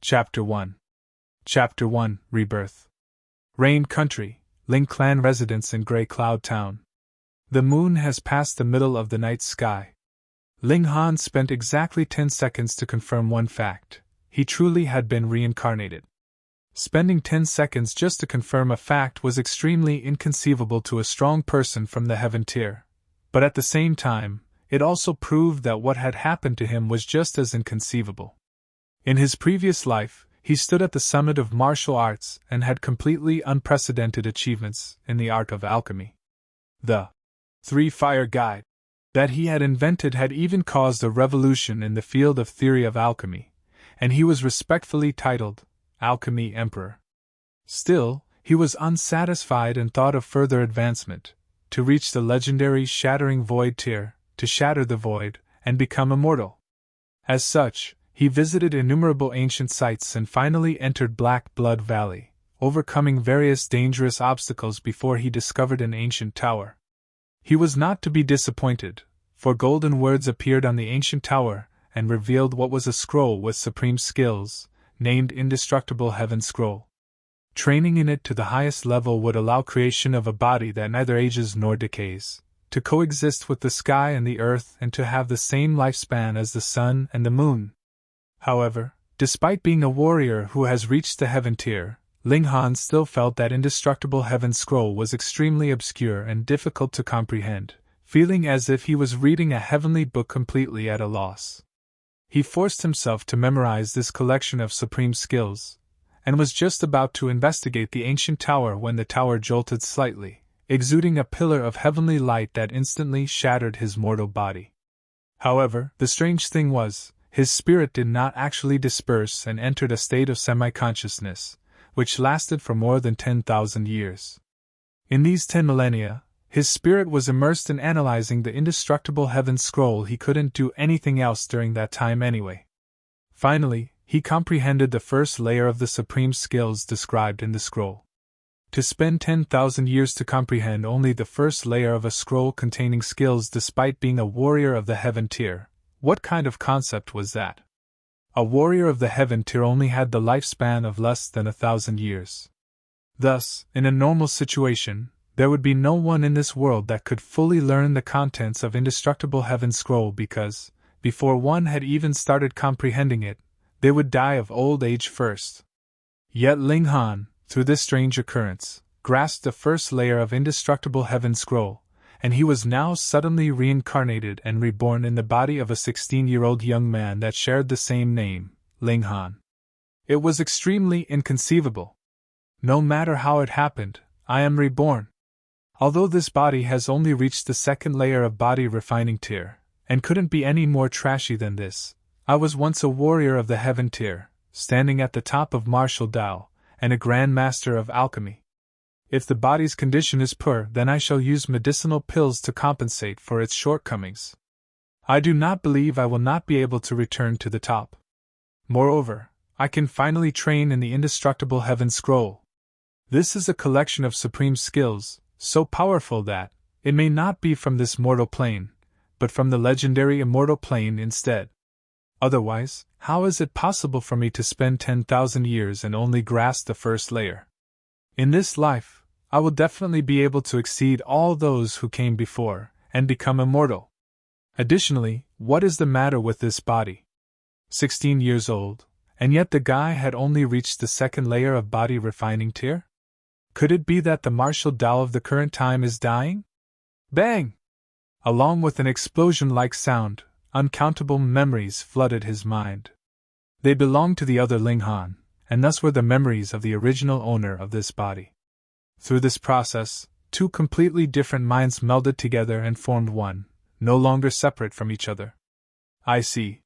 Chapter 1. Chapter 1, Rebirth. Rain Country, Ling Clan residence in Grey Cloud Town. The moon has passed the middle of the night sky. Ling Han spent exactly 10 seconds to confirm one fact: he truly had been reincarnated. Spending 10 seconds just to confirm a fact was extremely inconceivable to a strong person from the heaven tier, but at the same time, it also proved that what had happened to him was just as inconceivable. In his previous life, he stood at the summit of martial arts and had completely unprecedented achievements in the art of alchemy. The three-fire guide that he had invented had even caused a revolution in the field of theory of alchemy, and he was respectfully titled Alchemy Emperor. Still, he was unsatisfied and thought of further advancement, to reach the legendary Shattering Void tier, to shatter the void, and become immortal. As such, he visited innumerable ancient sites and finally entered Black Blood Valley, overcoming various dangerous obstacles before he discovered an ancient tower. He was not to be disappointed, for golden words appeared on the ancient tower and revealed what was a scroll with supreme skills, named Indestructible Heaven Scroll. Training in it to the highest level would allow creation of a body that neither ages nor decays, to coexist with the sky and the earth and to have the same lifespan as the sun and the moon. However, despite being a warrior who has reached the heaven tier, Ling Han still felt that Indestructible Heaven Scroll was extremely obscure and difficult to comprehend, feeling as if he was reading a heavenly book completely at a loss. He forced himself to memorize this collection of supreme skills, and was just about to investigate the ancient tower when the tower jolted slightly, exuding a pillar of heavenly light that instantly shattered his mortal body. However, the strange thing was, his spirit did not actually disperse and entered a state of semi-consciousness, which lasted for more than 10,000 years. In these 10 millennia, his spirit was immersed in analyzing the Indestructible Heaven Scroll. He couldn't do anything else during that time anyway. Finally, he comprehended the first layer of the supreme skills described in the scroll. To spend 10,000 years to comprehend only the first layer of a scroll containing skills despite being a warrior of the heaven tier, what kind of concept was that? A warrior of the heaven tier only had the lifespan of less than 1,000 years. Thus, in a normal situation, there would be no one in this world that could fully learn the contents of Indestructible Heaven Scroll because, before one had even started comprehending it, they would die of old age first. Yet Ling Han, through this strange occurrence, grasped the first layer of Indestructible Heaven Scroll, and he was now suddenly reincarnated and reborn in the body of a 16-year-old young man that shared the same name, Ling Han. It was extremely inconceivable. No matter how it happened, I am reborn. Although this body has only reached the second layer of body refining tier, and couldn't be any more trashy than this, I was once a warrior of the heaven tier, standing at the top of martial Dao, and a grand master of alchemy. If the body's condition is poor, then I shall use medicinal pills to compensate for its shortcomings. I do not believe I will not be able to return to the top. Moreover, I can finally train in the Indestructible Heaven Scroll. This is a collection of supreme skills, so powerful that it may not be from this mortal plane, but from the legendary immortal plane instead. Otherwise, how is it possible for me to spend 10,000 years and only grasp the first layer? In this life, I will definitely be able to exceed all those who came before, and become immortal. Additionally, what is the matter with this body? 16 years old, and yet the guy had only reached the second layer of body refining tier? Could it be that the martial Dao of the current time is dying? Bang! Along with an explosion-like sound, uncountable memories flooded his mind. They belonged to the other Ling Han, and thus were the memories of the original owner of this body. Through this process, two completely different minds melded together and formed one, no longer separate from each other. I see.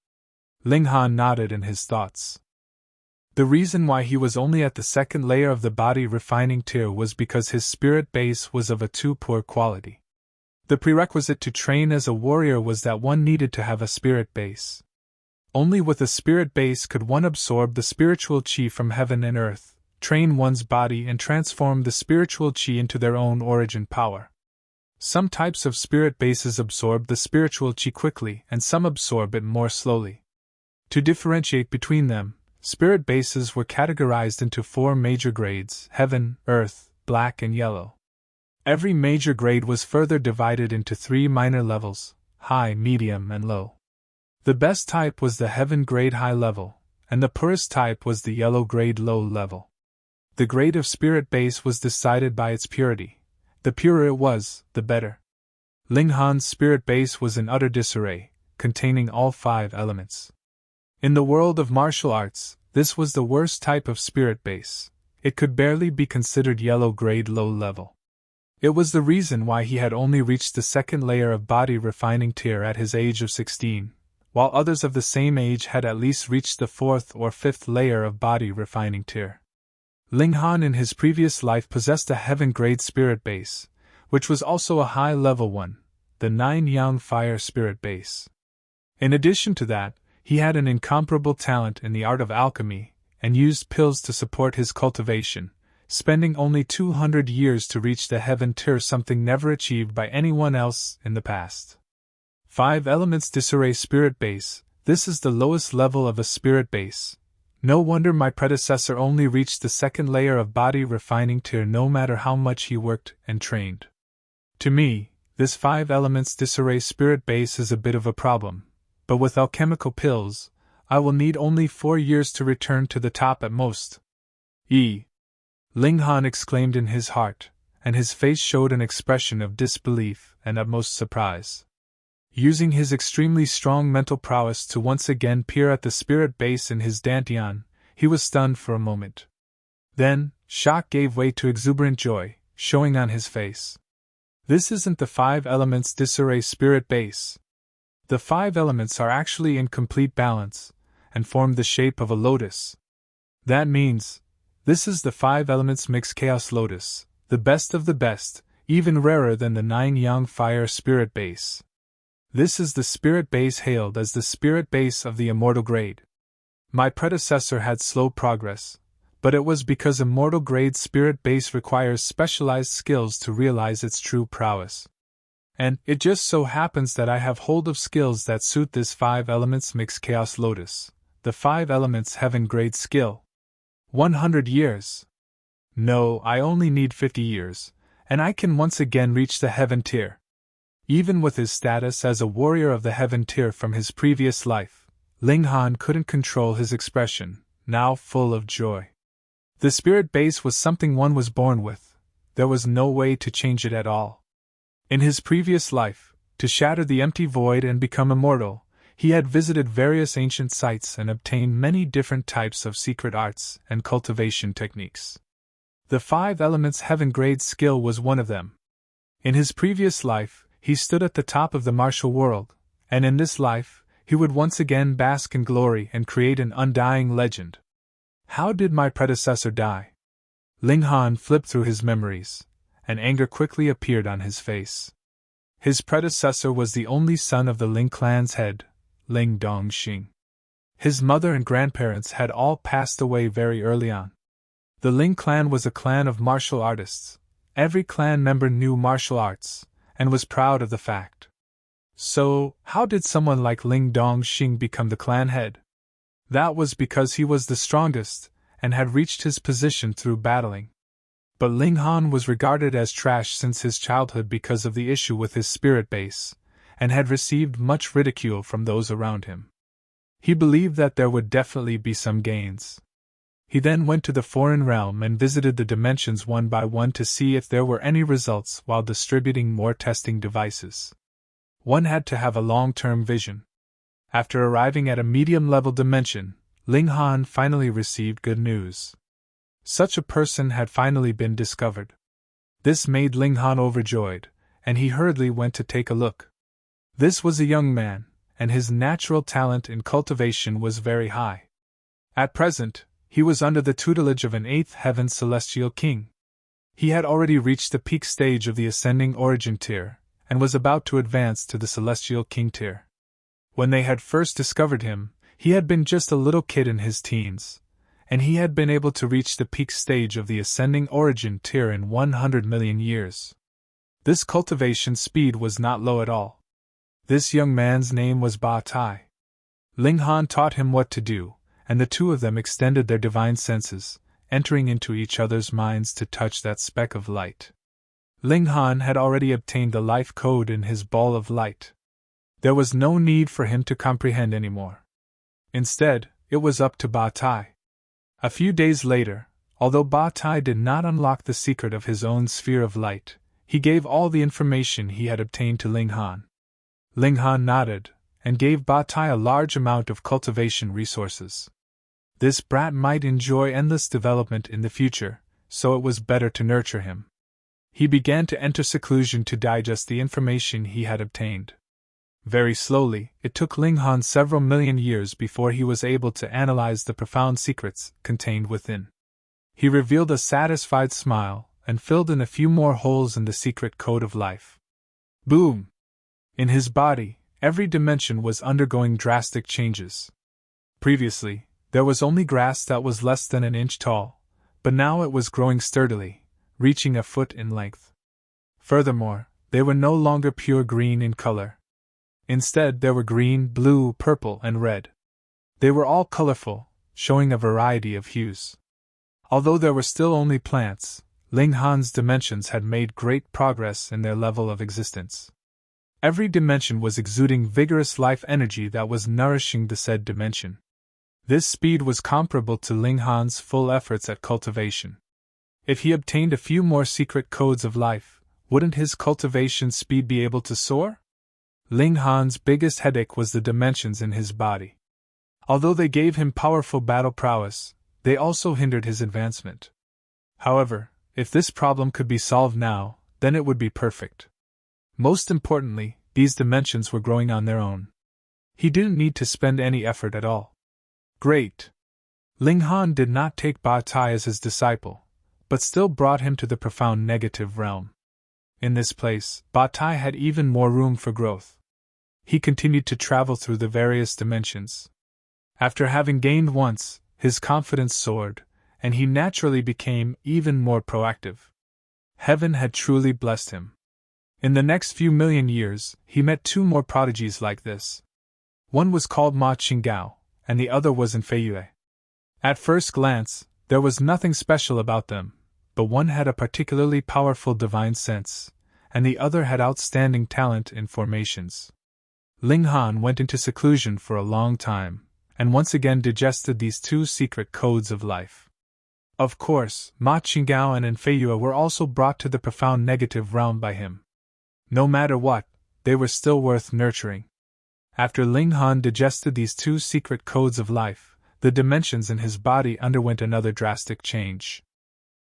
Ling Han nodded in his thoughts. The reason why he was only at the second layer of the body refining tier was because his spirit base was of a too poor quality. The prerequisite to train as a warrior was that one needed to have a spirit base. Only with a spirit base could one absorb the spiritual chi from heaven and earth, train one's body and transform the spiritual chi into their own origin power. Some types of spirit bases absorb the spiritual chi quickly and some absorb it more slowly. To differentiate between them, Spirit bases were categorized into 4 major grades: heaven, earth, black, and yellow. Every major grade was further divided into 3 minor levels: high, medium, and low. The best type was the heaven grade high level, and the poorest type was the yellow grade low level. The grade of spirit base was decided by its purity. The purer it was, the better. Ling Han's spirit base was in utter disarray, containing all 5 elements. In the world of martial arts, this was the worst type of spirit base. It could barely be considered yellow grade low level. It was the reason why he had only reached the 2nd layer of body refining tier at his age of 16, while others of the same age had at least reached the 4th or 5th layer of body refining tier. Ling Han in his previous life possessed a heaven grade spirit base, which was also a high level one, the 9 Yang fire spirit base. In addition to that, he had an incomparable talent in the art of alchemy, and used pills to support his cultivation, spending only 200 years to reach the heaven tier, something never achieved by anyone else in the past. 5 elements disarray spirit base. This is the lowest level of a spirit base. No wonder my predecessor only reached the 2nd layer of body refining tier, no matter how much he worked and trained. To me, this 5 elements disarray spirit base is a bit of a problem, but with alchemical pills, I will need only 4 years to return to the top at most. Ling Han exclaimed in his heart, and his face showed an expression of disbelief and utmost surprise. Using his extremely strong mental prowess to once again peer at the spirit base in his dantian, he was stunned for a moment. Then, shock gave way to exuberant joy, showing on his face. This isn't the 5 elements disarray spirit base. The 5 elements are actually in complete balance, and form the shape of a lotus. That means, this is the 5 elements mixed chaos lotus, the best of the best, even rarer than the 9 Yang fire spirit base. This is the spirit base hailed as the spirit base of the immortal grade. My predecessor had slow progress, but it was because immortal grade spirit base requires specialized skills to realize its true prowess. And it just so happens that I have hold of skills that suit this 5 elements mixed chaos lotus, the 5 elements heaven grade skill. 100 years. No, I only need 50 years, and I can once again reach the heaven tier. Even with his status as a warrior of the heaven tier from his previous life, Ling Han couldn't control his expression, now full of joy. The spirit base was something one was born with. There was no way to change it at all. In his previous life, to shatter the empty void and become immortal, he had visited various ancient sites and obtained many different types of secret arts and cultivation techniques. The 5 elements heaven grade skill was one of them. In his previous life, he stood at the top of the martial world, and in this life, he would once again bask in glory and create an undying legend. How did my predecessor die? Ling Han flipped through his memories, and anger quickly appeared on his face. His predecessor was the only son of the Ling clan's head, Ling Dongxing. His mother and grandparents had all passed away very early on. The Ling clan was a clan of martial artists. Every clan member knew martial arts, and was proud of the fact. So, how did someone like Ling Dongxing become the clan head? That was because he was the strongest, and had reached his position through battling. But Ling Han was regarded as trash since his childhood because of the issue with his spirit base, and had received much ridicule from those around him. He believed that there would definitely be some gains. He then went to the foreign realm and visited the dimensions one by one to see if there were any results while distributing more testing devices. One had to have a long-term vision. After arriving at a medium-level dimension, Ling Han finally received good news. Such a person had finally been discovered. This made Ling Han overjoyed, and he hurriedly went to take a look. This was a young man, and his natural talent in cultivation was very high. At present, he was under the tutelage of an 8th heaven celestial king. He had already reached the peak stage of the ascending origin tier, and was about to advance to the celestial king tier. When they had first discovered him, he had been just a little kid in his teens, and he had been able to reach the peak stage of the ascending origin tier in 100 million years. This cultivation speed was not low at all. This young man's name was Ba Tai. Ling Han taught him what to do, and the two of them extended their divine senses, entering into each other's minds to touch that speck of light. Ling Han had already obtained the life code in his ball of light. There was no need for him to comprehend anymore. Instead, it was up to Ba Tai. A few days later, although Ba Tai did not unlock the secret of his own sphere of light, he gave all the information he had obtained to Ling Han. Ling Han nodded, and gave Ba Tai a large amount of cultivation resources. This brat might enjoy endless development in the future, so it was better to nurture him. He began to enter seclusion to digest the information he had obtained. Very slowly, it took Ling Han several million years before he was able to analyze the profound secrets contained within. He revealed a satisfied smile and filled in a few more holes in the secret code of life. Boom! In his body, every dimension was undergoing drastic changes. Previously, there was only grass that was less than an inch tall, but now it was growing sturdily, reaching a foot in length. Furthermore, they were no longer pure green in color. Instead, there were green, blue, purple, and red. They were all colorful, showing a variety of hues. Although there were still only plants, Ling Han's dimensions had made great progress in their level of existence. Every dimension was exuding vigorous life energy that was nourishing the said dimension. This speed was comparable to Ling Han's full efforts at cultivation. If he obtained a few more secret codes of life, wouldn't his cultivation speed be able to soar? Ling Han's biggest headache was the dimensions in his body. Although they gave him powerful battle prowess, they also hindered his advancement. However, if this problem could be solved now, then it would be perfect. Most importantly, these dimensions were growing on their own. He didn't need to spend any effort at all. Great! Ling Han did not take Ba Tai as his disciple, but still brought him to the profound negative realm. In this place, Ba Tai had even more room for growth. He continued to travel through the various dimensions. After having gained once, his confidence soared, and he naturally became even more proactive. Heaven had truly blessed him. In the next few million years, he met two more prodigies like this. One was called Ma Qinggao, and the other was Unveil. At first glance, there was nothing special about them, but one had a particularly powerful divine sense, and the other had outstanding talent in formations. Ling Han went into seclusion for a long time, and once again digested these two secret codes of life. Of course, Ma Qinggao and Enfei were also brought to the profound negative realm by him. No matter what, they were still worth nurturing. After Ling Han digested these two secret codes of life, the dimensions in his body underwent another drastic change.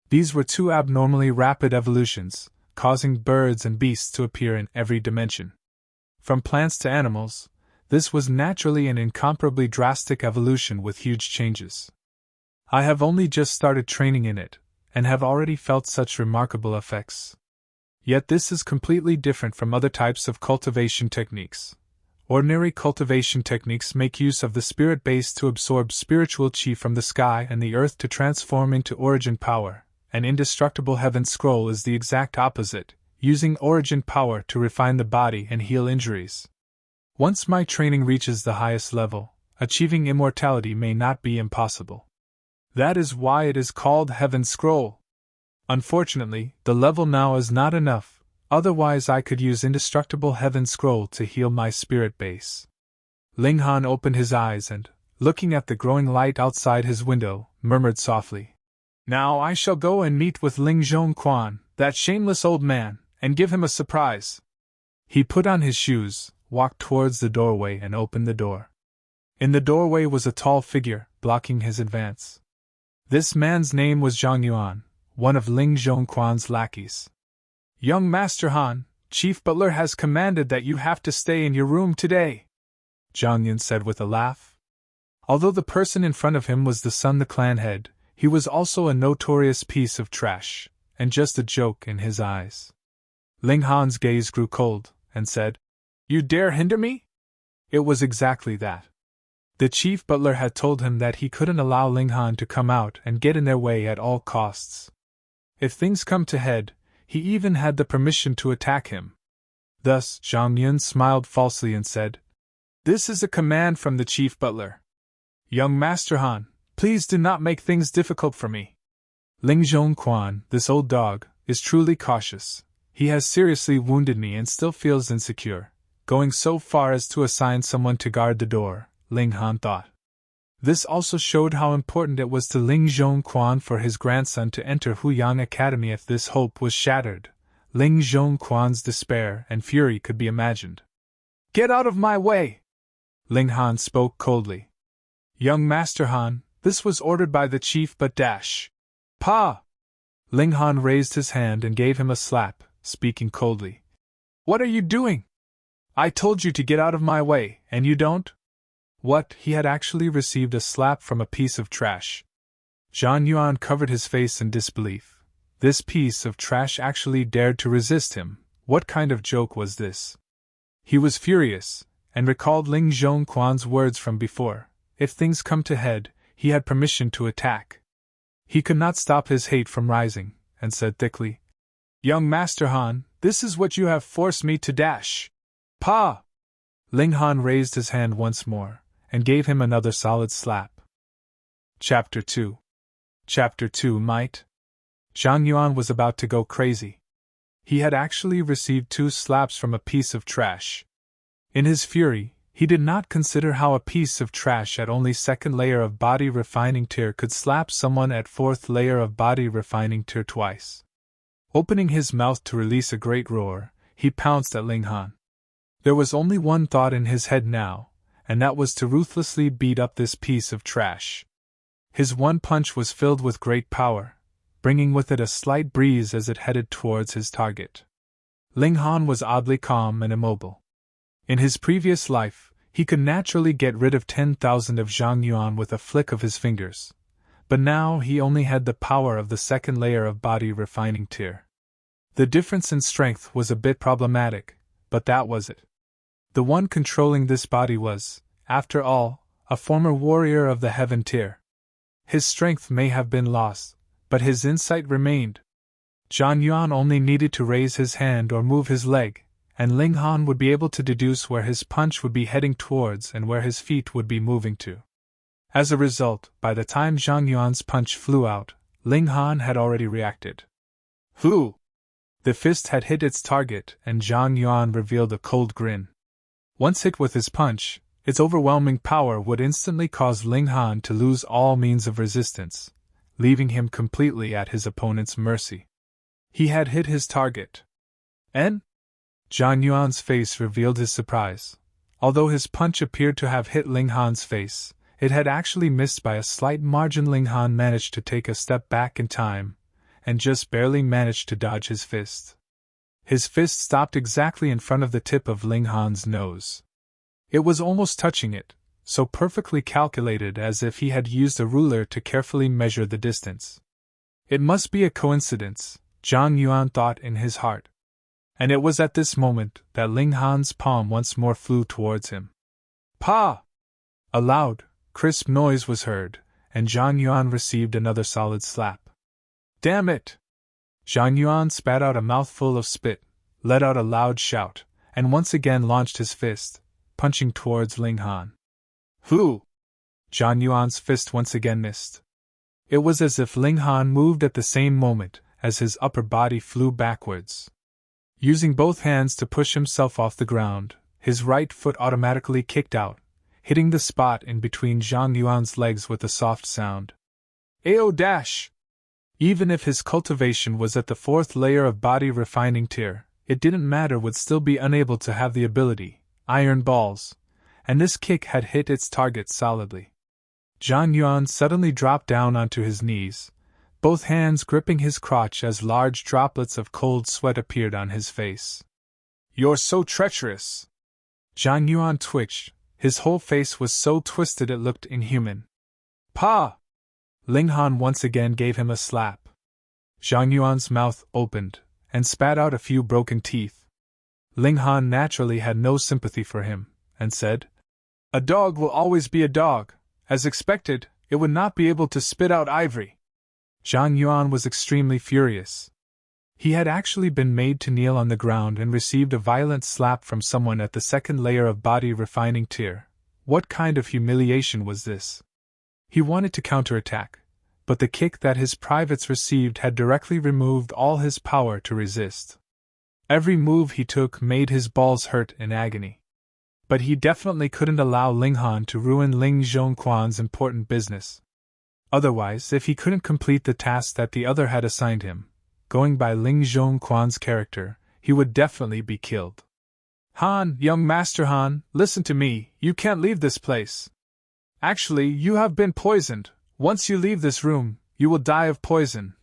These were two abnormally rapid evolutions, causing birds and beasts to appear in every dimension. From plants to animals, this was naturally an incomparably drastic evolution with huge changes. I have only just started training in it, and have already felt such remarkable effects. Yet this is completely different from other types of cultivation techniques. Ordinary cultivation techniques make use of the spirit base to absorb spiritual chi from the sky and the earth to transform into origin power. An indestructible heaven scroll is the exact opposite, using origin power to refine the body and heal injuries. Once my training reaches the highest level, achieving immortality may not be impossible. That is why it is called Heaven Scroll. Unfortunately, the level now is not enough, otherwise I could use indestructible Heaven Scroll to heal my spirit base. Ling Han opened his eyes and, looking at the growing light outside his window, murmured softly, "Now I shall go and meet with Ling Zhongquan, that shameless old man, and give him a surprise." He put on his shoes, walked towards the doorway and opened the door. In the doorway was a tall figure, blocking his advance. This man's name was Zhang Yuan, one of Ling Zhongquan's lackeys. "Young Master Han, Chief Butler has commanded that you have to stay in your room today," Zhang Yun said with a laugh. Although the person in front of him was the Sun the clan head, he was also a notorious piece of trash, and just a joke in his eyes. Ling Han's gaze grew cold, and said, "You dare hinder me?" It was exactly that. The chief butler had told him that he couldn't allow Ling Han to come out and get in their way at all costs. If things come to head, he even had the permission to attack him. Thus, Zhang Yun smiled falsely and said, "This is a command from the chief butler. Young Master Han, please do not make things difficult for me. Ling Zhongquan, this old dog, is truly cautious. He has seriously wounded me and still feels insecure, going so far as to assign someone to guard the door, Ling Han thought. This also showed how important it was to Ling Zhongquan for his grandson to enter Huyang Academy. If this hope was shattered, Ling Zhongquan's despair and fury could be imagined. Get out of my way! Ling Han spoke coldly. Young Master Han, this was ordered by the chief, but dash. Pa! Ling Han raised his hand and gave him a slap, speaking coldly. What are you doing? I told you to get out of my way, and you don't? What, he had actually received a slap from a piece of trash. Zhang Yuan covered his face in disbelief. This piece of trash actually dared to resist him. What kind of joke was this? He was furious, and recalled Ling Zhongquan's words from before. If things come to head, he had permission to attack. He could not stop his hate from rising, and said thickly, Young Master Han, this is what you have forced me to dash. Pa! Ling Han raised his hand once more, and gave him another solid slap. Chapter 2. Chapter 2 Might. Zhang Yuan was about to go crazy. He had actually received 2 slaps from a piece of trash. In his fury, he did not consider how a piece of trash at only 2nd layer of body refining tier could slap someone at 4th layer of body refining tier twice. Opening his mouth to release a great roar, he pounced at Ling Han. There was only one thought in his head now, and that was to ruthlessly beat up this piece of trash. His one punch was filled with great power, bringing with it a slight breeze as it headed towards his target. Ling Han was oddly calm and immobile. In his previous life, he could naturally get rid of 10,000 of Zhang Yuan with a flick of his fingers, but now he only had the power of the 2nd layer of body refining tier. The difference in strength was a bit problematic, but that was it. The one controlling this body was, after all, a former warrior of the heaven tier. His strength may have been lost, but his insight remained. Zhang Yuan only needed to raise his hand or move his leg, and Ling Han would be able to deduce where his punch would be heading towards and where his feet would be moving to. As a result, by the time Zhang Yuan's punch flew out, Ling Han had already reacted. Hoo! The fist had hit its target, and Zhang Yuan revealed a cold grin. Once hit with his punch, its overwhelming power would instantly cause Ling Han to lose all means of resistance, leaving him completely at his opponent's mercy. He had hit his target. And? Zhang Yuan's face revealed his surprise. Although his punch appeared to have hit Ling Han's face, it had actually missed by a slight margin. Ling Han managed to take a step back in time, and just barely managed to dodge his fist. His fist stopped exactly in front of the tip of Ling Han's nose. It was almost touching it, so perfectly calculated as if he had used a ruler to carefully measure the distance. It must be a coincidence, Zhang Yuan thought in his heart. And it was at this moment that Ling Han's palm once more flew towards him. Pa! A loud, crisp noise was heard, and Zhang Yuan received another solid slap. Damn it! Zhang Yuan spat out a mouthful of spit, let out a loud shout, and once again launched his fist, punching towards Ling Han. Hoo! Zhang Yuan's fist once again missed. It was as if Ling Han moved at the same moment as his upper body flew backwards. Using both hands to push himself off the ground, his right foot automatically kicked out, hitting the spot in between Zhang Yuan's legs with a soft sound. Ao dash! Even if his cultivation was at the 4th layer of body refining tier, it didn't matter, would still be unable to have the ability, iron balls, and this kick had hit its target solidly. Zhang Yuan suddenly dropped down onto his knees, both hands gripping his crotch as large droplets of cold sweat appeared on his face. You're so treacherous! Zhang Yuan twitched, his whole face was so twisted it looked inhuman. Pa! Ling Han once again gave him a slap. Zhang Yuan's mouth opened, and spat out a few broken teeth. Ling Han naturally had no sympathy for him, and said, A dog will always be a dog. As expected, it would not be able to spit out ivory. Zhang Yuan was extremely furious. He had actually been made to kneel on the ground and received a violent slap from someone at the 2nd layer of body refining tier. What kind of humiliation was this? He wanted to counterattack, but the kick that his privates received had directly removed all his power to resist. Every move he took made his balls hurt in agony. But he definitely couldn't allow Ling Han to ruin Ling Zhongquan's important business. Otherwise, if he couldn't complete the task that the other had assigned him, going by Ling Zhongquan's character, he would definitely be killed. Han, young Master Han, listen to me, you can't leave this place. Actually, you have been poisoned. Once you leave this room, you will die of poison.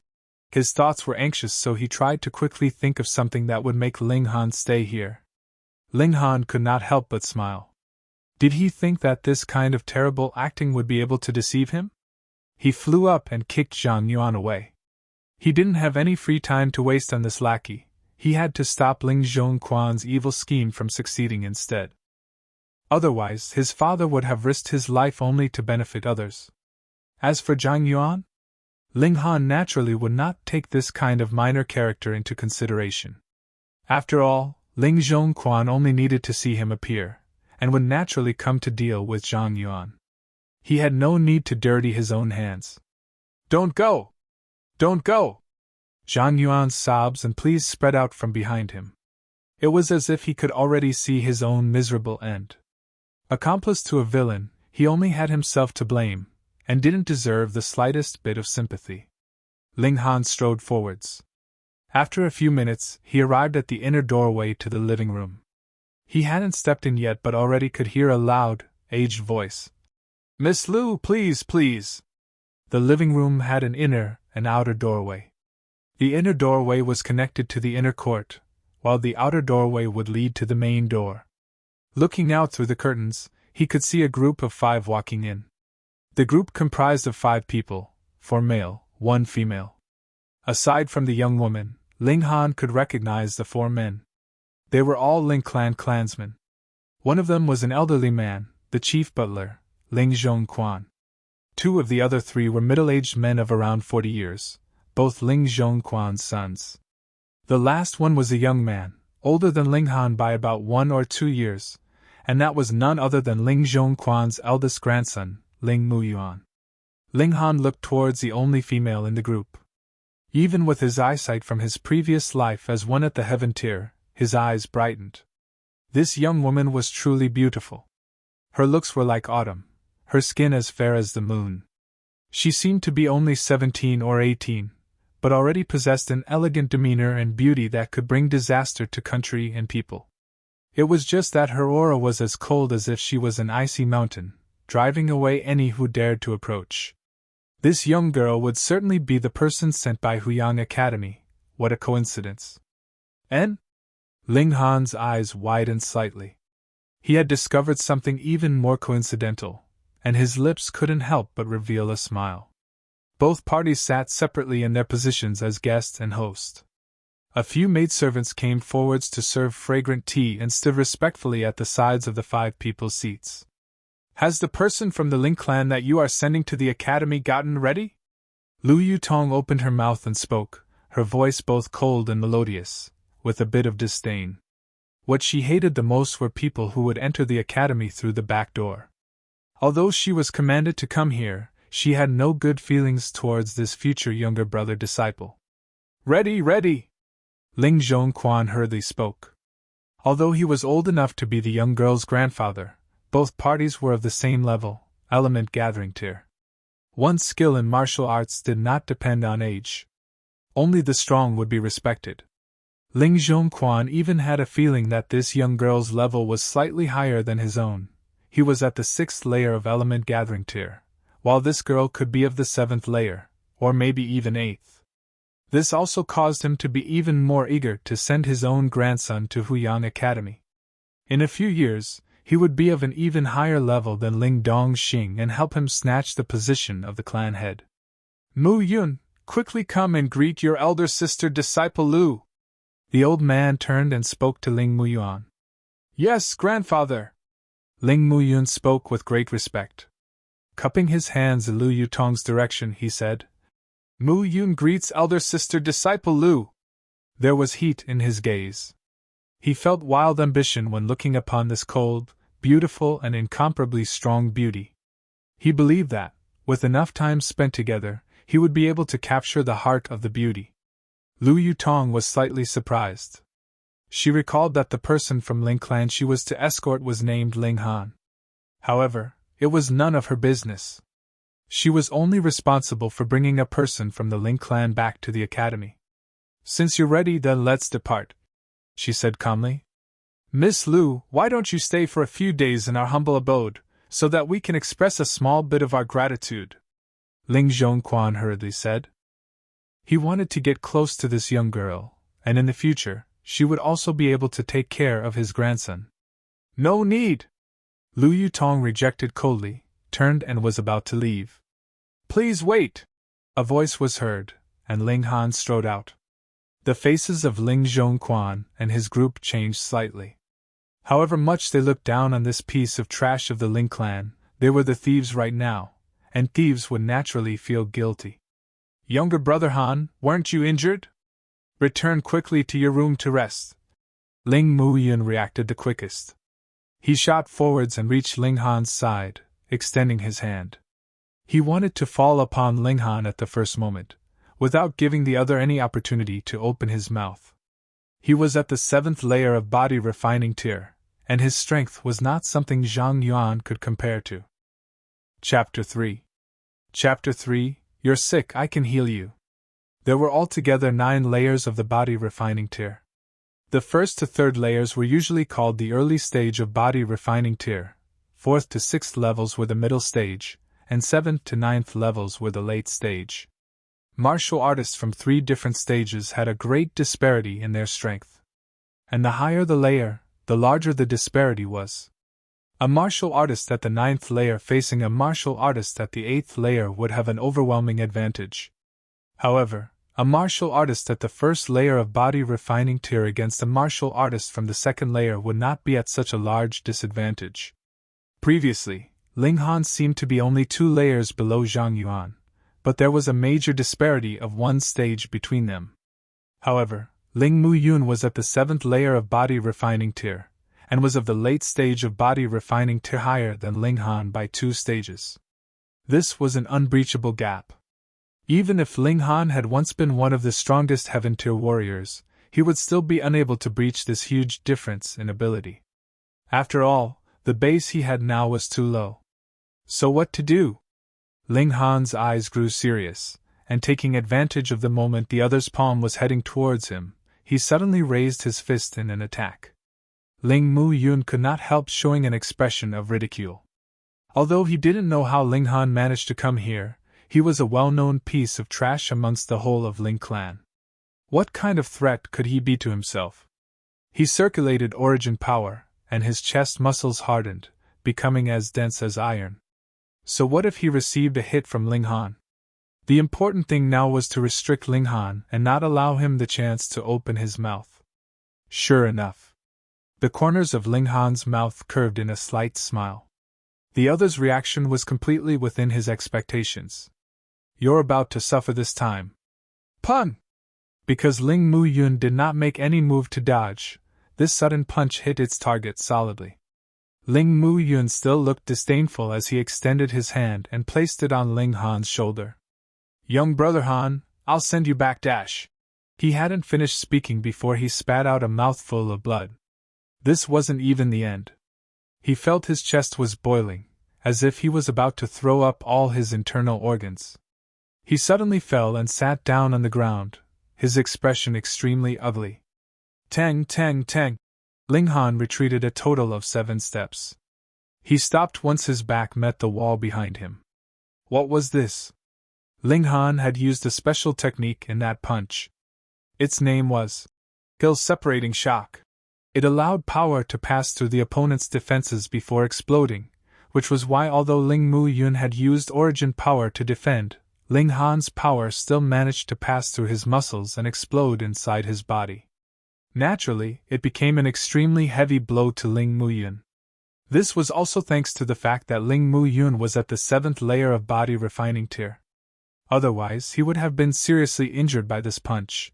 His thoughts were anxious, so he tried to quickly think of something that would make Ling Han stay here. Ling Han could not help but smile. Did he think that this kind of terrible acting would be able to deceive him? He flew up and kicked Zhang Yuan away. He didn't have any free time to waste on this lackey. He had to stop Ling Zhongquan's evil scheme from succeeding instead. Otherwise, his father would have risked his life only to benefit others. As for Zhang Yuan, Ling Han naturally would not take this kind of minor character into consideration. After all, Ling Zhongquan only needed to see him appear, and would naturally come to deal with Zhang Yuan. He had no need to dirty his own hands. Don't go! Don't go! Zhang Yuan's sobs and pleas spread out from behind him. It was as if he could already see his own miserable end. Accomplice to a villain, he only had himself to blame, and didn't deserve the slightest bit of sympathy. Ling Han strode forwards. After a few minutes, he arrived at the inner doorway to the living room. He hadn't stepped in yet but already could hear a loud, aged voice. Miss Liu, please, please. The living room had an inner and outer doorway. The inner doorway was connected to the inner court, while the outer doorway would lead to the main door. Looking out through the curtains, he could see a group of 5 walking in. The group comprised of 5 people, 4 male, 1 female. Aside from the young woman, Ling Han could recognize the 4 men. They were all Ling clan clansmen. One of them was an elderly man, the chief butler, Ling Zhongquan. 2 of the other 3 were middle-aged men of around 40 years, both Ling Zhongquan's sons. The last one was a young man, older than Ling Han by about 1 or 2 years, and that was none other than Ling Zhongquan's eldest grandson, Ling Muyuan. Ling Han looked towards the only female in the group. Even with his eyesight from his previous life as one at the heaven tier, his eyes brightened. This young woman was truly beautiful. Her looks were like autumn, her skin as fair as the moon. She seemed to be only 17 or 18, but already possessed an elegant demeanor and beauty that could bring disaster to country and people. It was just that her aura was as cold as if she was an icy mountain, driving away any who dared to approach. This young girl would certainly be the person sent by Huyang Academy. What a coincidence. And? Ling Han's eyes widened slightly. He had discovered something even more coincidental, and his lips couldn't help but reveal a smile. Both parties sat separately in their positions as guest and host. A few maidservants came forwards to serve fragrant tea and stood respectfully at the sides of the 5 people's seats. Has the person from the Ling clan that you are sending to the academy gotten ready? Lu Yutong opened her mouth and spoke, her voice both cold and melodious, with a bit of disdain. What she hated the most were people who would enter the academy through the back door. Although she was commanded to come here, she had no good feelings towards this future younger brother disciple. Ready, ready! Ling Zhongquan hurriedly spoke. Although he was old enough to be the young girl's grandfather, both parties were of the same level, element gathering tier. One's skill in martial arts did not depend on age. Only the strong would be respected. Ling Zhongquan even had a feeling that this young girl's level was slightly higher than his own. He was at the 6th layer of element gathering tier, while this girl could be of the 7th layer, or maybe even 8th. This also caused him to be even more eager to send his own grandson to Huyang Academy. In a few years, he would be of an even higher level than Ling Dongxing and help him snatch the position of the clan head. Mu Yun, quickly come and greet your elder sister disciple Lu. The old man turned and spoke to Ling Muyuan. Yes, grandfather. Ling Muyun spoke with great respect. Cupping his hands in Lu Yutong's direction, he said, Mu Yun greets elder sister disciple Lu. There was heat in his gaze. He felt wild ambition when looking upon this cold, beautiful and incomparably strong beauty. He believed that, With enough time spent together, he would be able to capture the heart of the beauty. Lu Yutong was slightly surprised. She recalled that the person from Ling clan she was to escort was named Ling Han. However, it was none of her business. She was only responsible for bringing a person from the Ling clan back to the academy. "Since you're ready, then let's depart," she said calmly. "Miss Lu, why don't you stay for a few days in our humble abode, so that we can express a small bit of our gratitude?" Ling Zhongquan hurriedly said. He wanted to get close to this young girl, and in the future, she would also be able to take care of his grandson. "No need!" Lu Yutong rejected coldly, turned and was about to leave. "Please wait!" A voice was heard, and Ling Han strode out. The faces of Ling Zhongquan and his group changed slightly. However much they looked down on this piece of trash of the Ling clan, they were the thieves right now, and thieves would naturally feel guilty. "Younger brother Han, weren't you injured? Return quickly to your room to rest." Ling Muyun reacted the quickest. He shot forwards and reached Ling Han's side, extending his hand. He wanted to fall upon Ling Han at the first moment, without giving the other any opportunity to open his mouth. He was at the 7th layer of body refining tier, and his strength was not something Zhang Yuan could compare to. Chapter 3. Chapter 3, You're sick, I can heal you. There were altogether 9 layers of the body refining tier. The 1st to 3rd layers were usually called the early stage of body refining tier, 4th to 6th levels were the middle stage, and 7th to 9th levels were the late stage. Martial artists from 3 different stages had a great disparity in their strength. And the higher the layer, the larger the disparity was. A martial artist at the 9th layer facing a martial artist at the 8th layer would have an overwhelming advantage. However, a martial artist at the 1st layer of body refining tier against a martial artist from the 2nd layer would not be at such a large disadvantage. Previously, Ling Han seemed to be only 2 layers below Zhang Yuan, but there was a major disparity of 1 stage between them. However, Ling Muyun was at the 7th layer of body refining tier, and was of the late stage of body refining tier higher than Ling Han by 2 stages. This was an unbreachable gap. Even if Ling Han had once been one of the strongest heaven tier warriors, he would still be unable to breach this huge difference in ability. After all, the base he had now was too low. So what to do? Ling Han's eyes grew serious, and taking advantage of the moment the other's palm was heading towards him, he suddenly raised his fist in an attack. Ling Muyun could not help showing an expression of ridicule. Although he didn't know how Ling Han managed to come here, he was a well-known piece of trash amongst the whole of Ling clan. What kind of threat could he be to himself? He circulated origin power, and his chest muscles hardened, becoming as dense as iron. So what if he received a hit from Ling Han? The important thing now was to restrict Ling Han and not allow him the chance to open his mouth. Sure enough, the corners of Ling Han's mouth curved in a slight smile. The other's reaction was completely within his expectations. "You're about to suffer this time." Pun! Because Ling Muyun did not make any move to dodge, this sudden punch hit its target solidly. Ling Muyun still looked disdainful as he extended his hand and placed it on Ling Han's shoulder. "Young brother Han, I'll send you back dash." He hadn't finished speaking before he spat out a mouthful of blood. This wasn't even the end. He felt his chest was boiling, as if he was about to throw up all his internal organs. He suddenly fell and sat down on the ground, his expression extremely ugly. Tang, tang, tang. Ling Han retreated a total of 7 steps. He stopped once his back met the wall behind him. What was this? Ling Han had used a special technique in that punch. Its name was separating shock. It allowed power to pass through the opponent's defenses before exploding, which was why although Ling Muyun had used origin power to defend, Ling Han's power still managed to pass through his muscles and explode inside his body. Naturally, it became an extremely heavy blow to Ling Muyun. This was also thanks to the fact that Ling Muyun was at the 7th layer of body refining tier. Otherwise, he would have been seriously injured by this punch.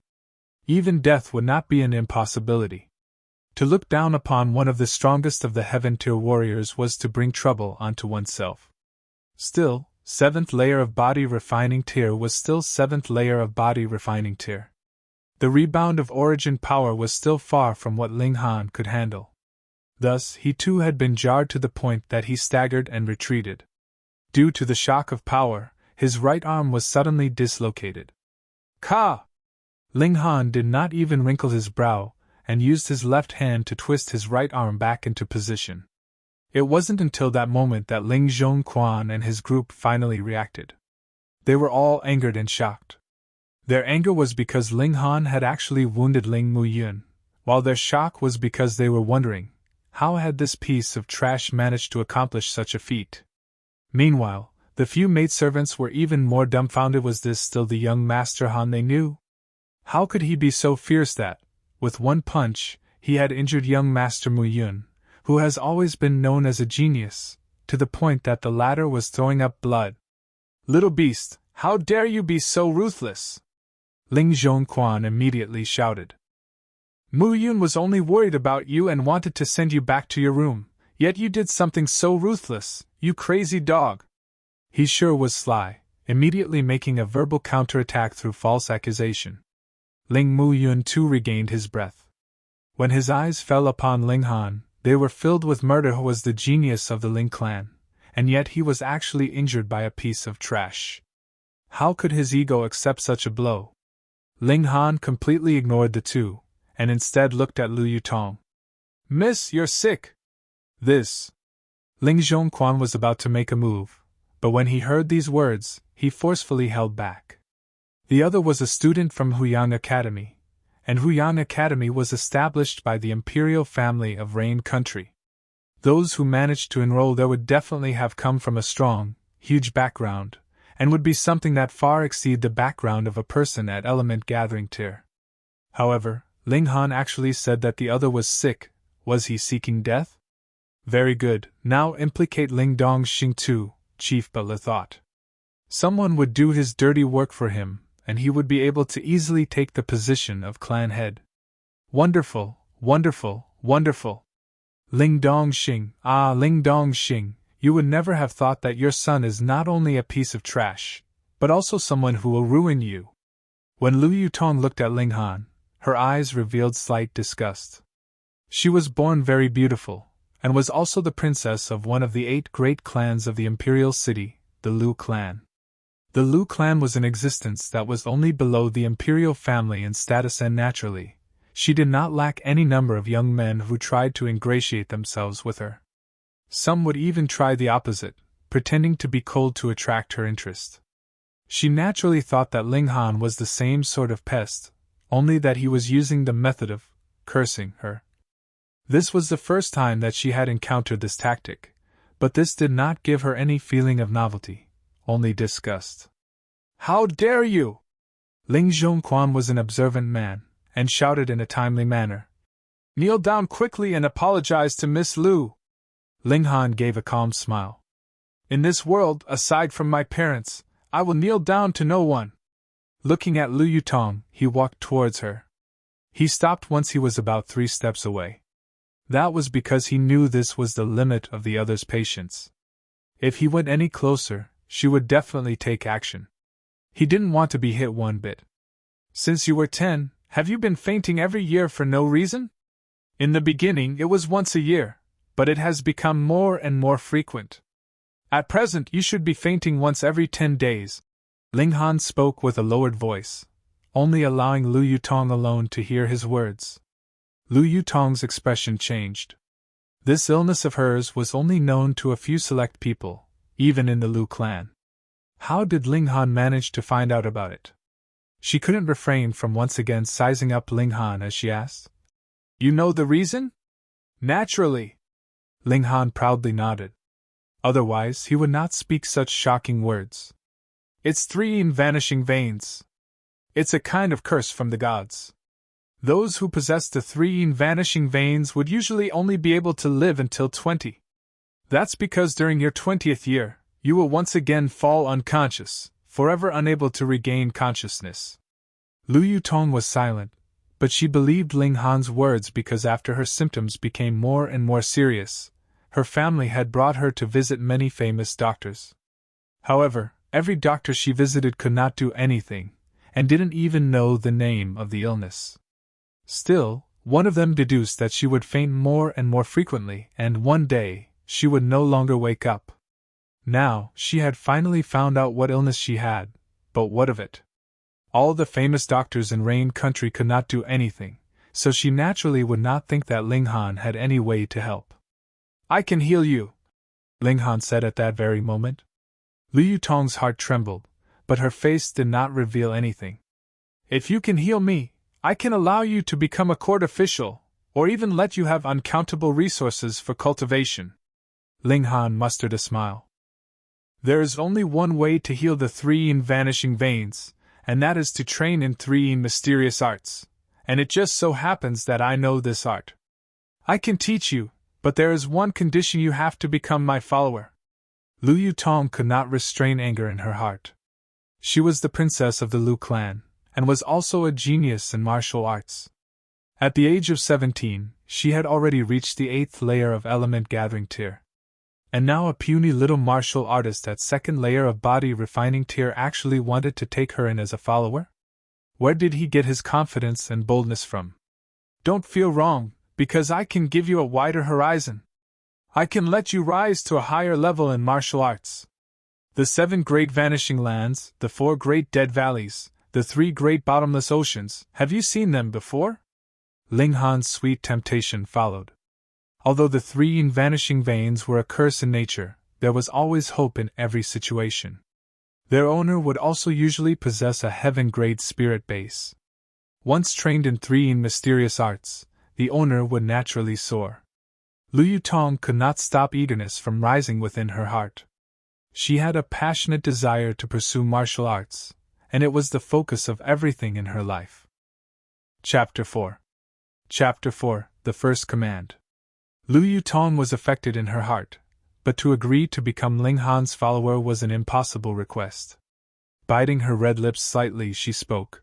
Even death would not be an impossibility. To look down upon one of the strongest of the heaven tier warriors was to bring trouble onto oneself. Still, Seventh layer of body refining tier was still seventh layer of body refining tier. The rebound of origin power was still far from what Ling Han could handle. Thus, he too had been jarred to the point that he staggered and retreated. Due to the shock of power, his right arm was suddenly dislocated. Ka! Ling Han did not even wrinkle his brow, and used his left hand to twist his right arm back into position. It wasn't until that moment that Ling Zhongquan and his group finally reacted. They were all angered and shocked. Their anger was because Ling Han had actually wounded Ling Muyun, while their shock was because they were wondering, how had this piece of trash managed to accomplish such a feat? Meanwhile, the few maidservants were even more dumbfounded. Was this still the young Master Han they knew? How could he be so fierce that, with one punch, he had injured young Master Muyun, who has always been known as a genius, to the point that the latter was throwing up blood? Little beast, how dare you be so ruthless? Ling Zhongquan immediately shouted. Muyun was only worried about you and wanted to send you back to your room, yet you did something so ruthless, you crazy dog. He sure was sly, immediately making a verbal counterattack through false accusation. Ling Muyun too regained his breath. When his eyes fell upon Ling Han, they were filled with murder. Who was the genius of the Ling clan, and yet he was actually injured by a piece of trash. How could his ego accept such a blow? Ling Han completely ignored the two, and instead looked at Lu Yutong. Miss, you're sick. This. Ling Zhongquan was about to make a move, but when he heard these words, he forcefully held back. The other was a student from Huyang Academy, and Huyang Academy was established by the imperial family of Rain Country. Those who managed to enroll there would definitely have come from a strong, huge background, and would be something that far exceed the background of a person at Element Gathering tier. However, Ling Han actually said that the other was sick. Was he seeking death? Very good, now implicate Ling Dongxing too, Chief Butler thought. Someone would do his dirty work for him, and he would be able to easily take the position of clan head. Wonderful, wonderful, wonderful. Ling Dongxing, Ling Dongxing, you would never have thought that your son is not only a piece of trash, but also someone who will ruin you. When Lu Yutong looked at Ling Han, her eyes revealed slight disgust. She was born very beautiful, and was also the princess of one of the 8 great clans of the imperial city, the Lu clan. The Lu clan was in existence that was only below the imperial family in status, and naturally, she did not lack any number of young men who tried to ingratiate themselves with her. Some would even try the opposite, pretending to be cold to attract her interest. She naturally thought that Ling Han was the same sort of pest, only that he was using the method of cursing her. This was the first time that she had encountered this tactic, but this did not give her any feeling of novelty, only disgust. How dare you! Ling Zhongquan was an observant man, and shouted in a timely manner. Kneel down quickly and apologize to Miss Lu. Ling Han gave a calm smile. In this world, aside from my parents, I will kneel down to no one. Looking at Lu Yutong, he walked towards her. He stopped once he was about 3 steps away. That was because he knew this was the limit of the other's patience. If he went any closer, she would definitely take action. He didn't want to be hit one bit. Since you were 10, have you been fainting every year for no reason? In the beginning it was once a year, but it has become more and more frequent. At present you should be fainting once every 10 days. Ling Han spoke with a lowered voice, only allowing Lu Yutong alone to hear his words. Lu Yutong's expression changed. This illness of hers was only known to a few select people, even in the Lu clan. How did Ling Han manage to find out about it? She couldn't refrain from once again sizing up Ling Han as she asked. You know the reason? Naturally. Ling Han proudly nodded. Otherwise, he would not speak such shocking words. It's 3 vanishing veins. It's a kind of curse from the gods. Those who possess the 3 vanishing veins would usually only be able to live until 20. That's because during your 20th year, you will once again fall unconscious, forever unable to regain consciousness. Lu Yutong was silent, but she believed Ling Han's words because after her symptoms became more and more serious, her family had brought her to visit many famous doctors. However, every doctor she visited could not do anything, and didn't even know the name of the illness. Still, one of them deduced that she would faint more and more frequently, and one day, she would no longer wake up. Now, she had finally found out what illness she had, but what of it? All the famous doctors in Rain Country could not do anything, so she naturally would not think that Ling Han had any way to help. "I can heal you," Ling Han said at that very moment. Lu Yutong's heart trembled, but her face did not reveal anything. "If you can heal me, I can allow you to become a court official, or even let you have uncountable resources for cultivation." Ling Han mustered a smile. "There is only one way to heal the 3 vanishing veins, and that is to train in 3 mysterious arts, and it just so happens that I know this art. I can teach you, but there is one condition: you have to become my follower." Lu Yutong could not restrain anger in her heart. She was the princess of the Lu clan, and was also a genius in martial arts. At the age of 17, she had already reached the 8th layer of element gathering tier. And now a puny little martial artist at 2nd layer of body refining tier actually wanted to take her in as a follower? Where did he get his confidence and boldness from? "Don't feel wrong, because I can give you a wider horizon. I can let you rise to a higher level in martial arts. The 7 great vanishing lands, the 4 great dead valleys, the 3 great bottomless oceans, have you seen them before?" Ling Han's sweet temptation followed. Although the 3 vanishing veins were a curse in nature, there was always hope in every situation. Their owner would also usually possess a heaven-grade spirit base. Once trained in 3 mysterious arts, the owner would naturally soar. Lu Yutong could not stop eagerness from rising within her heart. She had a passionate desire to pursue martial arts, and it was the focus of everything in her life. Chapter 4. Chapter 4: The First Command. Lu Yutong was affected in her heart, but to agree to become Ling Han's follower was an impossible request. Biting her red lips slightly, she spoke.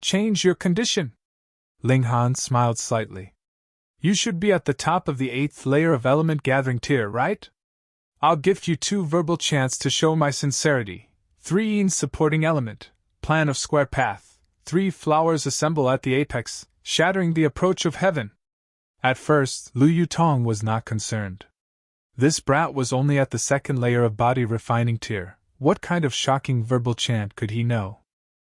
"Change your condition." Ling Han smiled slightly. "You should be at the top of the 8th layer of element gathering tier, right? I'll gift you 2 verbal chants to show my sincerity. 3 supporting element, plan of square path, 3 flowers assemble at the apex, shattering the approach of heaven." At first, Lu Yutong was not concerned. This brat was only at the 2nd layer of body refining tier. What kind of shocking verbal chant could he know?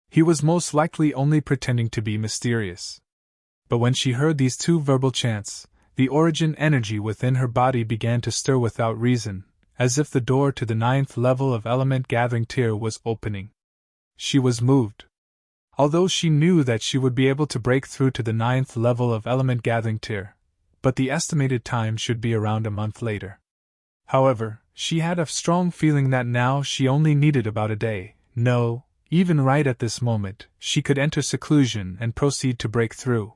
He was most likely only pretending to be mysterious. But when she heard these 2 verbal chants, the origin energy within her body began to stir without reason, as if the door to the 9th level of element gathering tier was opening. She was moved. Although she knew that she would be able to break through to the 9th level of element gathering tier, but the estimated time should be around a month later. However, she had a strong feeling that now she only needed about a day. No, even right at this moment, she could enter seclusion and proceed to break through.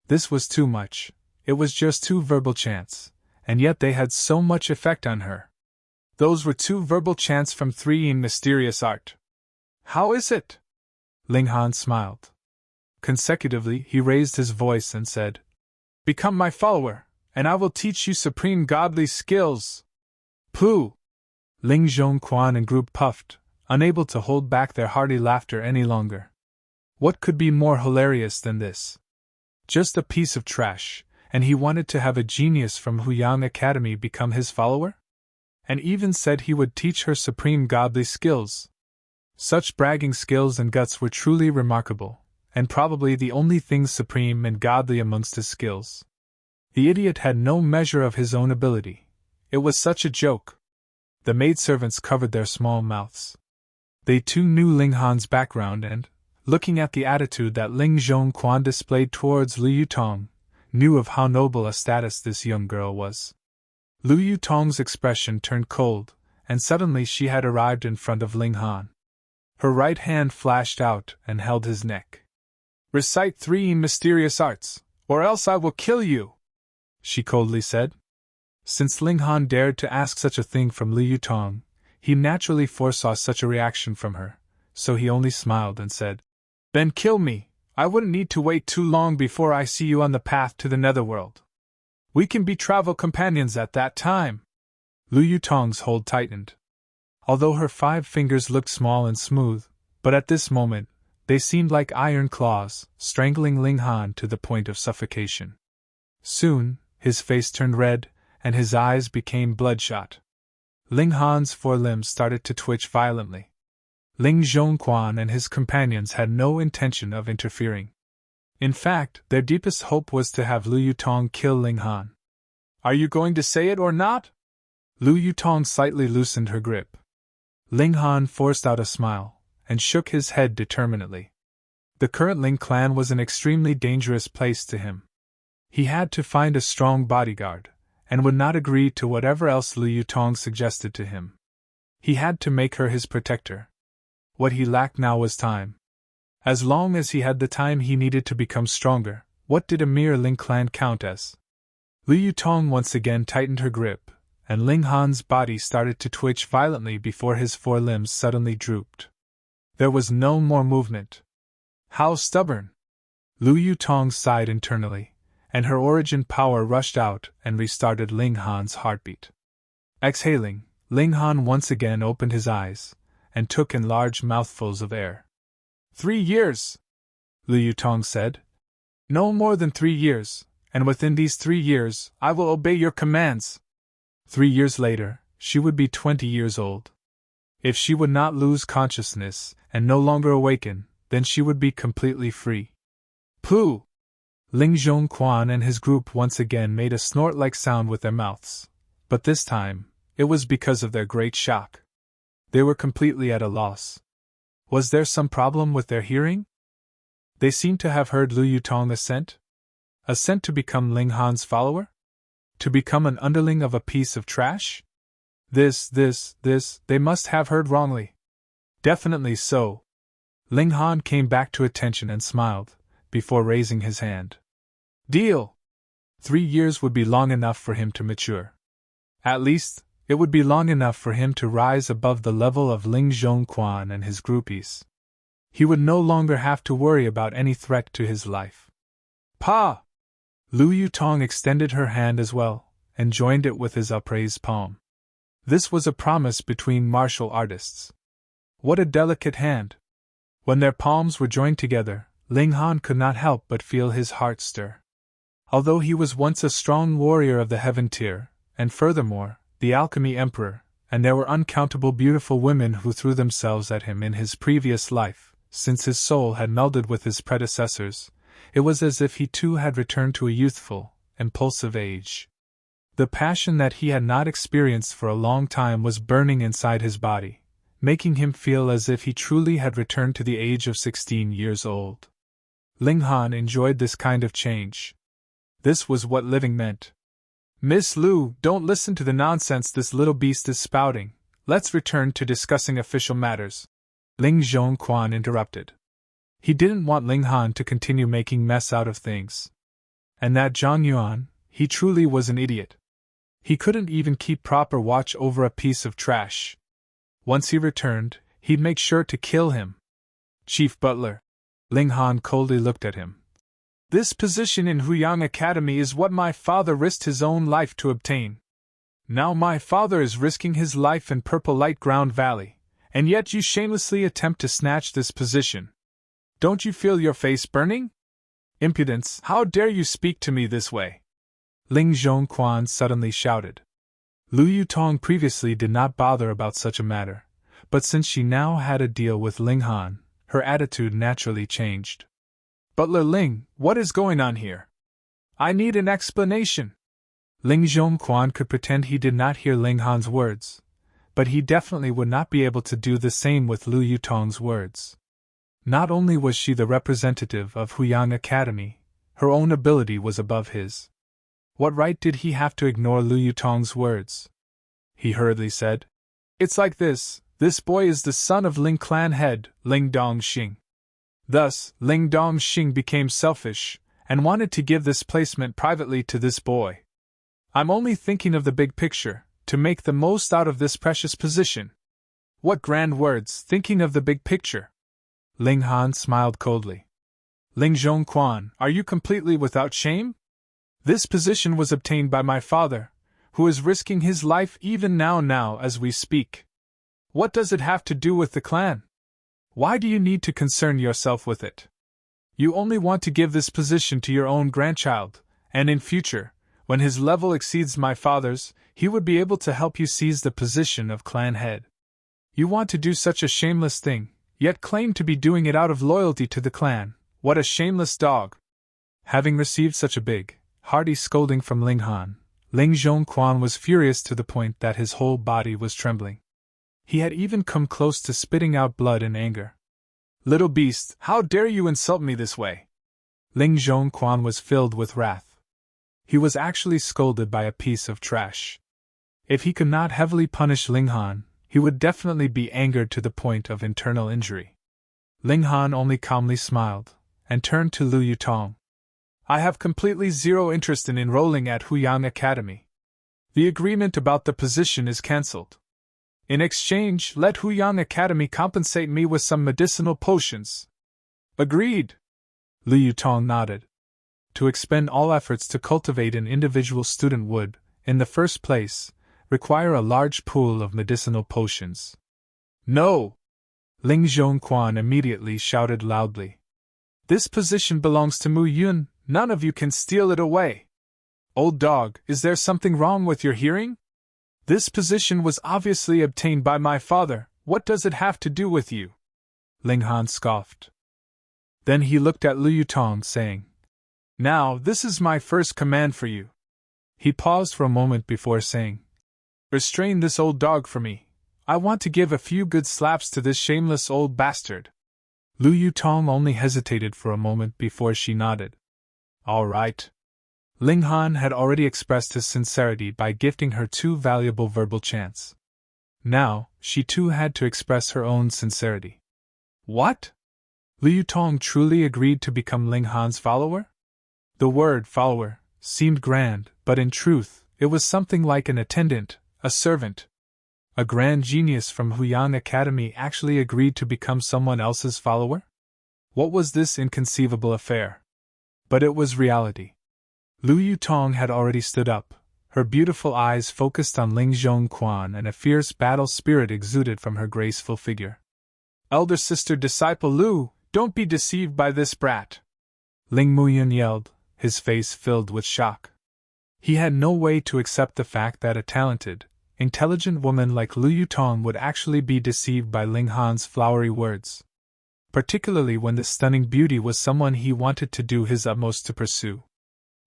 This was too much. It was just 2 verbal chants, and yet they had so much effect on her. Those were 2 verbal chants from 3 mysterious art. "How is it?" Ling Han smiled. Consecutively, he raised his voice and said, "Become my follower, and I will teach you supreme godly skills." "Pooh!" Ling Zhongquan and group puffed, unable to hold back their hearty laughter any longer. What could be more hilarious than this? Just a piece of trash, and he wanted to have a genius from Huyang Academy become his follower? And even said he would teach her supreme godly skills. Such bragging skills and guts were truly remarkable, and probably the only things supreme and godly amongst his skills. The idiot had no measure of his own ability. It was such a joke. The maidservants covered their small mouths. They too knew Ling Han's background and, looking at the attitude that Ling Zhongquan displayed towards Lu Yutong, knew of how noble a status this young girl was. Lu Yutong's expression turned cold, and suddenly she had arrived in front of Ling Han. Her right hand flashed out and held his neck. "Recite 3 mysterious arts, or else I will kill you," she coldly said. Since Ling Han dared to ask such a thing from Lu Yutong, he naturally foresaw such a reaction from her, so he only smiled and said, "Then kill me. I wouldn't need to wait too long before I see you on the path to the netherworld. We can be travel companions at that time." Lu Yutong's hold tightened. Although her 5 fingers looked small and smooth, but at this moment, they seemed like iron claws, strangling Ling Han to the point of suffocation. Soon, his face turned red, and his eyes became bloodshot. Ling Han's forelimbs started to twitch violently. Ling Zhongquan and his companions had no intention of interfering. In fact, their deepest hope was to have Lu Yutong kill Ling Han. "Are you going to say it or not?" Lu Yutong slightly loosened her grip. Ling Han forced out a smile, and shook his head determinedly. The current Ling clan was an extremely dangerous place to him. He had to find a strong bodyguard, and would not agree to whatever else Lu Yutong suggested to him. He had to make her his protector. What he lacked now was time. As long as he had the time he needed to become stronger, what did a mere Ling clan count as? Lu Yutong once again tightened her grip, and Ling Han's body started to twitch violently before his forelimbs suddenly drooped. There was no more movement. How stubborn! Lu Yutong sighed internally, and her origin power rushed out and restarted Ling Han's heartbeat. Exhaling, Ling Han once again opened his eyes, and took in large mouthfuls of air. 3 years! Lu Yutong said. No more than 3 years, and within these 3 years, I will obey your commands. 3 years later, she would be 20 years old. If she would not lose consciousness and no longer awaken, then she would be completely free. Pooh! Ling Zhongquan and his group once again made a snort-like sound with their mouths, but this time, it was because of their great shock. They were completely at a loss. Was there some problem with their hearing? They seemed to have heard Lu Yutong assent? Assent to become Ling Han's follower? To become an underling of a piece of trash? This, they must have heard wrongly. Definitely so. Ling Han came back to attention and smiled, before raising his hand. Deal! 3 years would be long enough for him to mature. At least, it would be long enough for him to rise above the level of Ling Zhongquan and his groupies. He would no longer have to worry about any threat to his life. Pa! Lu Yutong extended her hand as well, and joined it with his upraised palm. This was a promise between martial artists. What a delicate hand! When their palms were joined together, Ling Han could not help but feel his heart stir. Although he was once a strong warrior of the heaven tier, and furthermore, the Alchemy Emperor, and there were uncountable beautiful women who threw themselves at him in his previous life, since his soul had melded with his predecessors, it was as if he too had returned to a youthful, impulsive age. The passion that he had not experienced for a long time was burning inside his body, making him feel as if he truly had returned to the age of 16 years old. Ling Han enjoyed this kind of change. This was what living meant. Miss Lu, don't listen to the nonsense this little beast is spouting. Let's return to discussing official matters. Ling Zhongquan interrupted. He didn't want Ling Han to continue making mess out of things. And that Zhang Yuan, he truly was an idiot. He couldn't even keep proper watch over a piece of trash. Once he returned, he'd make sure to kill him. Chief Butler. Ling Han coldly looked at him. This position in Huyang Academy is what my father risked his own life to obtain. Now my father is risking his life in Purple Light Ground Valley, and yet you shamelessly attempt to snatch this position. Don't you feel your face burning? Impudence! How dare you speak to me this way? Ling Zhongquan suddenly shouted. Lu Yutong previously did not bother about such a matter, but since she now had a deal with Ling Han, her attitude naturally changed. Butler Ling, what is going on here? I need an explanation. Ling Zhongquan could pretend he did not hear Ling Han's words, but he definitely would not be able to do the same with Lu Yutong's words. Not only was she the representative of Huyang Academy, her own ability was above his. What right did he have to ignore Lu Yutong's words? He hurriedly said. It's like this boy is the son of Ling clan head, Ling Dongxing. Thus, Ling Dongxing became selfish, and wanted to give this placement privately to this boy. I'm only thinking of the big picture, to make the most out of this precious position. What grand words, thinking of the big picture! Ling Han smiled coldly. Ling Zhongquan, are you completely without shame? This position was obtained by my father, who is risking his life even now as we speak. What does it have to do with the clan? Why do you need to concern yourself with it? You only want to give this position to your own grandchild, and in future, when his level exceeds my father's, he would be able to help you seize the position of clan head. You want to do such a shameless thing, yet claim to be doing it out of loyalty to the clan. What a shameless dog! Having received such a big, hearty scolding from Ling Han, Ling Zhongquan was furious to the point that his whole body was trembling. He had even come close to spitting out blood in anger. Little beast, how dare you insult me this way? Ling Zhongquan was filled with wrath. He was actually scolded by a piece of trash. If he could not heavily punish Ling Han, he would definitely be angered to the point of internal injury. Ling Han only calmly smiled, and turned to Lu Yutong. I have completely zero interest in enrolling at Huyang Academy. The agreement about the position is cancelled. In exchange, let Huyang Academy compensate me with some medicinal potions. Agreed. Lu Yutong nodded. To expend all efforts to cultivate an individual student would, in the first place, require a large pool of medicinal potions. No! Ling Zhongquan immediately shouted loudly. This position belongs to Mu Yun, none of you can steal it away. Old dog, is there something wrong with your hearing? This position was obviously obtained by my father, what does it have to do with you? Ling Han scoffed. Then he looked at Lu Yutong, saying, Now, this is my first command for you. He paused for a moment before saying, Restrain this old dog for me. I want to give a few good slaps to this shameless old bastard. Lu Yutong only hesitated for a moment before she nodded. All right. Ling Han had already expressed his sincerity by gifting her 2 valuable verbal chants. Now, she too had to express her own sincerity. What? Lu Yutong truly agreed to become Ling Han's follower? The word follower seemed grand, but in truth, it was something like an attendant, a servant. A grand genius from Huyang Academy actually agreed to become someone else's follower? What was this inconceivable affair? But it was reality. Lu Yutong had already stood up, her beautiful eyes focused on Ling Zhongquan, and a fierce battle spirit exuded from her graceful figure. Elder sister disciple Lu, don't be deceived by this brat! Ling Muyun yelled, his face filled with shock. He had no way to accept the fact that a talented, intelligent woman like Lu Yutong would actually be deceived by Ling Han's flowery words. Particularly when this stunning beauty was someone he wanted to do his utmost to pursue.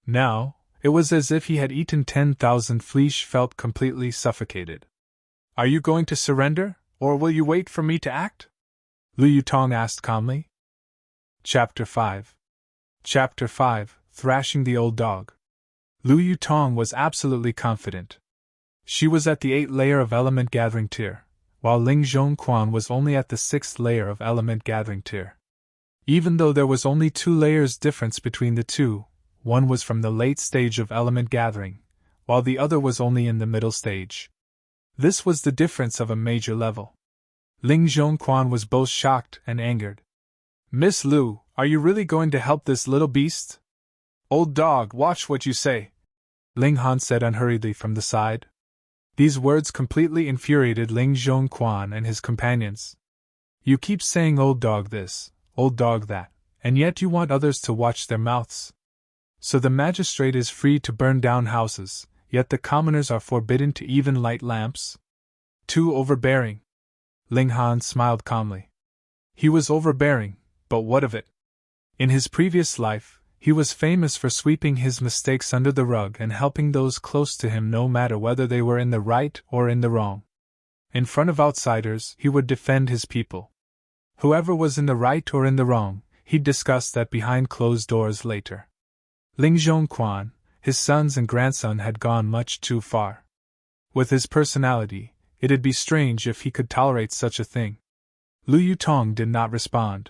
Now, it was as if he had eaten 10,000 fleas, felt completely suffocated. Are you going to surrender, or will you wait for me to act? Lu Yutong asked calmly. Chapter 5. Chapter 5, Thrashing the Old Dog. Lu Yutong was absolutely confident. She was at the 8th layer of element gathering tier, while Ling Zhongquan was only at the 6th layer of element gathering tier. Even though there was only 2 layers difference between the two, one was from the late stage of element gathering, while the other was only in the middle stage. This was the difference of a major level. Ling Zhongquan was both shocked and angered. Miss Lu, are you really going to help this little beast? Old dog, watch what you say, Ling Han said unhurriedly from the side. These words completely infuriated Ling Zhongquan and his companions. You keep saying old dog this, old dog that, and yet you want others to watch their mouths. So the magistrate is free to burn down houses, yet the commoners are forbidden to even light lamps? Too overbearing. Ling Han smiled calmly. He was overbearing, but what of it? In his previous life, he was famous for sweeping his mistakes under the rug and helping those close to him no matter whether they were in the right or in the wrong. In front of outsiders, he would defend his people. Whoever was in the right or in the wrong, he'd discuss that behind closed doors later. Ling Zhongquan, his sons and grandson had gone much too far. With his personality, it'd be strange if he could tolerate such a thing. Lu Yutong did not respond.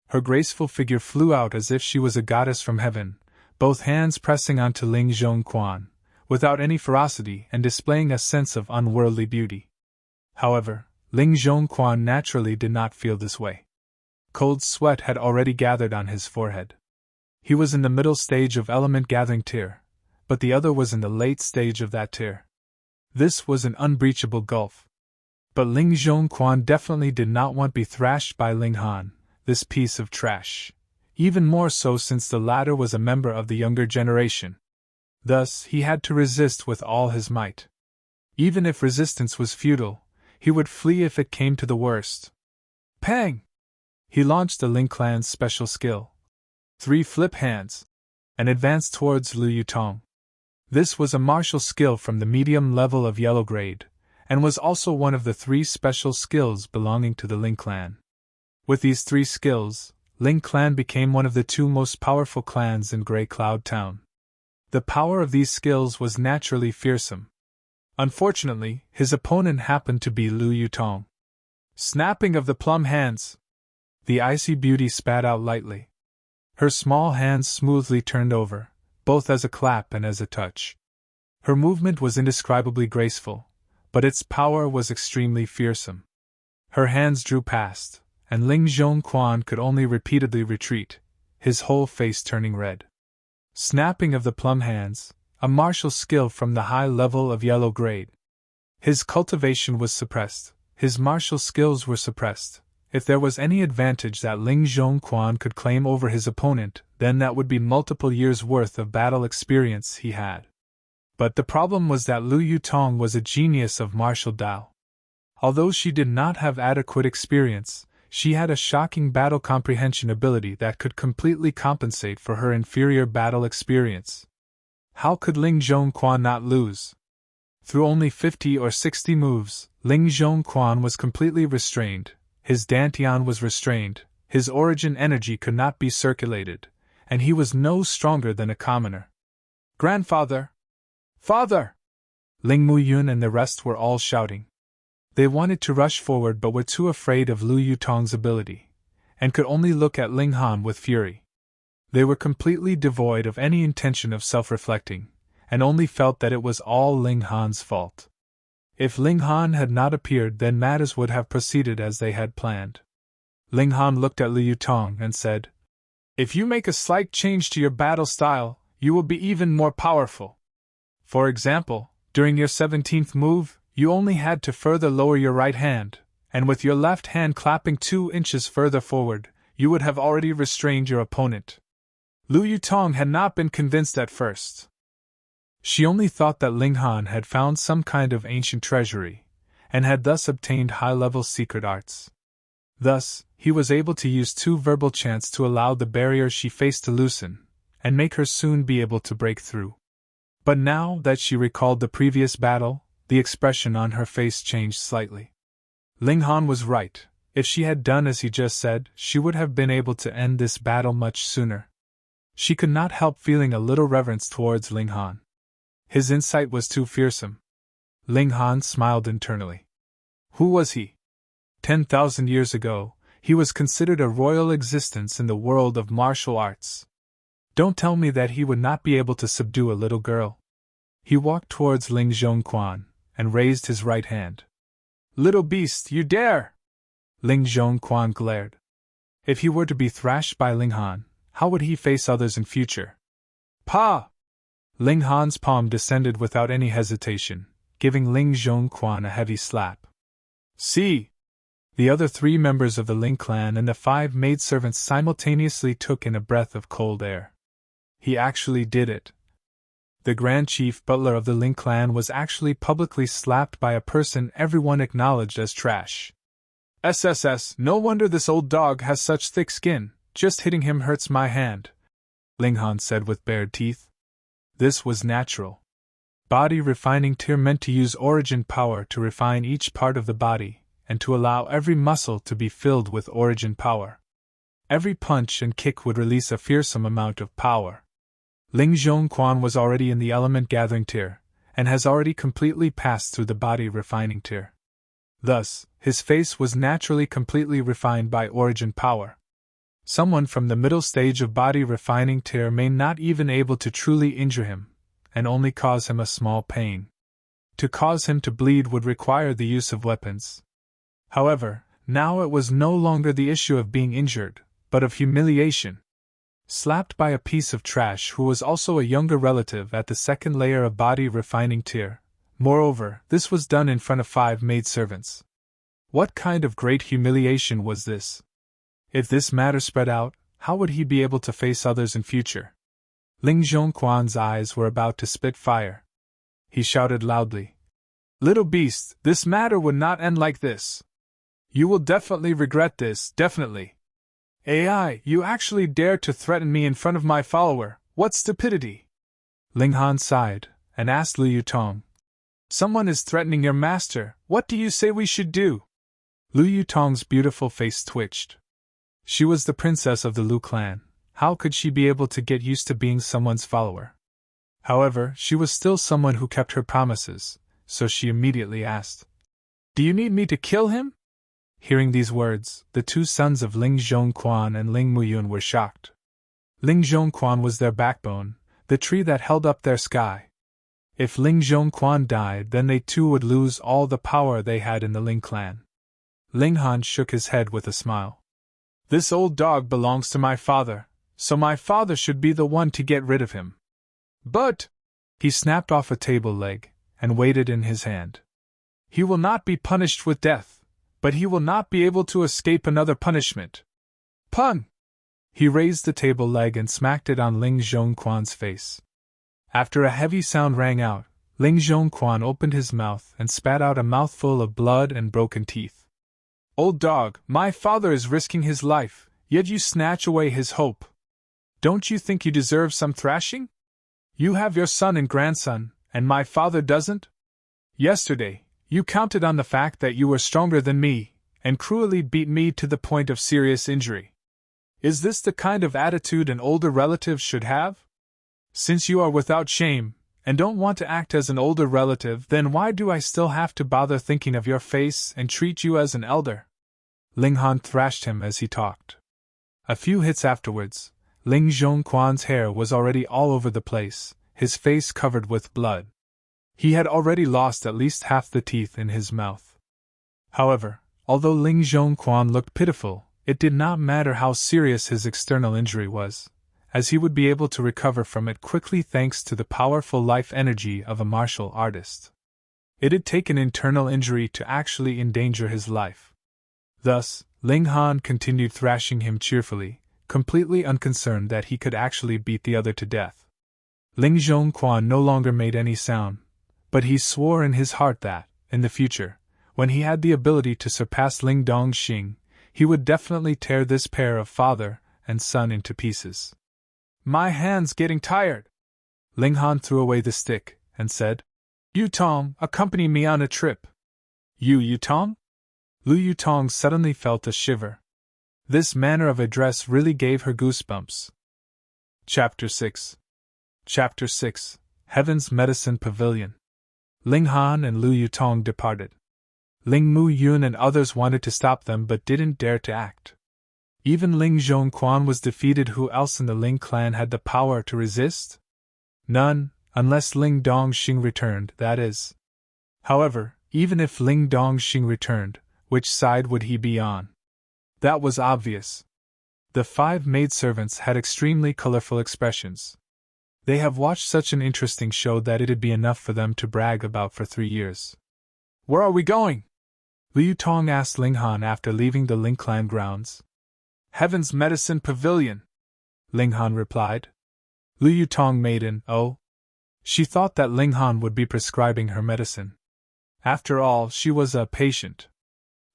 Her graceful figure flew out as if she was a goddess from heaven, both hands pressing onto Ling Zhongquan, without any ferocity and displaying a sense of unworldly beauty. However, Ling Zhongquan naturally did not feel this way. Cold sweat had already gathered on his forehead. He was in the middle stage of element gathering tier, but the other was in the late stage of that tier. This was an unbreachable gulf. But Ling Zhongquan definitely did not want to be thrashed by Ling Han, this piece of trash, even more so since the latter was a member of the younger generation. Thus, he had to resist with all his might. Even if resistance was futile, he would flee if it came to the worst. Pang! He launched the Ling clan's special skill. 3 flip hands, and advanced towards Liu Yutong. This was a martial skill from the medium level of yellow grade, and was also one of the 3 special skills belonging to the Ling clan. With these 3 skills, Ling clan became one of the 2 most powerful clans in Grey Cloud Town. The power of these skills was naturally fearsome. Unfortunately, his opponent happened to be Liu Yutong. Snapping of the plum hands! The icy beauty spat out lightly. Her small hands smoothly turned over, both as a clap and as a touch. Her movement was indescribably graceful, but its power was extremely fearsome. Her hands drew past, and Ling Zhongquan could only repeatedly retreat, his whole face turning red. Snapping of the plum hands, a martial skill from the high level of yellow grade. His cultivation was suppressed, his martial skills were suppressed. If there was any advantage that Ling Zhongquan could claim over his opponent, then that would be multiple years' worth of battle experience he had. But the problem was that Liu Yutong was a genius of martial Dao. Although she did not have adequate experience, she had a shocking battle comprehension ability that could completely compensate for her inferior battle experience. How could Ling Zhongquan not lose? Through only 50 or 60 moves, Ling Zhongquan was completely restrained, his dantian was restrained, his origin energy could not be circulated, and he was no stronger than a commoner. Grandfather! Father! Ling Muyun and the rest were all shouting. They wanted to rush forward but were too afraid of Liu Yutong's ability, and could only look at Ling Han with fury. They were completely devoid of any intention of self-reflecting, and only felt that it was all Ling Han's fault. If Ling Han had not appeared, then matters would have proceeded as they had planned. Ling Han looked at Liu Yutong and said, "If you make a slight change to your battle style, you will be even more powerful. For example, during your 17th move, you only had to further lower your right hand, and with your left hand clapping 2 inches further forward, you would have already restrained your opponent." Liu Yutong had not been convinced at first. She only thought that Ling Han had found some kind of ancient treasury, and had thus obtained high-level secret arts. Thus, he was able to use 2 verbal chants to allow the barrier she faced to loosen, and make her soon be able to break through. But now that she recalled the previous battle, the expression on her face changed slightly. Ling Han was right. If she had done as he just said, she would have been able to end this battle much sooner. She could not help feeling a little reverence towards Ling Han. His insight was too fearsome. Ling Han smiled internally. Who was he? 10,000 years ago, he was considered a royal existence in the world of martial arts. Don't tell me that he would not be able to subdue a little girl. He walked towards Ling Zhongquan, and raised his right hand. Little beast, you dare! Ling Zhongquan glared. If he were to be thrashed by Ling Han, how would he face others in future? Pa! Ling Han's palm descended without any hesitation, giving Ling Zhongquan a heavy slap. See! The other 3 members of the Ling clan and the 5 maidservants simultaneously took in a breath of cold air. He actually did it. The Grand Chief Butler of the Ling clan was actually publicly slapped by a person everyone acknowledged as trash. SSS, no wonder this old dog has such thick skin, just hitting him hurts my hand, Ling Han said with bared teeth. This was natural. Body refining tier meant to use origin power to refine each part of the body, and to allow every muscle to be filled with origin power. Every punch and kick would release a fearsome amount of power. Ling Zhongquan was already in the element gathering tier, and has already completely passed through the body refining tier. Thus, his face was naturally completely refined by origin power. Someone from the middle stage of body refining tier may not even able to truly injure him, and only cause him a small pain. To cause him to bleed would require the use of weapons. However, now it was no longer the issue of being injured, but of humiliation. Slapped by a piece of trash who was also a younger relative at the 2nd layer of body refining tier. Moreover, this was done in front of 5 maidservants. What kind of great humiliation was this? If this matter spread out, how would he be able to face others in future? Ling Zhongquan's eyes were about to spit fire. He shouted loudly, "Little beast, this matter would not end like this. You will definitely regret this, definitely. AI, you actually dare to threaten me in front of my follower, what stupidity!" Ling Han sighed, and asked Lu Yutong, "Someone is threatening your master, what do you say we should do?" Lu Yutong's beautiful face twitched. She was the princess of the Lu clan, how could she be able to get used to being someone's follower? However, she was still someone who kept her promises, so she immediately asked, "Do you need me to kill him?" Hearing these words, the two sons of Ling Zhongquan and Ling Muyun were shocked. Ling Zhongquan was their backbone, the tree that held up their sky. If Ling Zhongquan died, then they too would lose all the power they had in the Ling clan. Ling Han shook his head with a smile. "This old dog belongs to my father, so my father should be the one to get rid of him." "But," he snapped off a table leg, and weighed it in his hand, "he will not be punished with death, but he will not be able to escape another punishment." "Pun!" He raised the table leg and smacked it on Ling Zhongquan's face. After a heavy sound rang out, Ling Zhongquan opened his mouth and spat out a mouthful of blood and broken teeth. "Old dog, my father is risking his life, yet you snatch away his hope. Don't you think you deserve some thrashing? You have your son and grandson, and my father doesn't? Yesterday, you counted on the fact that you were stronger than me, and cruelly beat me to the point of serious injury. Is this the kind of attitude an older relative should have? Since you are without shame, and don't want to act as an older relative, then why do I still have to bother thinking of your face and treat you as an elder?" Ling Han thrashed him as he talked. A few hits afterwards, Ling Zhongquan's hair was already all over the place, his face covered with blood. He had already lost at least half the teeth in his mouth. However, although Ling Zhongquan looked pitiful, it did not matter how serious his external injury was, as he would be able to recover from it quickly thanks to the powerful life energy of a martial artist. It had taken internal injury to actually endanger his life. Thus, Ling Han continued thrashing him cheerfully, completely unconcerned that he could actually beat the other to death. Ling Zhongquan no longer made any sound, but he swore in his heart that, in the future, when he had the ability to surpass Ling Dongxing, he would definitely tear this pair of father and son into pieces. "My hand's getting tired." Ling Han threw away the stick, and said, "Yutong, accompany me on a trip." "You Yutong?" Lu Yutong suddenly felt a shiver. This manner of address really gave her goosebumps. Chapter 6. Chapter 6. Heaven's Medicine Pavilion. Ling Han and Lu Yutong departed. Ling Mu Yun and others wanted to stop them but didn't dare to act. Even Ling Zhongquan was defeated. Who else in the Ling clan had the power to resist? None, unless Ling Dongxing returned, that is. However, even if Ling Dongxing returned, which side would he be on? That was obvious. The 5 maidservants had extremely colorful expressions. They have watched such an interesting show that it'd be enough for them to brag about for 3 years. "Where are we going?" Lu Yutong asked Ling Han after leaving the Ling clan grounds. "Heaven's Medicine Pavilion," Ling Han replied. Lu Yutong made an "oh." She thought that Ling Han would be prescribing her medicine. After all, she was a patient.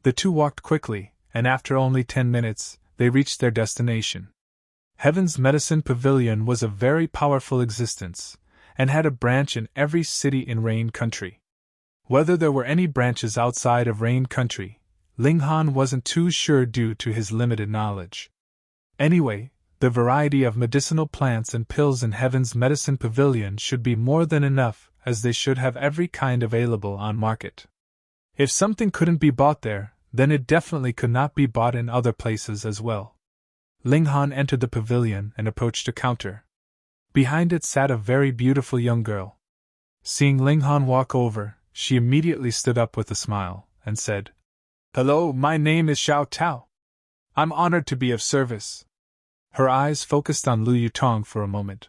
The two walked quickly, and after only 10 minutes, they reached their destination. Heaven's Medicine Pavilion was a very powerful existence, and had a branch in every city in Rain Country. Whether there were any branches outside of Rain Country, Ling Han wasn't too sure due to his limited knowledge. Anyway, the variety of medicinal plants and pills in Heaven's Medicine Pavilion should be more than enough, as they should have every kind available on market. If something couldn't be bought there, then it definitely could not be bought in other places as well. Ling Han entered the pavilion and approached a counter. Behind it sat a very beautiful young girl. Seeing Ling Han walk over, she immediately stood up with a smile, and said, "Hello, my name is Xiao Tao. I'm honored to be of service." Her eyes focused on Lu Yutong for a moment.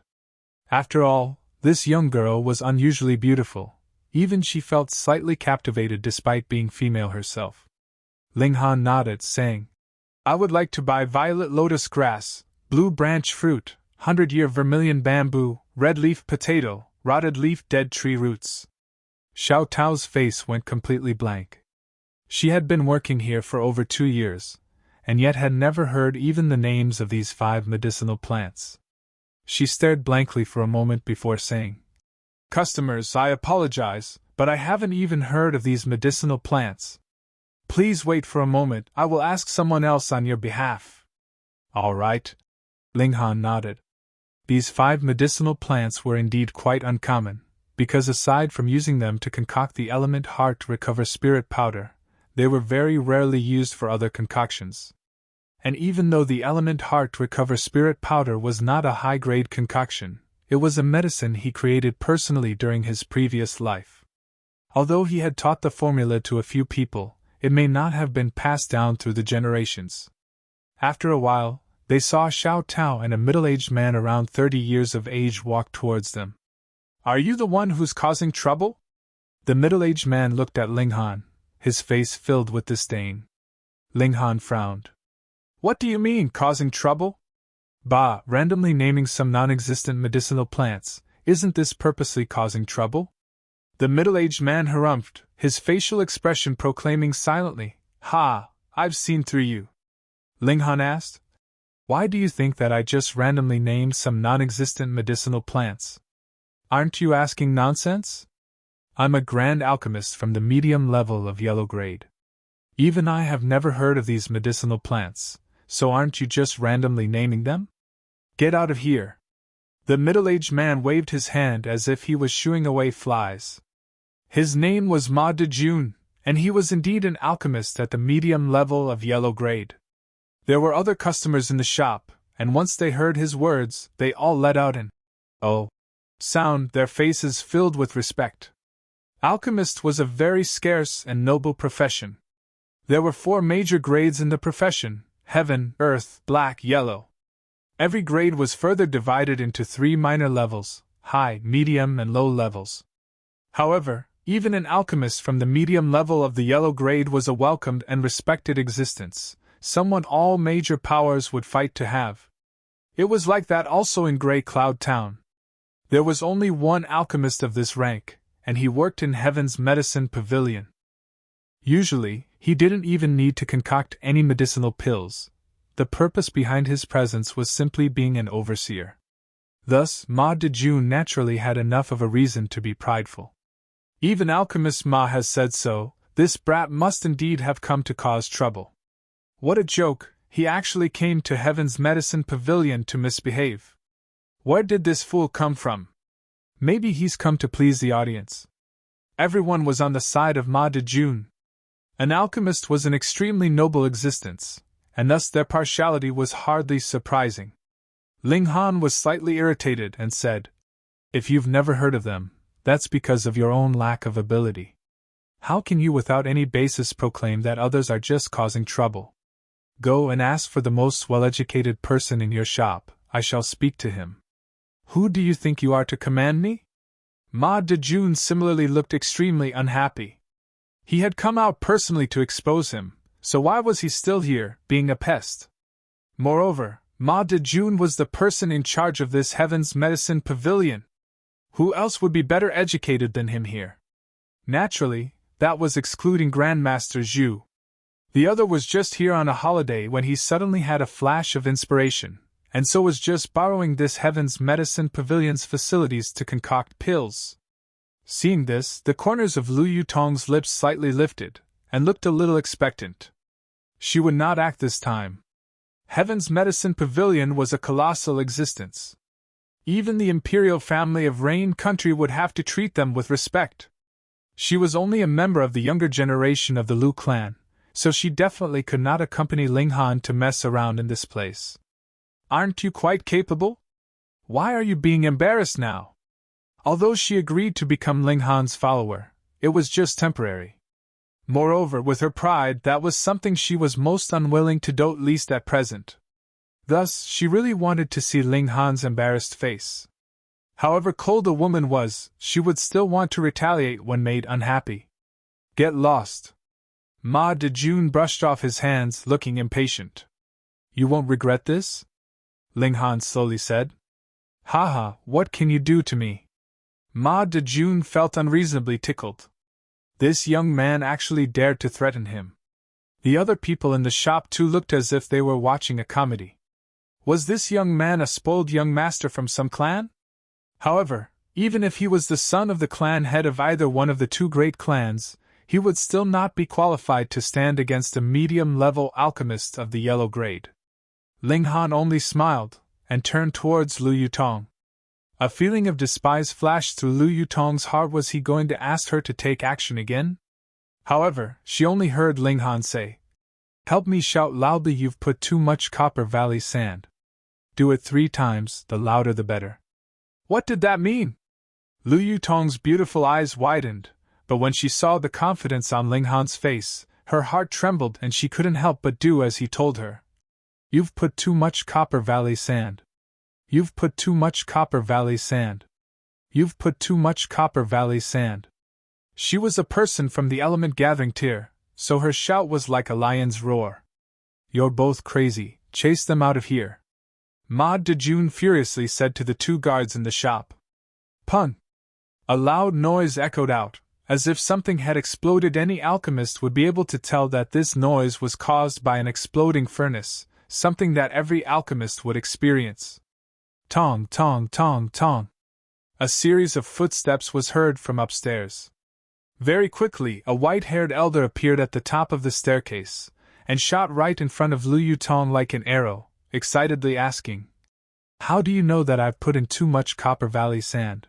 After all, this young girl was unusually beautiful, even she felt slightly captivated despite being female herself. Ling Han nodded, saying, I would like to buy violet lotus grass, blue branch fruit, 100-year vermilion bamboo, red leaf potato, rotted leaf dead tree roots. Xiao Tao's face went completely blank. She had been working here for over 2 years, and yet had never heard even the names of these 5 medicinal plants. She stared blankly for a moment before saying, Customers, I apologize, but I haven't even heard of these medicinal plants. Please wait for a moment, I will ask someone else on your behalf. All right. Ling Han nodded. These 5 medicinal plants were indeed quite uncommon, because aside from using them to concoct the element heart recover spirit powder, they were very rarely used for other concoctions. And even though the element heart recover spirit powder was not a high-grade concoction, it was a medicine he created personally during his previous life. Although he had taught the formula to a few people, it may not have been passed down through the generations. After a while, they saw Xiao Tao and a middle-aged man around 30 years of age walk towards them. Are you the one who's causing trouble? The middle-aged man looked at Ling Han, his face filled with disdain. Ling Han frowned. What do you mean, causing trouble? Bah, randomly naming some non-existent medicinal plants, isn't this purposely causing trouble? The middle-aged man harumphed, his facial expression proclaiming silently, Ha, I've seen through you. Ling Han asked, Why do you think that I just randomly named some non-existent medicinal plants? Aren't you asking nonsense? I'm a grand alchemist from the medium level of yellow grade. Even I have never heard of these medicinal plants, so aren't you just randomly naming them? Get out of here. The middle-aged man waved his hand as if he was shooing away flies. His name was Ma Dejun, and he was indeed an alchemist at the medium level of yellow grade. There were other customers in the shop, and once they heard his words, they all let out an "oh" sound, their faces filled with respect. Alchemist was a very scarce and noble profession. There were 4 major grades in the profession: heaven, earth, black, yellow. Every grade was further divided into 3 minor levels: high, medium, and low levels. However, even an alchemist from the medium level of the yellow grade was a welcomed and respected existence, someone all major powers would fight to have. It was like that also in Grey Cloud Town. There was only one alchemist of this rank, and he worked in Heaven's Medicine Pavilion. Usually, he didn't even need to concoct any medicinal pills. The purpose behind his presence was simply being an overseer. Thus, Ma Dejun naturally had enough of a reason to be prideful. Even Alchemist Ma has said so, this brat must indeed have come to cause trouble. What a joke, he actually came to Heaven's Medicine Pavilion to misbehave. Where did this fool come from? Maybe he's come to please the audience. Everyone was on the side of Ma Dejun. An alchemist was an extremely noble existence, and thus their partiality was hardly surprising. Ling Han was slightly irritated and said, If you've never heard of them, that's because of your own lack of ability. How can you without any basis proclaim that others are just causing trouble? Go and ask for the most well-educated person in your shop, I shall speak to him. Who do you think you are to command me? Ma Dejun similarly looked extremely unhappy. He had come out personally to expose him, so why was he still here, being a pest? Moreover, Ma Dejun was the person in charge of this Heaven's Medicine Pavilion. Who else would be better educated than him here? Naturally, that was excluding Grandmaster Zhu. The other was just here on a holiday when he suddenly had a flash of inspiration, and so was just borrowing this Heaven's Medicine Pavilion's facilities to concoct pills. Seeing this, the corners of Lu Yutong's lips slightly lifted, and looked a little expectant. She would not act this time. Heaven's Medicine Pavilion was a colossal existence. Even the imperial family of Rain Country would have to treat them with respect. She was only a member of the younger generation of the Lu clan, so she definitely could not accompany Ling Han to mess around in this place. Aren't you quite capable? Why are you being embarrassed now? Although she agreed to become Ling Han's follower, it was just temporary. Moreover, with her pride, that was something she was most unwilling to dote least at present. Thus, she really wanted to see Ling Han's embarrassed face. However cold a woman was, she would still want to retaliate when made unhappy. Get lost. Ma Dejun brushed off his hands, looking impatient. You won't regret this? Ling Han slowly said. Haha, what can you do to me? Ma Dejun felt unreasonably tickled. This young man actually dared to threaten him. The other people in the shop too looked as if they were watching a comedy. Was this young man a spoiled young master from some clan? However, even if he was the son of the clan head of either one of the two great clans, he would still not be qualified to stand against a medium-level alchemist of the yellow grade. Ling Han only smiled, and turned towards Lu Yutong. A feeling of despise flashed through Lu Yutong's heart. Was he going to ask her to take action again? However, she only heard Ling Han say, Help me shout loudly, you've put too much Copper Valley sand. Do it 3 times, the louder the better. What did that mean? Lu Yutong's beautiful eyes widened, but when she saw the confidence on Ling Han's face, her heart trembled and she couldn't help but do as he told her. You've put too much Copper Valley sand. You've put too much Copper Valley sand. You've put too much Copper Valley sand. She was a person from the element gathering tier, so her shout was like a lion's roar. You're both crazy, chase them out of here. Ma Dejun furiously said to the 2 guards in the shop. Pun! A loud noise echoed out, as if something had exploded. Any alchemist would be able to tell that this noise was caused by an exploding furnace, something that every alchemist would experience. Tong, tong, tong, tong. A series of footsteps was heard from upstairs. Very quickly, a white-haired elder appeared at the top of the staircase, and shot right in front of Lu Yutong like an arrow, excitedly asking, How do you know that I've put in too much Copper Valley sand?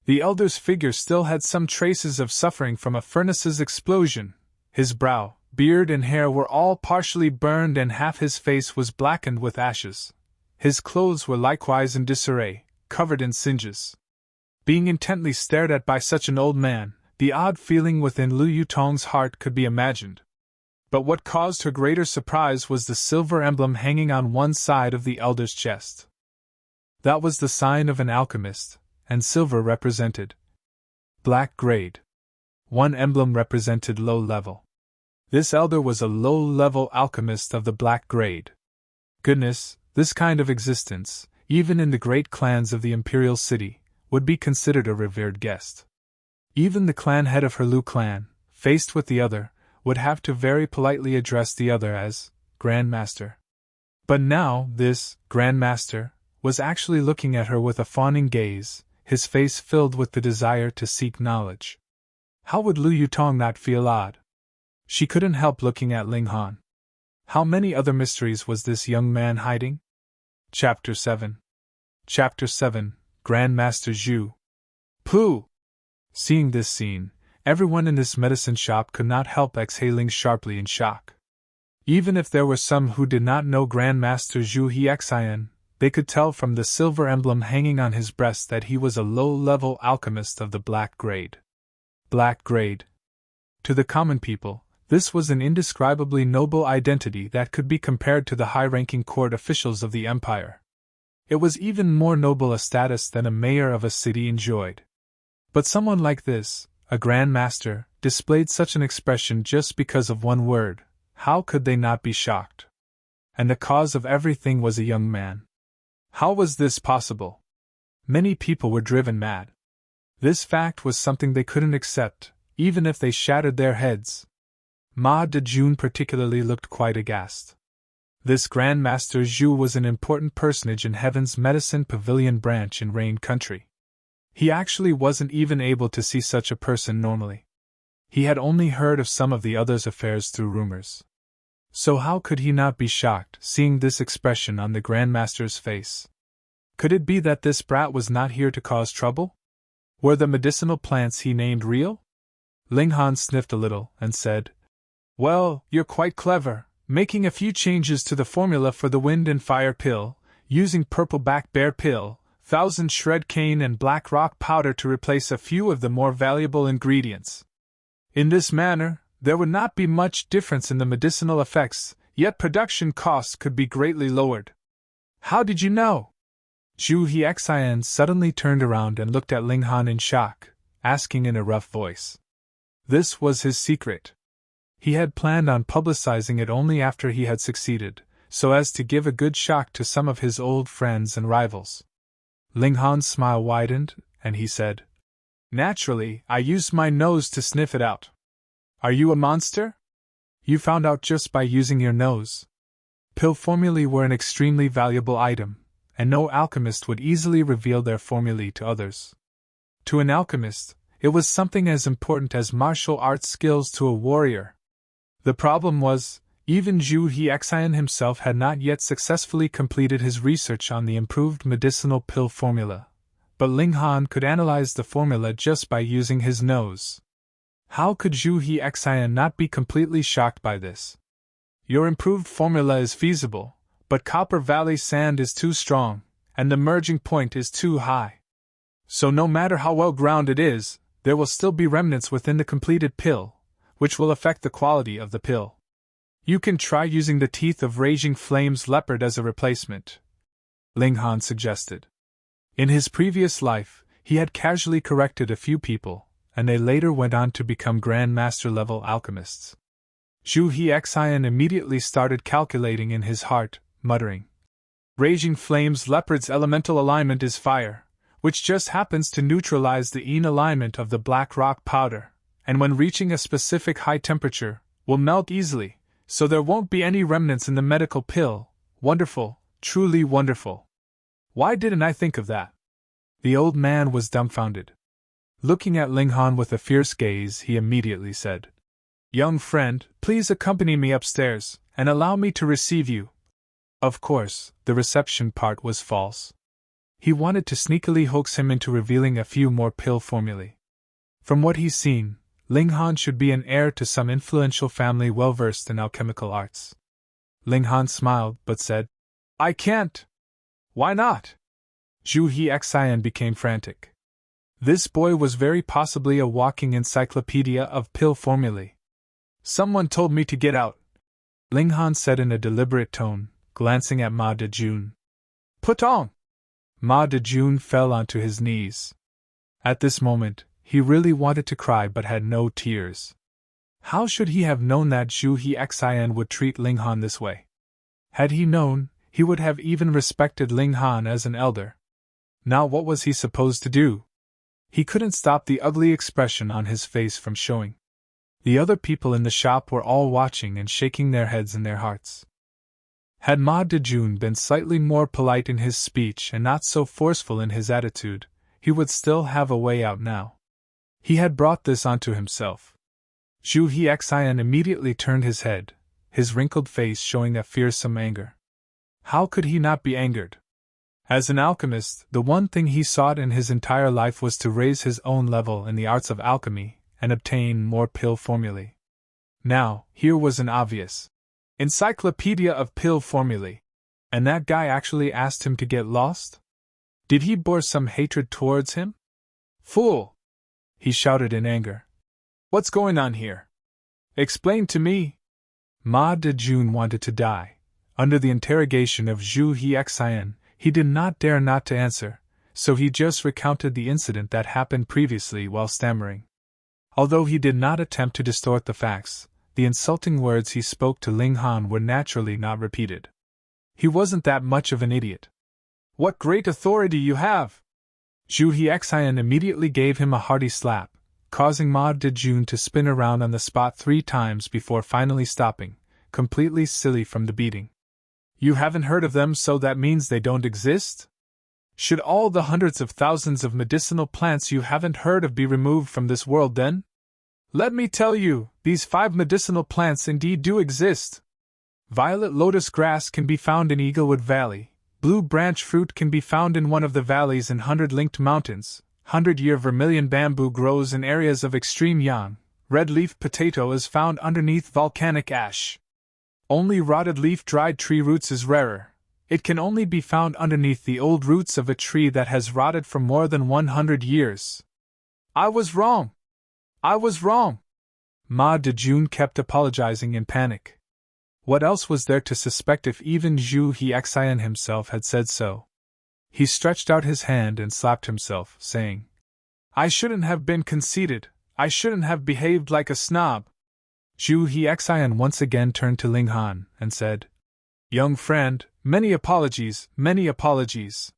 The elder's figure still had some traces of suffering from a furnace's explosion. His brow, beard and hair were all partially burned and half his face was blackened with ashes. His clothes were likewise in disarray, covered in singes. Being intently stared at by such an old man, the odd feeling within Lu Yutong's heart could be imagined. But what caused her greater surprise was the silver emblem hanging on one side of the elder's chest. That was the sign of an alchemist, and silver represented black grade. One emblem represented low level. This elder was a low-level alchemist of the black grade. Goodness, this kind of existence, even in the great clans of the imperial city, would be considered a revered guest. Even the clan head of her Lu clan, faced with the other, would have to very politely address the other as Grand Master. But now, this Grand Master was actually looking at her with a fawning gaze, his face filled with the desire to seek knowledge. How would Lu Yutong not feel odd? She couldn't help looking at Ling Han. How many other mysteries was this young man hiding? Chapter 7. Chapter 7, Grand Master Zhu. Pooh! Seeing this scene, everyone in this medicine shop could not help exhaling sharply in shock. Even if there were some who did not know Grand Master Zhu Hexian, they could tell from the silver emblem hanging on his breast that he was a low-level alchemist of the black grade. Black grade. To the common people, this was an indescribably noble identity that could be compared to the high-ranking court officials of the empire. It was even more noble a status than a mayor of a city enjoyed. But someone like this, a Grand Master, displayed such an expression just because of one word. How could they not be shocked? And the cause of everything was a young man. How was this possible? Many people were driven mad. This fact was something they couldn't accept, even if they shattered their heads. Ma Dejun particularly looked quite aghast. This Grand Master Zhu was an important personage in Heaven's Medicine Pavilion branch in Rain Country. He actually wasn't even able to see such a person normally. He had only heard of some of the others' affairs through rumors. So how could he not be shocked, seeing this expression on the Grand Master's face? Could it be that this brat was not here to cause trouble? Were the medicinal plants he named real? Ling Han sniffed a little, and said, Well, you're quite clever, making a few changes to the formula for the wind and fire pill, using purple back bear pill, 1,000 shred cane and black rock powder to replace a few of the more valuable ingredients. In this manner, there would not be much difference in the medicinal effects, yet production costs could be greatly lowered. How did you know? Zhu Hexian suddenly turned around and looked at Ling Han in shock, asking in a rough voice. This was his secret. He had planned on publicizing it only after he had succeeded, so as to give a good shock to some of his old friends and rivals. Ling Han's smile widened, and he said, "Naturally, I used my nose to sniff it out." "Are you a monster?" "You found out just by using your nose." Pill formulae were an extremely valuable item, and no alchemist would easily reveal their formulae to others. To an alchemist, it was something as important as martial arts skills to a warrior. The problem was, even Zhu Hexian himself had not yet successfully completed his research on the improved medicinal pill formula, but Ling Han could analyze the formula just by using his nose. How could Zhu Hexian not be completely shocked by this? "Your improved formula is feasible, but Copper Valley sand is too strong, and the merging point is too high. So no matter how well grounded it is, there will still be remnants within the completed pill, which will affect the quality of the pill. You can try using the teeth of Raging Flames leopard as a replacement," Ling Han suggested. In his previous life, he had casually corrected a few people, and they later went on to become Grand Master level alchemists. Zhu Hexian immediately started calculating in his heart, muttering, "Raging Flames leopard's elemental alignment is fire, which just happens to neutralize the yin alignment of the black rock powder, and when reaching a specific high temperature, will melt easily, so there won't be any remnants in the medical pill. Wonderful, truly wonderful. Why didn't I think of that?" The old man was dumbfounded. Looking at Ling Han with a fierce gaze, he immediately said, "Young friend, please accompany me upstairs, and allow me to receive you." Of course, the reception part was false. He wanted to sneakily hoax him into revealing a few more pill formulae. From what he's seen, Ling Han should be an heir to some influential family well versed in alchemical arts. Ling Han smiled, but said, "I can't." "Why not?" Zhu Hexian became frantic. This boy was very possibly a walking encyclopedia of pill formulae. "Someone told me to get out," Ling Han said in a deliberate tone, glancing at Ma Dejun. "Put on!" Ma Dejun fell onto his knees. At this moment, he really wanted to cry but had no tears. How should he have known that Zhu Hexian would treat Ling Han this way? Had he known, he would have even respected Ling Han as an elder. Now what was he supposed to do? He couldn't stop the ugly expression on his face from showing. The other people in the shop were all watching and shaking their heads in their hearts. Had Ma Dejun been slightly more polite in his speech and not so forceful in his attitude, he would still have a way out now. He had brought this onto himself. Zhu Hexian immediately turned his head, his wrinkled face showing a fearsome anger. How could he not be angered? As an alchemist, the one thing he sought in his entire life was to raise his own level in the arts of alchemy and obtain more pill formulae. Now, here was an obvious encyclopedia of pill formulae, and that guy actually asked him to get lost? Did he bore some hatred towards him? "Fool!" he shouted in anger. "What's going on here? Explain to me!" Ma Dejun wanted to die. Under the interrogation of Zhu Hexian, he did not dare not to answer, so he just recounted the incident that happened previously while stammering. Although he did not attempt to distort the facts, the insulting words he spoke to Ling Han were naturally not repeated. He wasn't that much of an idiot. "What great authority you have!" Zhu Hexian immediately gave him a hearty slap, causing Ma Dejun to spin around on the spot 3 times before finally stopping, completely silly from the beating. "You haven't heard of them, so that means they don't exist? Should all the hundreds of thousands of medicinal plants you haven't heard of be removed from this world then? Let me tell you, these 5 medicinal plants indeed do exist. Violet lotus grass can be found in Eaglewood Valley, blue branch fruit can be found in one of the valleys in 100-linked mountains, 100-year vermilion bamboo grows in areas of extreme yang, red leaf potato is found underneath volcanic ash. Only rotted leaf dried tree roots is rarer. It can only be found underneath the old roots of a tree that has rotted for more than 100 years. I was wrong. I was wrong. Ma Dejun kept apologizing in panic. What else was there to suspect if even Zhu Hexian himself had said so? He stretched out his hand and slapped himself, saying, "I shouldn't have been conceited, I shouldn't have behaved like a snob." Zhu Hexian once again turned to Ling Han and said, "Young friend, many apologies, many apologies."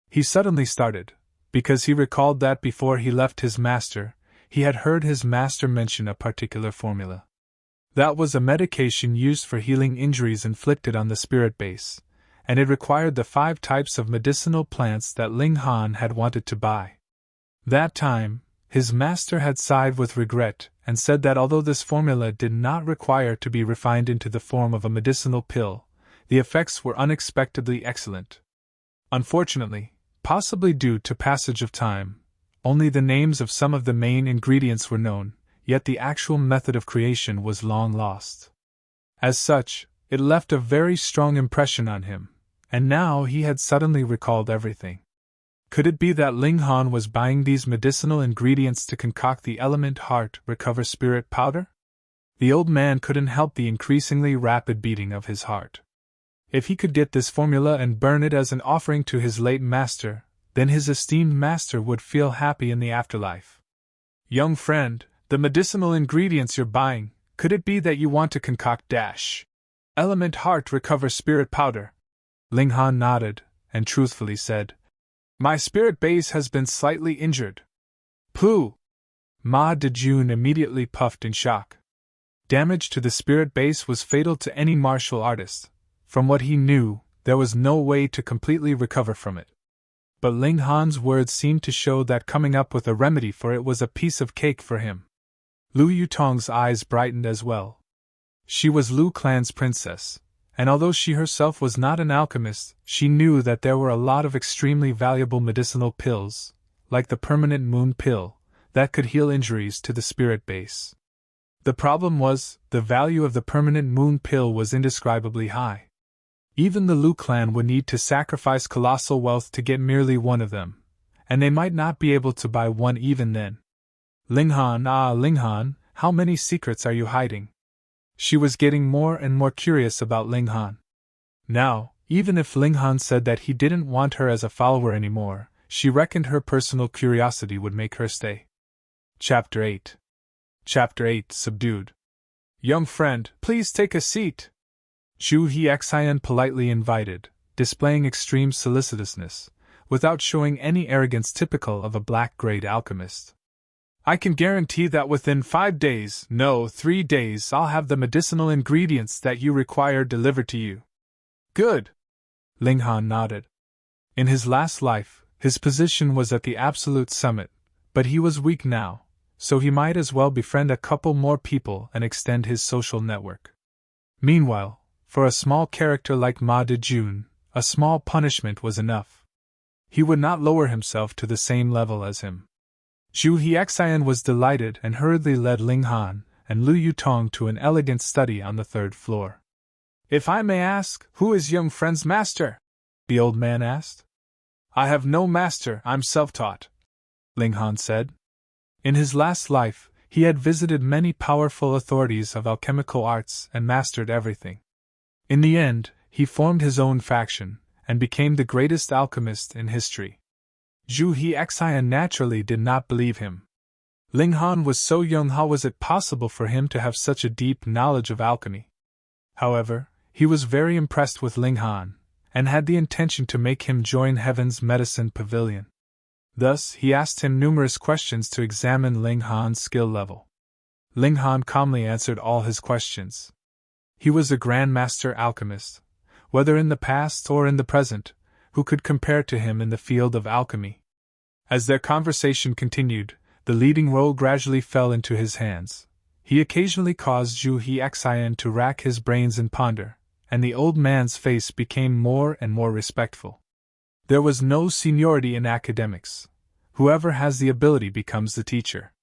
He suddenly started, because he recalled that before he left his master, he had heard his master mention a particular formula. That was a medication used for healing injuries inflicted on the spirit base, and it required the 5 types of medicinal plants that Ling Han had wanted to buy. That time, his master had sighed with regret and said that although this formula did not require to be refined into the form of a medicinal pill, the effects were unexpectedly excellent. Unfortunately, possibly due to passage of time, only the names of some of the main ingredients were known, yet the actual method of creation was long lost. As such, it left a very strong impression on him, and now he had suddenly recalled everything. Could it be that Ling Han was buying these medicinal ingredients to concoct the element heart recover spirit powder? The old man couldn't help the increasingly rapid beating of his heart. If he could get this formula and burn it as an offering to his late master, then his esteemed master would feel happy in the afterlife. Young friend, the medicinal ingredients you're buying, could it be that you want to concoct element heart recover spirit powder? Ling Han nodded, and truthfully said, "My spirit base has been slightly injured." "Pooh!" Ma Dejun immediately puffed in shock. Damage to the spirit base was fatal to any martial artist. From what he knew, there was no way to completely recover from it. But Ling Han's words seemed to show that coming up with a remedy for it was a piece of cake for him. Lu Yutong's eyes brightened as well. She was Lu clan's princess, and although she herself was not an alchemist, she knew that there were a lot of extremely valuable medicinal pills, like the permanent moon pill, that could heal injuries to the spirit base. The problem was, the value of the permanent moon pill was indescribably high. Even the Lu clan would need to sacrifice colossal wealth to get merely one of them, and they might not be able to buy one even then. Ling Han, Ling Han, how many secrets are you hiding? She was getting more and more curious about Ling Han. Now, even if Ling Han said that he didn't want her as a follower anymore, she reckoned her personal curiosity would make her stay. Chapter 8. Chapter 8 Subdued. Young friend, please take a seat. Zhu Hexian politely invited, displaying extreme solicitousness, without showing any arrogance typical of a black-grade alchemist. "I can guarantee that within 5 days, no, 3 days, I'll have the medicinal ingredients that you require delivered to you." "Good." Ling Han nodded. In his last life, his position was at the absolute summit, but he was weak now, so he might as well befriend a couple more people and extend his social network. Meanwhile, for a small character like Ma Dejun, a small punishment was enough. He would not lower himself to the same level as him. Zhu Hexian was delighted and hurriedly led Ling Han and Lu Yutong to an elegant study on the 3rd floor. "If I may ask, who is young friend's master?" the old man asked. "I have no master, I'm self-taught," Ling Han said. In his last life, he had visited many powerful authorities of alchemical arts and mastered everything. In the end, he formed his own faction, and became the greatest alchemist in history. Zhu Hexian naturally did not believe him. Ling Han was so young, how was it possible for him to have such a deep knowledge of alchemy? However, he was very impressed with Ling Han, and had the intention to make him join Heaven's Medicine Pavilion. Thus, he asked him numerous questions to examine Ling Han's skill level. Ling Han calmly answered all his questions. He was a grandmaster alchemist, whether in the past or in the present, who could compare to him in the field of alchemy. As their conversation continued, the leading role gradually fell into his hands. He occasionally caused Zhu Hexian to rack his brains and ponder, and the old man's face became more and more respectful. There was no seniority in academics. Whoever has the ability becomes the teacher.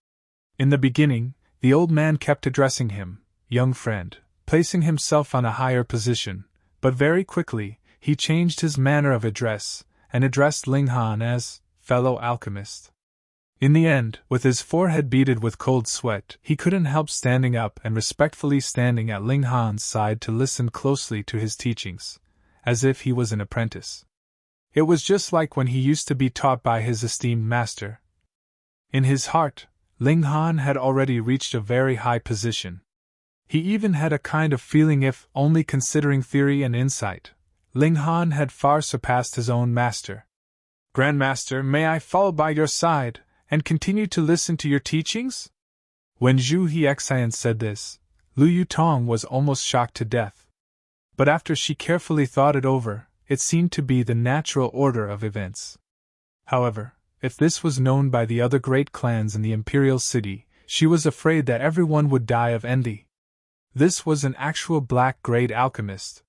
In the beginning, the old man kept addressing him, "Young friend," placing himself on a higher position, but very quickly, he changed his manner of address, and addressed Ling Han as "fellow alchemist." In the end, with his forehead beaded with cold sweat, he couldn't help standing up and respectfully standing at Ling Han's side to listen closely to his teachings, as if he was an apprentice. It was just like when he used to be taught by his esteemed master. In his heart, Ling Han had already reached a very high position. He even had a kind of feeling if, only considering theory and insight, Ling Han had far surpassed his own master. Grandmaster, may I follow by your side, and continue to listen to your teachings? When Zhu Hexian said this, Lu Yutong was almost shocked to death. But after she carefully thought it over, it seemed to be the natural order of events. However, if this was known by the other great clans in the imperial city, she was afraid that everyone would die of envy. This was an actual black-grade alchemist.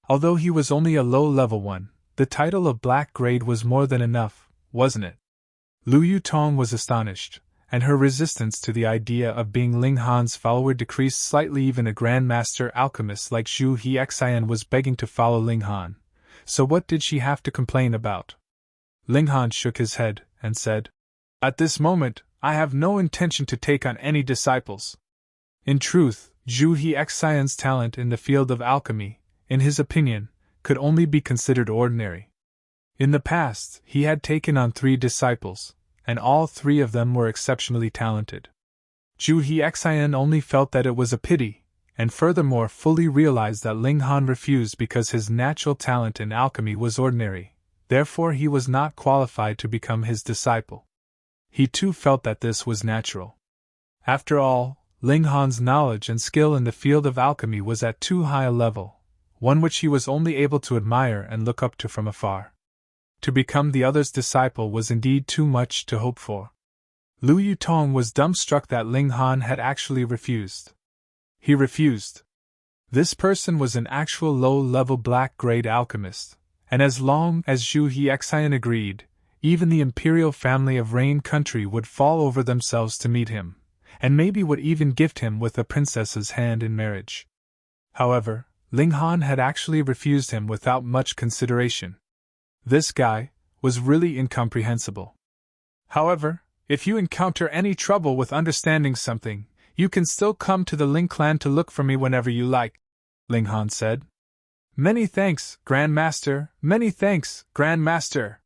Although he was only a low-level one, the title of black grade was more than enough, wasn't it? Lu Yutong was astonished, and her resistance to the idea of being Ling Han's follower decreased slightly. Even a grandmaster alchemist like Zhu Hexian was begging to follow Ling Han, so what did she have to complain about? Ling Han shook his head, and said, "At this moment, I have no intention to take on any disciples." In truth, Zhu Hexian's talent in the field of alchemy, in his opinion, could only be considered ordinary. In the past, he had taken on 3 disciples, and all 3 of them were exceptionally talented. Zhu Hexian only felt that it was a pity, and furthermore fully realized that Ling Han refused because his natural talent in alchemy was ordinary, therefore he was not qualified to become his disciple. He too felt that this was natural. After all, Ling Han's knowledge and skill in the field of alchemy was at too high a level, one which he was only able to admire and look up to from afar. To become the other's disciple was indeed too much to hope for. Lu Yutong was dumbstruck that Ling Han had actually refused. He refused. This person was an actual low-level black-grade alchemist, and as long as Zhu Hexian agreed, even the imperial family of Rain Country would fall over themselves to meet him, and maybe would even gift him with a princess's hand in marriage. However, Ling Han had actually refused him without much consideration. This guy was really incomprehensible. However, if you encounter any trouble with understanding something, you can still come to the Ling clan to look for me whenever you like, Ling Han said. Many thanks, Grandmaster, many thanks, Grandmaster.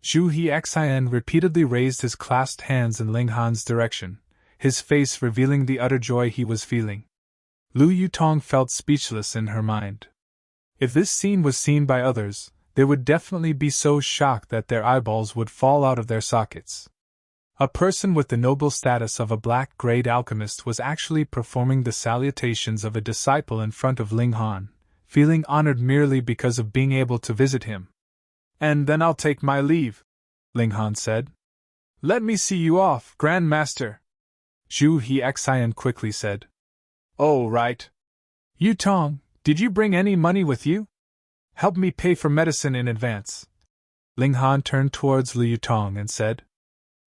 Zhu Hexian repeatedly raised his clasped hands in Ling Han's direction, his face revealing the utter joy he was feeling. Lu Yutong felt speechless in her mind. If this scene was seen by others, they would definitely be so shocked that their eyeballs would fall out of their sockets. A person with the noble status of a black-grade alchemist was actually performing the salutations of a disciple in front of Ling Han, feeling honored merely because of being able to visit him. "And then I'll take my leave," Ling Han said. "Let me see you off, Grandmaster," Zhu Hexian quickly said. "Oh, right. Yutong, did you bring any money with you? Help me pay for medicine in advance." Ling Han turned towards Lu Yutong and said.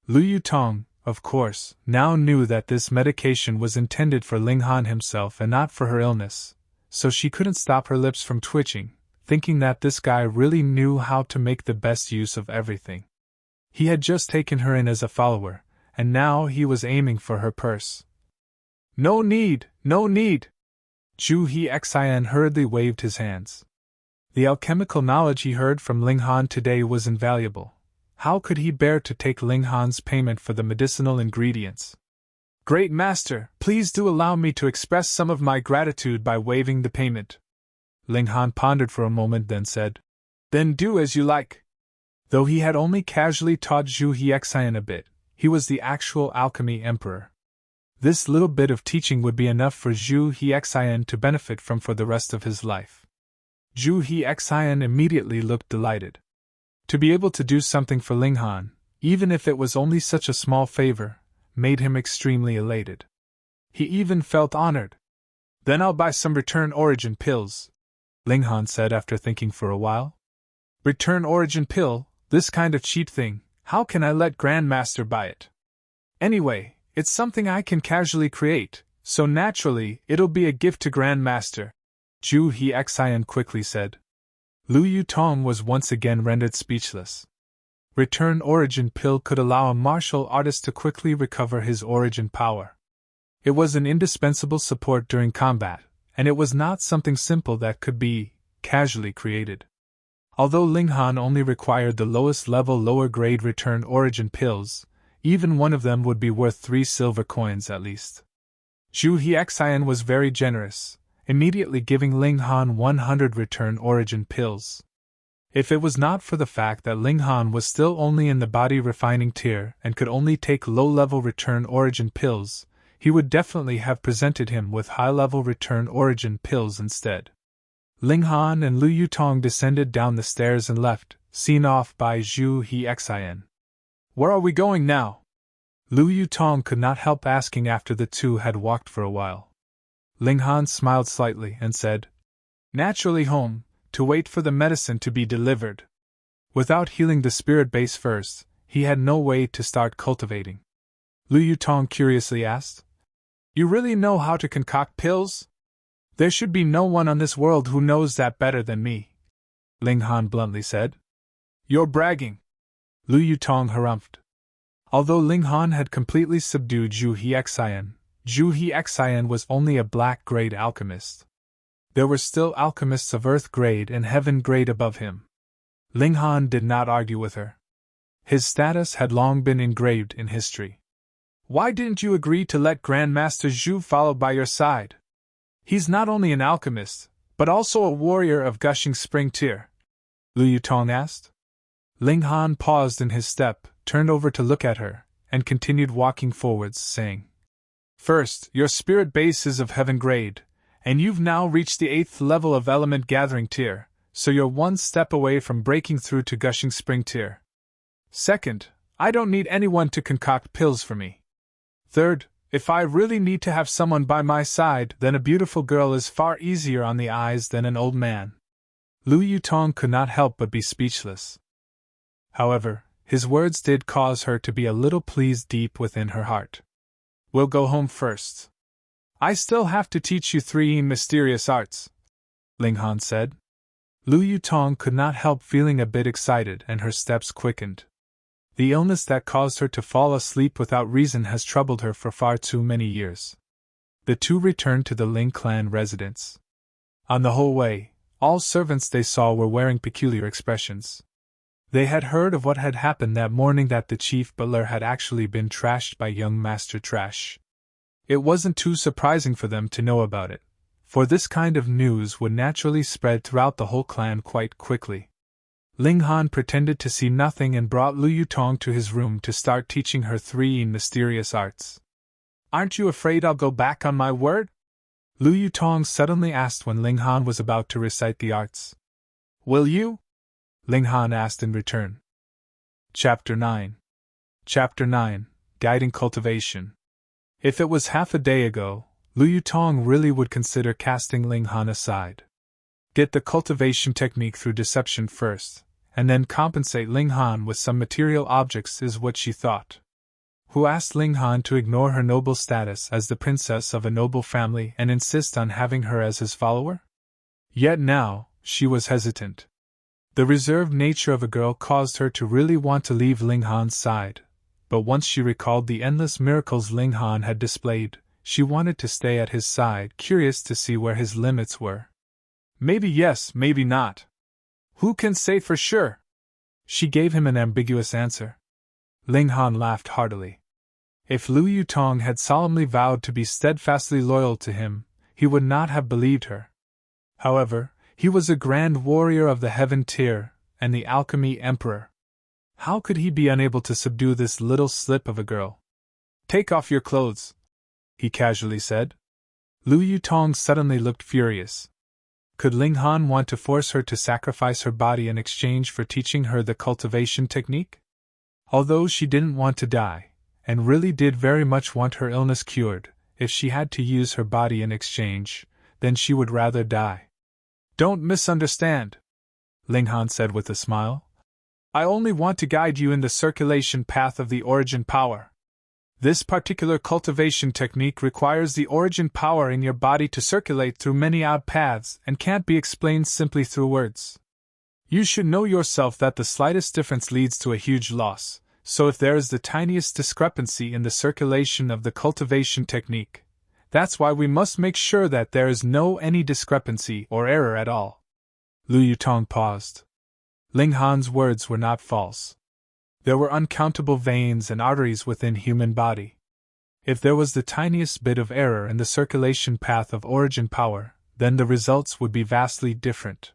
Lu Yutong, of course, now knew that this medication was intended for Ling Han himself and not for her illness, so she couldn't stop her lips from twitching, thinking that this guy really knew how to make the best use of everything. He had just taken her in as a follower, and now he was aiming for her purse. "No need, no need!" Zhu Hexian hurriedly waved his hands. The alchemical knowledge he heard from Ling Han today was invaluable. How could he bear to take Ling Han's payment for the medicinal ingredients? "Great Master, please do allow me to express some of my gratitude by waiving the payment." Ling Han pondered for a moment, then said, "Then do as you like." Though he had only casually taught Zhu Hexian a bit, he was the actual alchemy emperor. This little bit of teaching would be enough for Zhu Hexian to benefit from for the rest of his life. Zhu Hexian immediately looked delighted. To be able to do something for Ling Han, even if it was only such a small favor, made him extremely elated. He even felt honored. "Then I'll buy some return origin pills," Ling Han said after thinking for a while. "Return origin pill, this kind of cheap thing, how can I let Grandmaster buy it? Anyway, it's something I can casually create, so naturally it'll be a gift to Grandmaster," Zhu Hexian quickly said. Lu Yutong was once again rendered speechless. Return origin pill could allow a martial artist to quickly recover his origin power. It was an indispensable support during combat, and it was not something simple that could be casually created. Although Ling Han only required the lowest level lower grade return origin pills, even one of them would be worth 3 silver coins at least. Zhu Hexian was very generous, immediately giving Ling Han 100 return origin pills. If it was not for the fact that Ling Han was still only in the body refining tier and could only take low-level return origin pills, he would definitely have presented him with high-level return origin pills instead. Ling Han and Lu Yutong descended down the stairs and left, seen off by Zhu Hexian. Where are we going now? Lu Yutong could not help asking after the two had walked for a while. Ling Han smiled slightly and said, Naturally home, to wait for the medicine to be delivered. Without healing the spirit base first, he had no way to start cultivating. Lu Yutong curiously asked, You really know how to concoct pills? There should be no one on this world who knows that better than me, Ling Han bluntly said. You're bragging, Lu Yutong harumphed. Although Ling Han had completely subdued Zhu Hexian was only a black-grade alchemist. There were still alchemists of Earth grade and Heaven grade above him. Ling Han did not argue with her. His status had long been engraved in history. Why didn't you agree to let Grandmaster Zhu follow by your side? He's not only an alchemist, but also a warrior of Gushing Spring tier, Lu Yutong asked. Ling Han paused in his step, turned over to look at her, and continued walking forwards, saying, First, your spirit base is of Heaven grade, and you've now reached the 8th level of Element Gathering tier, so you're one step away from breaking through to Gushing Spring tier. Second, I don't need anyone to concoct pills for me. Third, if I really need to have someone by my side, then a beautiful girl is far easier on the eyes than an old man. Lu Yutong could not help but be speechless. However, his words did cause her to be a little pleased deep within her heart. We'll go home first. I still have to teach you 3 mysterious arts, Ling Han said. Lu Yutong could not help feeling a bit excited and her steps quickened. The illness that caused her to fall asleep without reason has troubled her for far too many years. The two returned to the Ling clan residence. On the whole way, all servants they saw were wearing peculiar expressions. They had heard of what had happened that morning, that the chief butler had actually been trashed by young Master Trash. It wasn't too surprising for them to know about it, for this kind of news would naturally spread throughout the whole clan quite quickly. Ling Han pretended to see nothing and brought Lu Yutong to his room to start teaching her 3 mysterious arts. Aren't you afraid I'll go back on my word? Lu Yutong suddenly asked when Ling Han was about to recite the arts. Will you? Ling Han asked in return. Chapter 9. Chapter 9, Guiding Cultivation. If it was half a day ago, Lu Yutong really would consider casting Ling Han aside. Get the cultivation technique through deception first, and then compensate Ling Han with some material objects is what she thought. Who asked Ling Han to ignore her noble status as the princess of a noble family and insist on having her as his follower? Yet now, she was hesitant. The reserved nature of a girl caused her to really want to leave Ling Han's side, but once she recalled the endless miracles Ling Han had displayed, she wanted to stay at his side, curious to see where his limits were. Maybe yes, maybe not. Who can say for sure? She gave him an ambiguous answer. Ling Han laughed heartily. If Lu Yutong had solemnly vowed to be steadfastly loyal to him, he would not have believed her. However, he was a grand warrior of the Heaven tier, and the Alchemy Emperor. How could he be unable to subdue this little slip of a girl? Take off your clothes, he casually said. Lu Yutong suddenly looked furious. Could Ling Han want to force her to sacrifice her body in exchange for teaching her the cultivation technique? Although she didn't want to die, and really did very much want her illness cured, if she had to use her body in exchange, then she would rather die. Don't misunderstand, Ling Han said with a smile. I only want to guide you in the circulation path of the origin power. This particular cultivation technique requires the origin power in your body to circulate through many odd paths and can't be explained simply through words. You should know yourself that the slightest difference leads to a huge loss, so if there is the tiniest discrepancy in the circulation of the cultivation technique, that's why we must make sure that there is any discrepancy or error at all. Lu Yutong paused. Ling Han's words were not false. There were uncountable veins and arteries within human body. If there was the tiniest bit of error in the circulation path of origin power, then the results would be vastly different.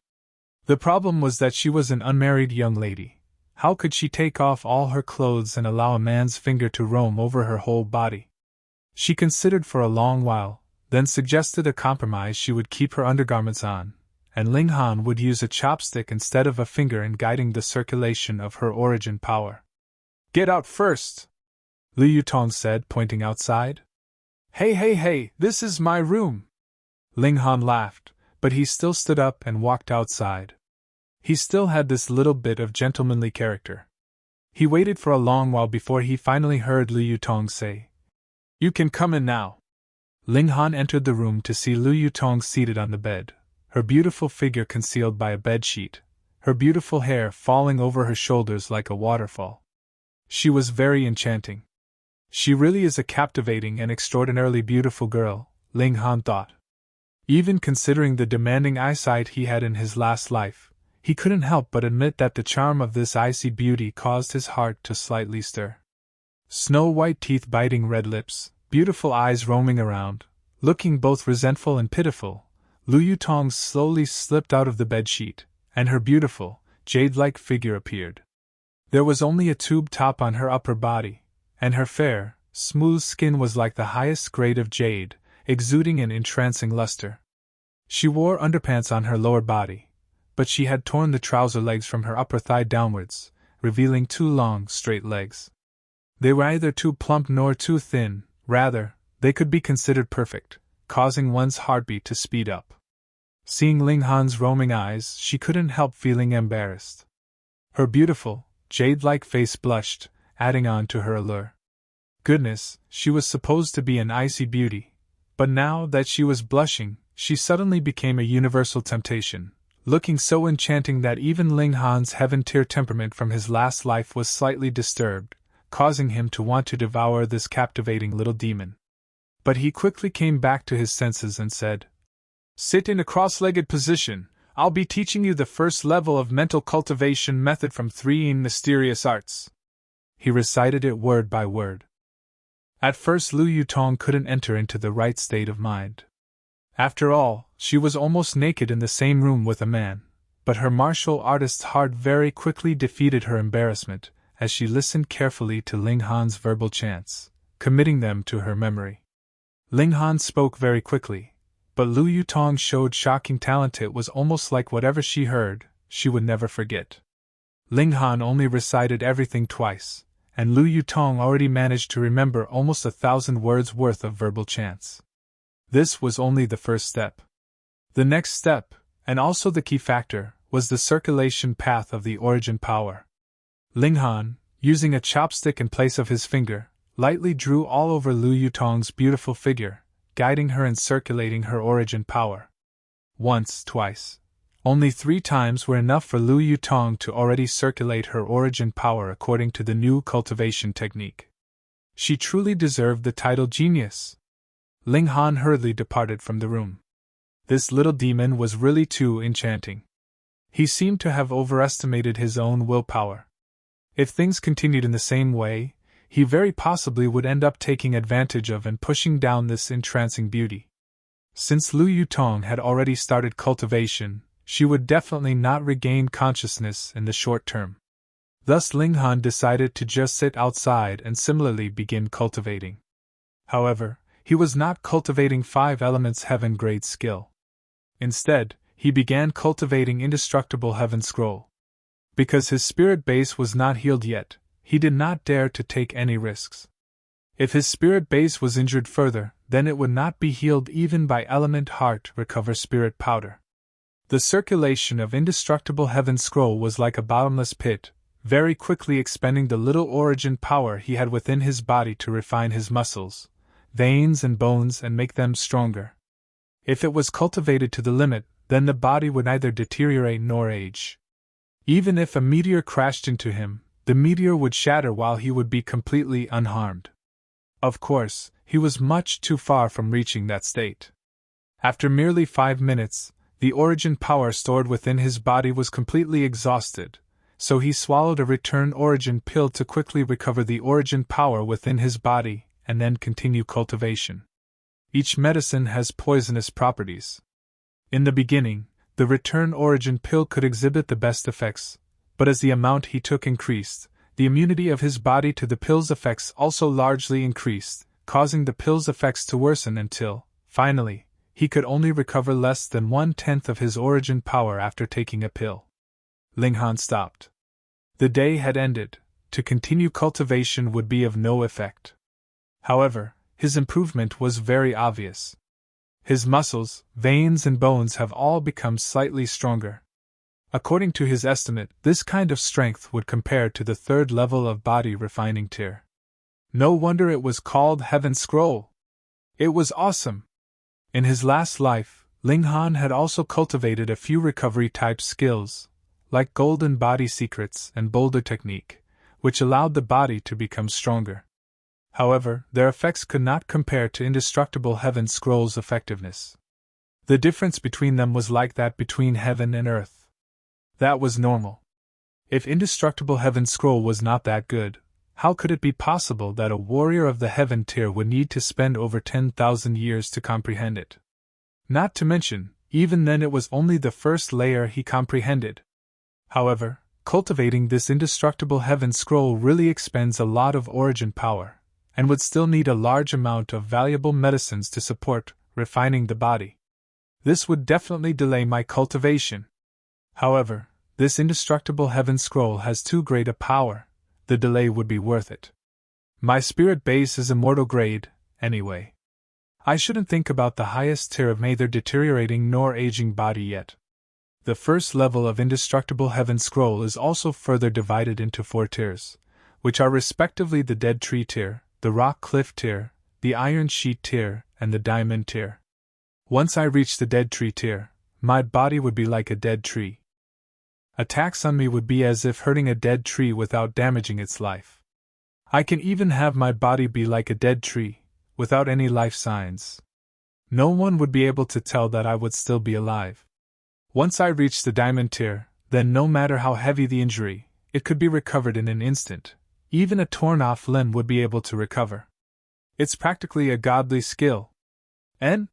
The problem was that she was an unmarried young lady. How could she take off all her clothes and allow a man's finger to roam over her whole body? She considered for a long while, then suggested a compromise. She would keep her undergarments on, and Ling Han would use a chopstick instead of a finger in guiding the circulation of her origin power. "Get out first," Lu Yutong said, pointing outside. Hey, this is my room." Ling Han laughed, but he still stood up and walked outside. He still had this little bit of gentlemanly character. He waited for a long while before he finally heard Lu Yutong say, "You can come in now." Ling Han entered the room to see Lu Yutong seated on the bed, her beautiful figure concealed by a bedsheet, her beautiful hair falling over her shoulders like a waterfall. She was very enchanting. She really is a captivating and extraordinarily beautiful girl, Ling Han thought. Even considering the demanding eyesight he had in his last life, he couldn't help but admit that the charm of this icy beauty caused his heart to slightly stir. Snow-white teeth biting red lips, beautiful eyes roaming around, looking both resentful and pitiful, Lu Yutong slowly slipped out of the bedsheet, and her beautiful, jade-like figure appeared. There was only a tube top on her upper body, and her fair, smooth skin was like the highest grade of jade, exuding an entrancing luster. She wore underpants on her lower body, but she had torn the trouser legs from her upper thigh downwards, revealing 2 long, straight legs. They were neither too plump nor too thin, rather, they could be considered perfect, causing one's heartbeat to speed up. Seeing Ling Han's roaming eyes, she couldn't help feeling embarrassed. Her beautiful, jade-like face blushed, adding on to her allure. Goodness, she was supposed to be an icy beauty, but now that she was blushing, she suddenly became a universal temptation, looking so enchanting that even Ling Han's heaven-tier temperament from his last life was slightly disturbed, causing him to want to devour this captivating little demon. But he quickly came back to his senses and said, "Sit in a cross-legged position. I'll be teaching you the first level of mental cultivation method from 3 mysterious arts." He recited it word by word. At first Lu Yutong couldn't enter into the right state of mind. After all, she was almost naked in the same room with a man, but her martial artist's heart very quickly defeated her embarrassment as she listened carefully to Ling Han's verbal chants, committing them to her memory. Ling Han spoke very quickly, but Lu Yutong showed shocking talent. It was almost like whatever she heard, she would never forget. Ling Han only recited everything twice, and Lu Yutong already managed to remember almost 1,000 words worth of verbal chants. This was only the first step. The next step, and also the key factor, was the circulation path of the origin power. Ling Han, using a chopstick in place of his finger, lightly drew all over Lu Yutong's beautiful figure, guiding her and circulating her origin power. Once, twice. Only 3 times were enough for Lu Yutong to already circulate her origin power according to the new cultivation technique. She truly deserved the title genius. Ling Han hurriedly departed from the room. This little demon was really too enchanting. He seemed to have overestimated his own willpower. If things continued in the same way, he very possibly would end up taking advantage of and pushing down this entrancing beauty. Since Lu Yutong had already started cultivation, she would definitely not regain consciousness in the short term. Thus Ling Han decided to just sit outside and similarly begin cultivating. However, he was not cultivating 5 elements heaven grade skill. Instead, he began cultivating indestructible heaven scroll. Because his spirit base was not healed yet, he did not dare to take any risks. If his spirit base was injured further, then it would not be healed even by element heart recover spirit powder. The circulation of indestructible heaven scroll was like a bottomless pit, very quickly expending the little origin power he had within his body to refine his muscles, veins and bones and make them stronger. If it was cultivated to the limit, then the body would neither deteriorate nor age. Even if a meteor crashed into him, the meteor would shatter while he would be completely unharmed. Of course, he was much too far from reaching that state. After merely 5 minutes, the origin power stored within his body was completely exhausted, so he swallowed a return origin pill to quickly recover the origin power within his body, and then continue cultivation. Each medicine has poisonous properties. In the beginning, the return origin pill could exhibit the best effects, but as the amount he took increased, the immunity of his body to the pill's effects also largely increased, causing the pill's effects to worsen until, finally, he could only recover less than 1/10 of his origin power after taking a pill. Ling Han stopped. The day had ended. To continue cultivation would be of no effect. However, his improvement was very obvious. His muscles, veins, and bones have all become slightly stronger. According to his estimate, this kind of strength would compare to the 3rd level of body refining tier. No wonder it was called Heaven Scroll. It was awesome. In his last life, Ling Han had also cultivated a few recovery-type skills, like Golden Body Secrets and Boulder Technique, which allowed the body to become stronger. However, their effects could not compare to Indestructible Heaven Scroll's effectiveness. The difference between them was like that between heaven and earth. That was normal. If Indestructible Heaven Scroll was not that good, how could it be possible that a warrior of the Heaven tier would need to spend over 10,000 years to comprehend it? Not to mention, even then it was only the first layer he comprehended. However, cultivating this Indestructible Heaven Scroll really expends a lot of origin power, and would still need a large amount of valuable medicines to support refining the body. This would definitely delay my cultivation. However, this Indestructible Heaven Scroll has too great a power. The delay would be worth it. My spirit base is immortal grade, anyway. I shouldn't think about the highest tier of neither deteriorating nor aging body yet. The first level of Indestructible Heaven Scroll is also further divided into 4 tiers, which are respectively the Dead Tree tier, the Rock Cliff tier, the Iron Sheet tier, and the Diamond tier. Once I reach the Dead Tree tier, my body would be like a dead tree. Attacks on me would be as if hurting a dead tree without damaging its life. I can even have my body be like a dead tree, without any life signs. No one would be able to tell that I would still be alive. Once I reach the Diamond tier, then no matter how heavy the injury, it could be recovered in an instant. Even a torn-off limb would be able to recover. It's practically a godly skill. And?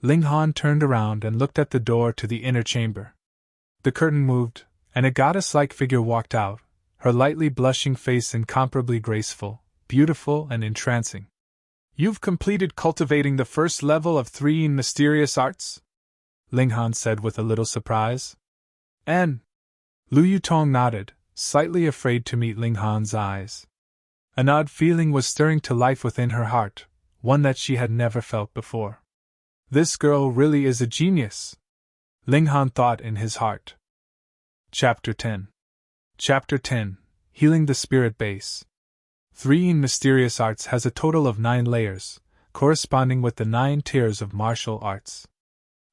Ling Han turned around and looked at the door to the inner chamber. The curtain moved, and a goddess-like figure walked out, her lightly blushing face incomparably graceful, beautiful, and entrancing. "You've completed cultivating the first level of 3 mysterious arts?" Ling Han said with a little surprise. "And?" Lu Yutong nodded, slightly afraid to meet Ling Han's eyes. An odd feeling was stirring to life within her heart, one that she had never felt before. This girl really is a genius, Ling Han thought in his heart. Chapter 10. Chapter 10. Healing the Spirit Base. 3 Mysterious Arts has a total of 9 layers, corresponding with the 9 tiers of martial arts.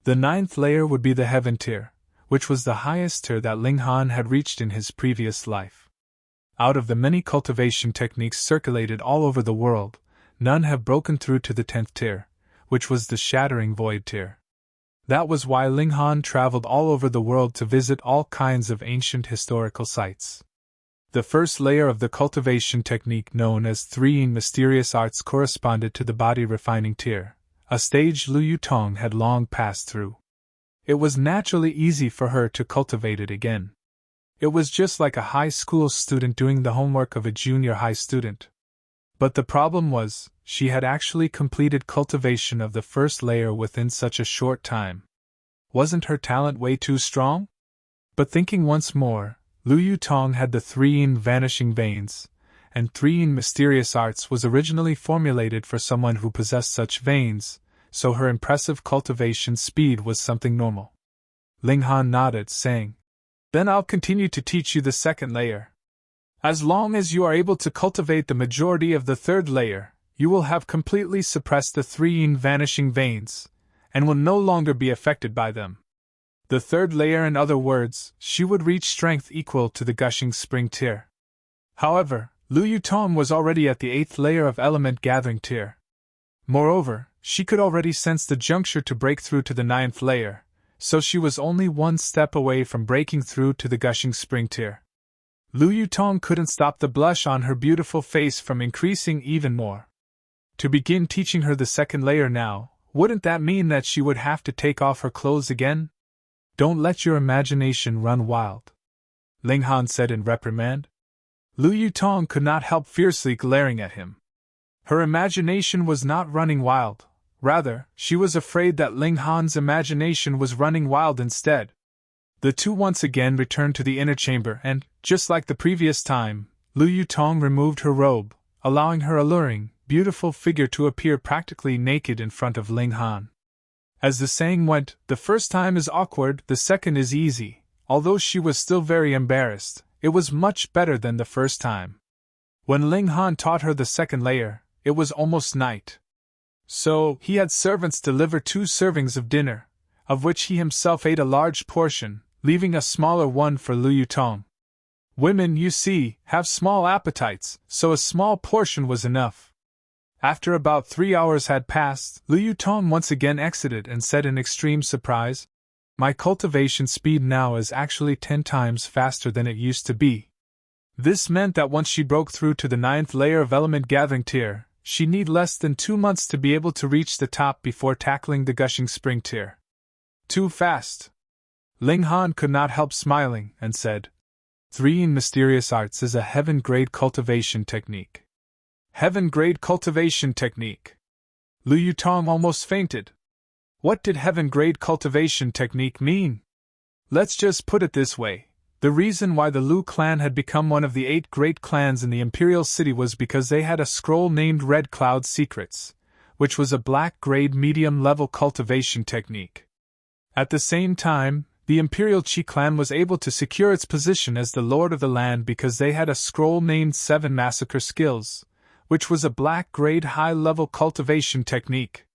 The 9th layer would be the Heaven tier, which was the highest tier that Ling Han had reached in his previous life. Out of the many cultivation techniques circulated all over the world, none have broken through to the 10th tier, which was the Shattering Void tier. That was why Ling Han traveled all over the world to visit all kinds of ancient historical sites. The first layer of the cultivation technique known as 3 Mysterious Arts corresponded to the Body Refining tier, a stage Lu Yutong had long passed through. It was naturally easy for her to cultivate it again. It was just like a high school student doing the homework of a junior high student. But the problem was, she had actually completed cultivation of the first layer within such a short time. Wasn't her talent way too strong? But thinking once more, Lu Yutong had the 3 Vanishing Veins, and 3 Mysterious Arts was originally formulated for someone who possessed such veins, so her impressive cultivation speed was something normal. Ling Han nodded, saying, "Then I'll continue to teach you the 2nd layer. As long as you are able to cultivate the majority of the 3rd layer, you will have completely suppressed the 3 Vanishing Veins, and will no longer be affected by them. The 3rd layer, in other words, she would reach strength equal to the Gushing Spring tier." However, Lu Yutong was already at the 8th layer of Element Gathering tier. Moreover, she could already sense the juncture to break through to the 9th layer, so she was only one step away from breaking through to the Gushing Spring tier. Lu Yutong couldn't stop the blush on her beautiful face from increasing even more. To begin teaching her the second layer now, wouldn't that mean that she would have to take off her clothes again? Don't let your imagination run wild, Ling Han said in reprimand. Lu Yutong could not help fiercely glaring at him. Her imagination was not running wild. Rather, she was afraid that Ling Han's imagination was running wild instead. The two once again returned to the inner chamber and, just like the previous time, Lu Yutong removed her robe, allowing her alluring, beautiful figure to appear practically naked in front of Ling Han. As the saying went, the first time is awkward, the second is easy. Although she was still very embarrassed, it was much better than the first time. When Ling Han taught her the second layer, it was almost night. So, he had servants deliver 2 servings of dinner, of which he himself ate a large portion, leaving a smaller one for Lu Yutong. Women, you see, have small appetites, so a small portion was enough. After about 3 hours had passed, Lu Yutong once again exited and said in extreme surprise, "My cultivation speed now is actually 10 times faster than it used to be." This meant that once she broke through to the 9th layer of element gathering tier, she need less than 2 months to be able to reach the top before tackling the gushing spring tier. Too fast. Ling Han could not help smiling and said, "Serene mysterious arts is a heaven-grade cultivation technique." Heaven-grade cultivation technique. Lu Yutong almost fainted. What did heaven-grade cultivation technique mean? Let's just put it this way. The reason why the Lu clan had become one of the 8 great clans in the Imperial City was because they had a scroll named Red Cloud Secrets, which was a black-grade medium-level cultivation technique. At the same time, the Imperial Qi clan was able to secure its position as the lord of the land because they had a scroll named 7 Massacre Skills, which was a black-grade high-level cultivation technique.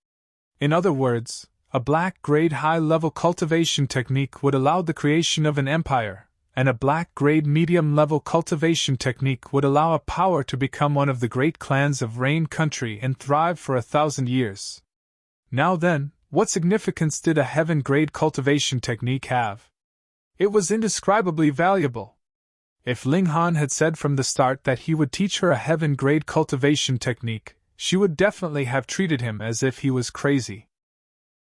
In other words, a black-grade high-level cultivation technique would allow the creation of an empire, and a black-grade medium-level cultivation technique would allow a power to become one of the great clans of Rain Country and thrive for 1,000 years. Now then, what significance did a heaven-grade cultivation technique have? It was indescribably valuable. If Ling Han had said from the start that he would teach her a heaven-grade cultivation technique, she would definitely have treated him as if he was crazy.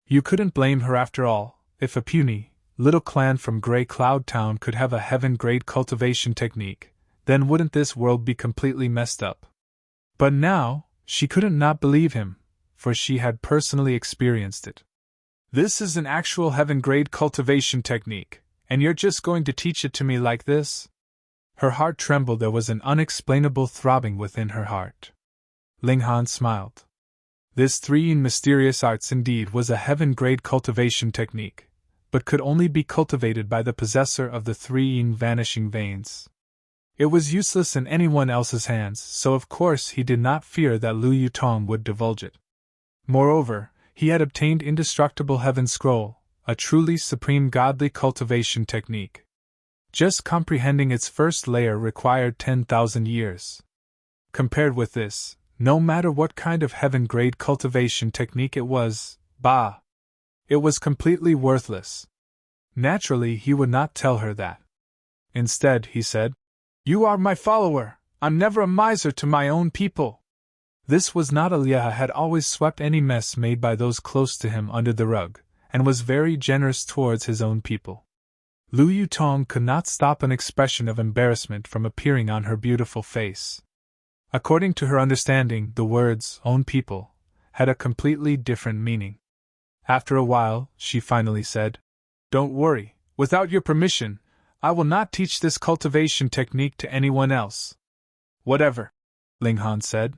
You couldn't blame her after all. If a puny, little clan from Grey Cloud Town could have a heaven-grade cultivation technique, then wouldn't this world be completely messed up? But now, she couldn't not believe him, for she had personally experienced it. This is an actual heaven-grade cultivation technique, and you're just going to teach it to me like this? Her heart trembled. There was an unexplainable throbbing within her heart. Ling Han smiled. This 3 mysterious arts indeed was a heaven-grade cultivation technique, but could only be cultivated by the possessor of the 3 vanishing veins. It was useless in anyone else's hands, so of course he did not fear that Lu Yutong would divulge it. Moreover, he had obtained indestructible heaven scroll, a truly supreme godly cultivation technique. Just comprehending its first layer required 10,000 years. Compared with this, no matter what kind of heaven-grade cultivation technique it was, it was completely worthless. Naturally, he would not tell her that. Instead, he said, "You are my follower. I'm never a miser to my own people." This was not a Liaha had always swept any mess made by those close to him under the rug, and was very generous towards his own people. Lu Yutong could not stop an expression of embarrassment from appearing on her beautiful face. According to her understanding, the words, own people, had a completely different meaning. After a while, she finally said, "Don't worry, without your permission, I will not teach this cultivation technique to anyone else." "Whatever," Ling Han said.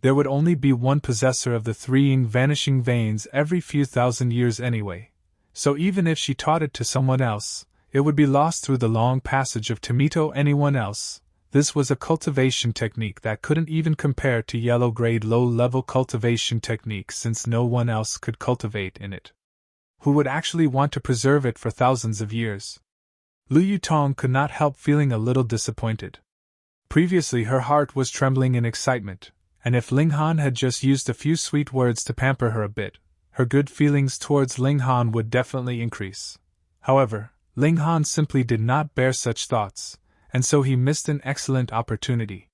There would only be one possessor of the 3 vanishing veins every few thousand years anyway, so even if she taught it to someone else, it would be lost through the long passage of time to anyone else. This was a cultivation technique that couldn't even compare to yellow-grade low-level cultivation techniques since no one else could cultivate in it. Who would actually want to preserve it for thousands of years? Lu Yutong could not help feeling a little disappointed. Previously her heart was trembling in excitement, and if Ling Han had just used a few sweet words to pamper her a bit, her good feelings towards Ling Han would definitely increase. However, Ling Han simply did not bear such thoughts, and so he missed an excellent opportunity.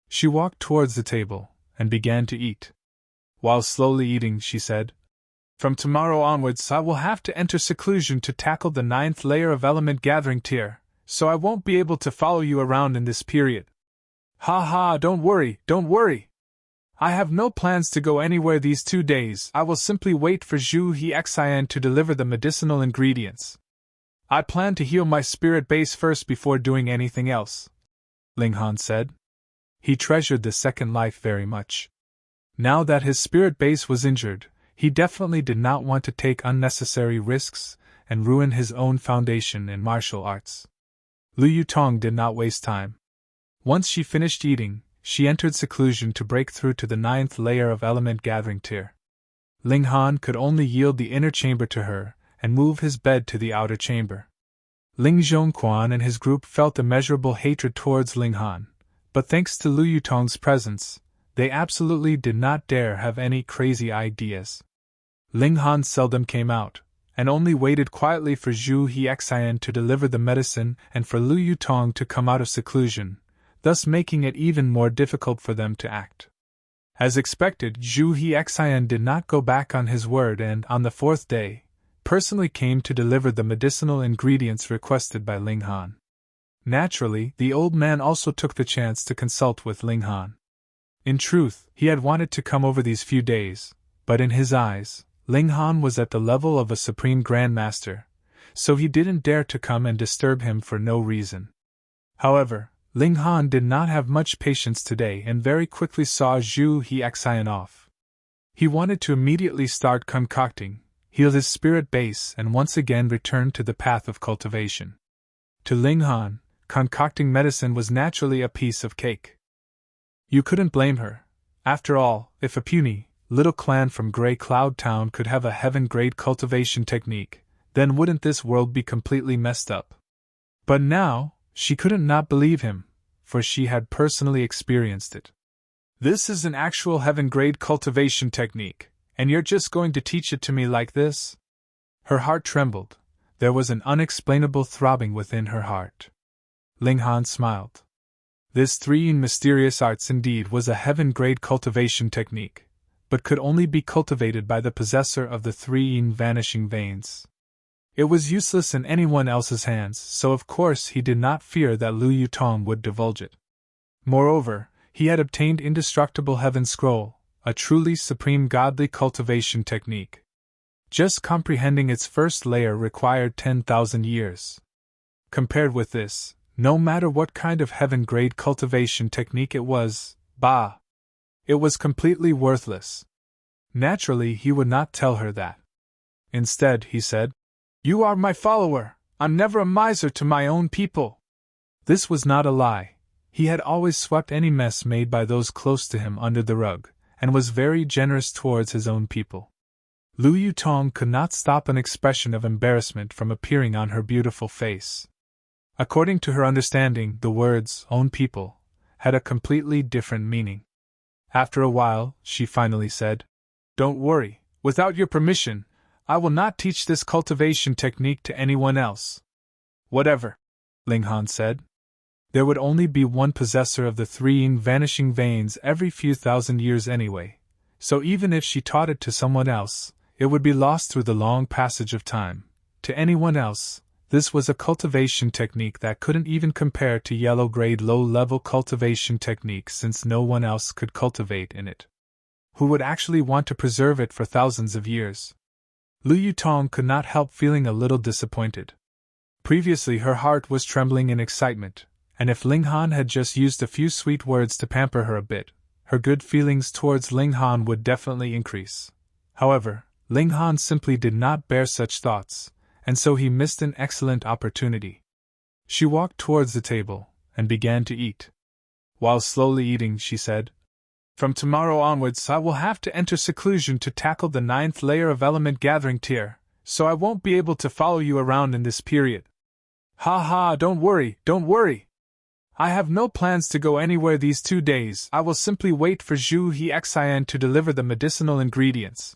She walked towards the table, and began to eat. While slowly eating, she said, "From tomorrow onwards I will have to enter seclusion to tackle the 9th layer of element gathering tier, so I won't be able to follow you around in this period." "Ha ha, don't worry, don't worry. I have no plans to go anywhere these 2 days. I will simply wait for Zhu He Xian to deliver the medicinal ingredients. I plan to heal my spirit base first before doing anything else," Ling Han said. He treasured the second life very much. Now that his spirit base was injured, he definitely did not want to take unnecessary risks and ruin his own foundation in martial arts. Lu Yutong did not waste time. Once she finished eating, she entered seclusion to break through to the 9th layer of element gathering tier. Ling Han could only yield the inner chamber to her and move his bed to the outer chamber. Ling Zhongquan and his group felt immeasurable hatred towards Ling Han, but thanks to Lu Yutong's presence, they absolutely did not dare have any crazy ideas. Ling Han seldom came out, and only waited quietly for Zhu He Xian to deliver the medicine and for Lu Yutong to come out of seclusion, thus making it even more difficult for them to act. As expected, Zhu He Xian did not go back on his word and, on the 4th day, personally came to deliver the medicinal ingredients requested by Ling Han. Naturally, the old man also took the chance to consult with Ling Han. In truth, he had wanted to come over these few days, but in his eyes, Ling Han was at the level of a supreme grandmaster, so he didn't dare to come and disturb him for no reason. However, Ling Han did not have much patience today and very quickly saw Zhu He Xian off. He wanted to immediately start concocting, heal his spirit base, and once again return to the path of cultivation. To Ling Han, concocting medicine was naturally a piece of cake. You couldn't blame her. After all, if a puny, little clan from Grey Cloud Town could have a heaven-grade cultivation technique, then wouldn't this world be completely messed up? But now, she couldn't not believe him, for she had personally experienced it. "This is an actual heaven-grade cultivation technique, and you're just going to teach it to me like this?" Her heart trembled. There was an unexplainable throbbing within her heart. Ling Han smiled. This three mysterious arts indeed was a heaven-grade cultivation technique, but could only be cultivated by the possessor of the three vanishing veins. It was useless in anyone else's hands, so of course he did not fear that Lu Yutong would divulge it. Moreover, he had obtained Indestructible Heaven Scroll, a truly supreme godly cultivation technique. Just comprehending its first layer required 10,000 years. Compared with this, no matter what kind of heaven-grade cultivation technique it was, it was completely worthless. Naturally, he would not tell her that. Instead, he said, "You are my follower. I'm never a miser to my own people." This was not a lie. He had always swept any mess made by those close to him under the rug, and was very generous towards his own people. Lu Yutong could not stop an expression of embarrassment from appearing on her beautiful face. According to her understanding, the words, own people, had a completely different meaning. After a while, she finally said, "Don't worry, without your permission, I will not teach this cultivation technique to anyone else." "Whatever," Ling Han said. There would only be one possessor of the three vanishing veins every few thousand years anyway, so even if she taught it to someone else, it would be lost through the long passage of time. To anyone else, this was a cultivation technique that couldn't even compare to yellow-grade low-level cultivation technique since no one else could cultivate in it. Who would actually want to preserve it for thousands of years? Lu Yutong could not help feeling a little disappointed. Previously her heart was trembling in excitement, and if Ling Han had just used a few sweet words to pamper her a bit, her good feelings towards Ling Han would definitely increase. However, Ling Han simply did not bear such thoughts, and so he missed an excellent opportunity. She walked towards the table, and began to eat. While slowly eating, she said, "From tomorrow onwards I will have to enter seclusion to tackle the 9th layer of element gathering tier, so I won't be able to follow you around in this period. Ha ha, don't worry, don't worry. I have no plans to go anywhere these 2 days. I will simply wait for Zhu He Xian to deliver the medicinal ingredients.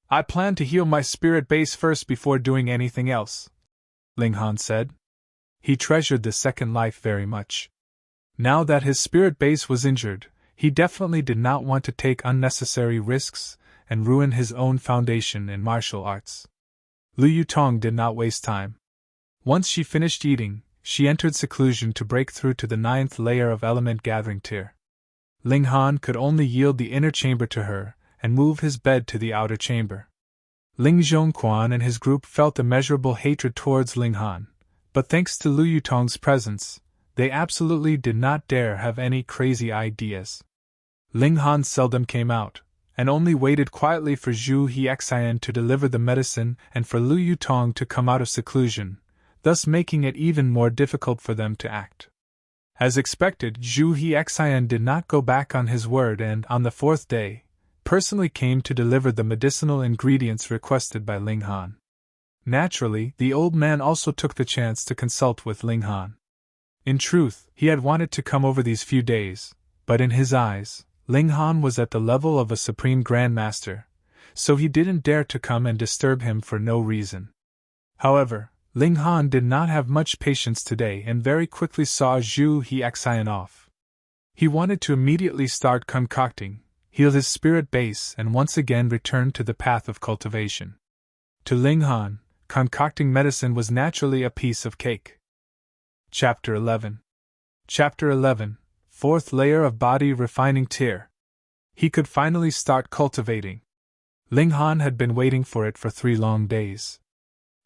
I plan to heal my spirit base first before doing anything else," Ling Han said. He treasured the second life very much. Now that his spirit base was injured, He definitely did not want to take unnecessary risks and ruin his own foundation in martial arts. Lu Yutong did not waste time. Once she finished eating, she entered seclusion to break through to the 9th layer of element gathering tier. Ling Han could only yield the inner chamber to her and move his bed to the outer chamber. Ling Zhongquan and his group felt immeasurable hatred towards Ling Han, but thanks to Lu Yutong's presence, they absolutely did not dare have any crazy ideas. Ling Han seldom came out, and only waited quietly for Zhu Hexian to deliver the medicine and for Lu Yutong to come out of seclusion, thus making it even more difficult for them to act. As expected, Zhu Hexian did not go back on his word and, on the 4th day, personally came to deliver the medicinal ingredients requested by Ling Han. Naturally, the old man also took the chance to consult with Ling Han. In truth, he had wanted to come over these few days, but in his eyes, Ling Han was at the level of a supreme grandmaster, so he didn't dare to come and disturb him for no reason. However, Ling Han did not have much patience today and very quickly saw Zhu Hexian off. He wanted to immediately start concocting, heal his spirit base, and once again return to the path of cultivation. To Ling Han, concocting medicine was naturally a piece of cake. Chapter 11. Chapter 11. 4th layer of body refining tier. He could finally start cultivating. Ling Han had been waiting for it for 3 long days.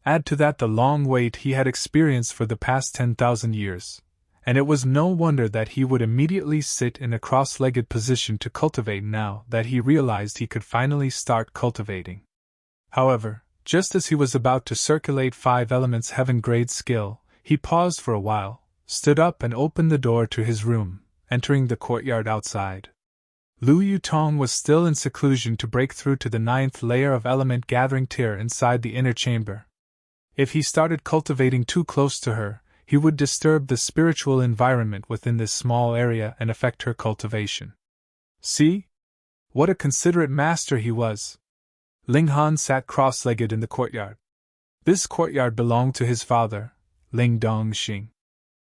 Add to that the long wait he had experienced for the past 10,000 years, and it was no wonder that he would immediately sit in a cross-legged position to cultivate now that he realized he could finally start cultivating. However, just as he was about to circulate 5 elements heaven-grade skill, he paused for a while, stood up and opened the door to his room, entering the courtyard outside. Lu Yutong was still in seclusion to break through to the 9th layer of element gathering tier inside the inner chamber. If he started cultivating too close to her, he would disturb the spiritual environment within this small area and affect her cultivation. See? What a considerate master he was! Ling Han sat cross-legged in the courtyard. This courtyard belonged to his father, Ling Dongxing.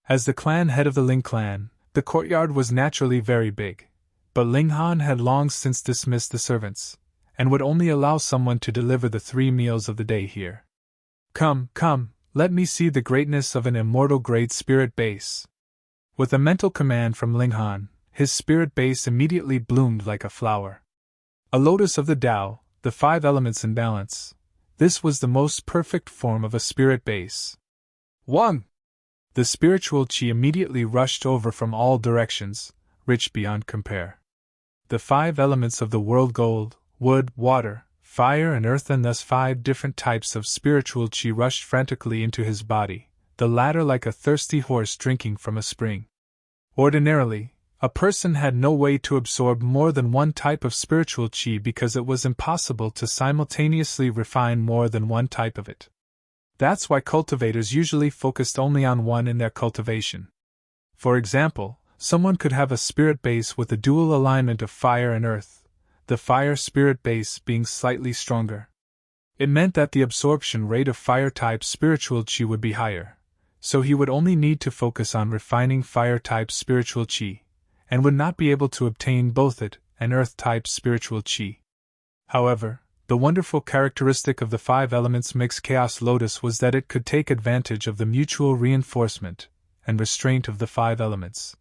As the clan head of the Ling clan, the courtyard was naturally very big, but Ling Han had long since dismissed the servants, and would only allow someone to deliver the 3 meals of the day here. Come, let me see the greatness of an immortal grade spirit base. With a mental command from Ling Han, his spirit base immediately bloomed like a flower. A lotus of the Tao, the 5 elements in balance. This was the most perfect form of a spirit base. 1. The spiritual qi immediately rushed over from all directions, rich beyond compare. The 5 elements of the world: gold, wood, water, fire and earth, and thus 5 different types of spiritual qi rushed frantically into his body, the latter like a thirsty horse drinking from a spring. Ordinarily, a person had no way to absorb more than one type of spiritual qi because it was impossible to simultaneously refine more than one type of it. That's why cultivators usually focused only on one in their cultivation. For example, someone could have a spirit base with a dual alignment of fire and earth, the fire spirit base being slightly stronger. It meant that the absorption rate of fire-type spiritual qi would be higher, so he would only need to focus on refining fire-type spiritual qi, and would not be able to obtain both it and earth-type spiritual qi. However, the wonderful characteristic of the 5 elements mixed chaos lotus was that it could take advantage of the mutual reinforcement and restraint of the 5 elements,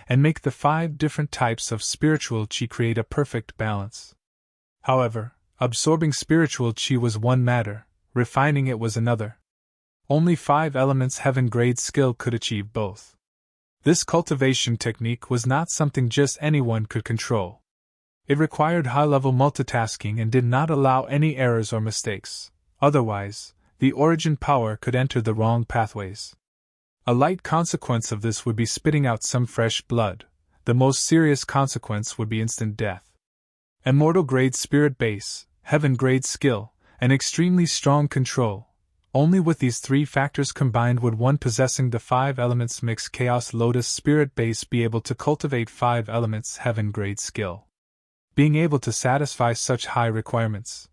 and make the 5 different types of spiritual qi create a perfect balance. However, absorbing spiritual qi was one matter, refining it was another. Only 5 elements heaven-grade skill could achieve both. This cultivation technique was not something just anyone could control. It required high-level multitasking and did not allow any errors or mistakes, otherwise, the origin power could enter the wrong pathways. A light consequence of this would be spitting out some fresh blood. The most serious consequence would be instant death. Immortal grade spirit base, heaven grade skill, and extremely strong control. Only with these 3 factors combined would one possessing the 5 elements mixed chaos lotus spirit base be able to cultivate 5 elements heaven grade skill. Being able to satisfy such high requirements,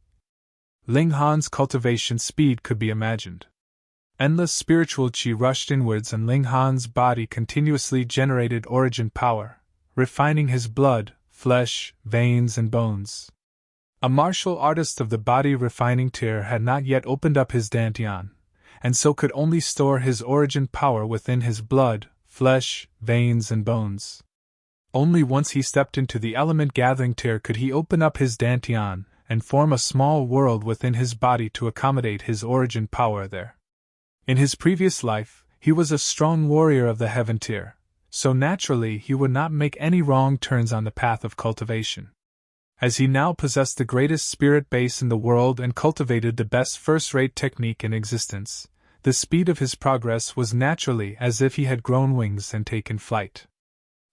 Ling Han's cultivation speed could be imagined. Endless spiritual qi rushed inwards and Ling Han's body continuously generated origin power, refining his blood, flesh, veins, and bones. A martial artist of the body refining tier had not yet opened up his dantian, and so could only store his origin power within his blood, flesh, veins, and bones. Only once he stepped into the element gathering tier could he open up his dantian and form a small world within his body to accommodate his origin power there. In his previous life, he was a strong warrior of the heaven tier, so naturally he would not make any wrong turns on the path of cultivation. As he now possessed the greatest spirit base in the world and cultivated the best first-rate technique in existence, the speed of his progress was naturally as if he had grown wings and taken flight.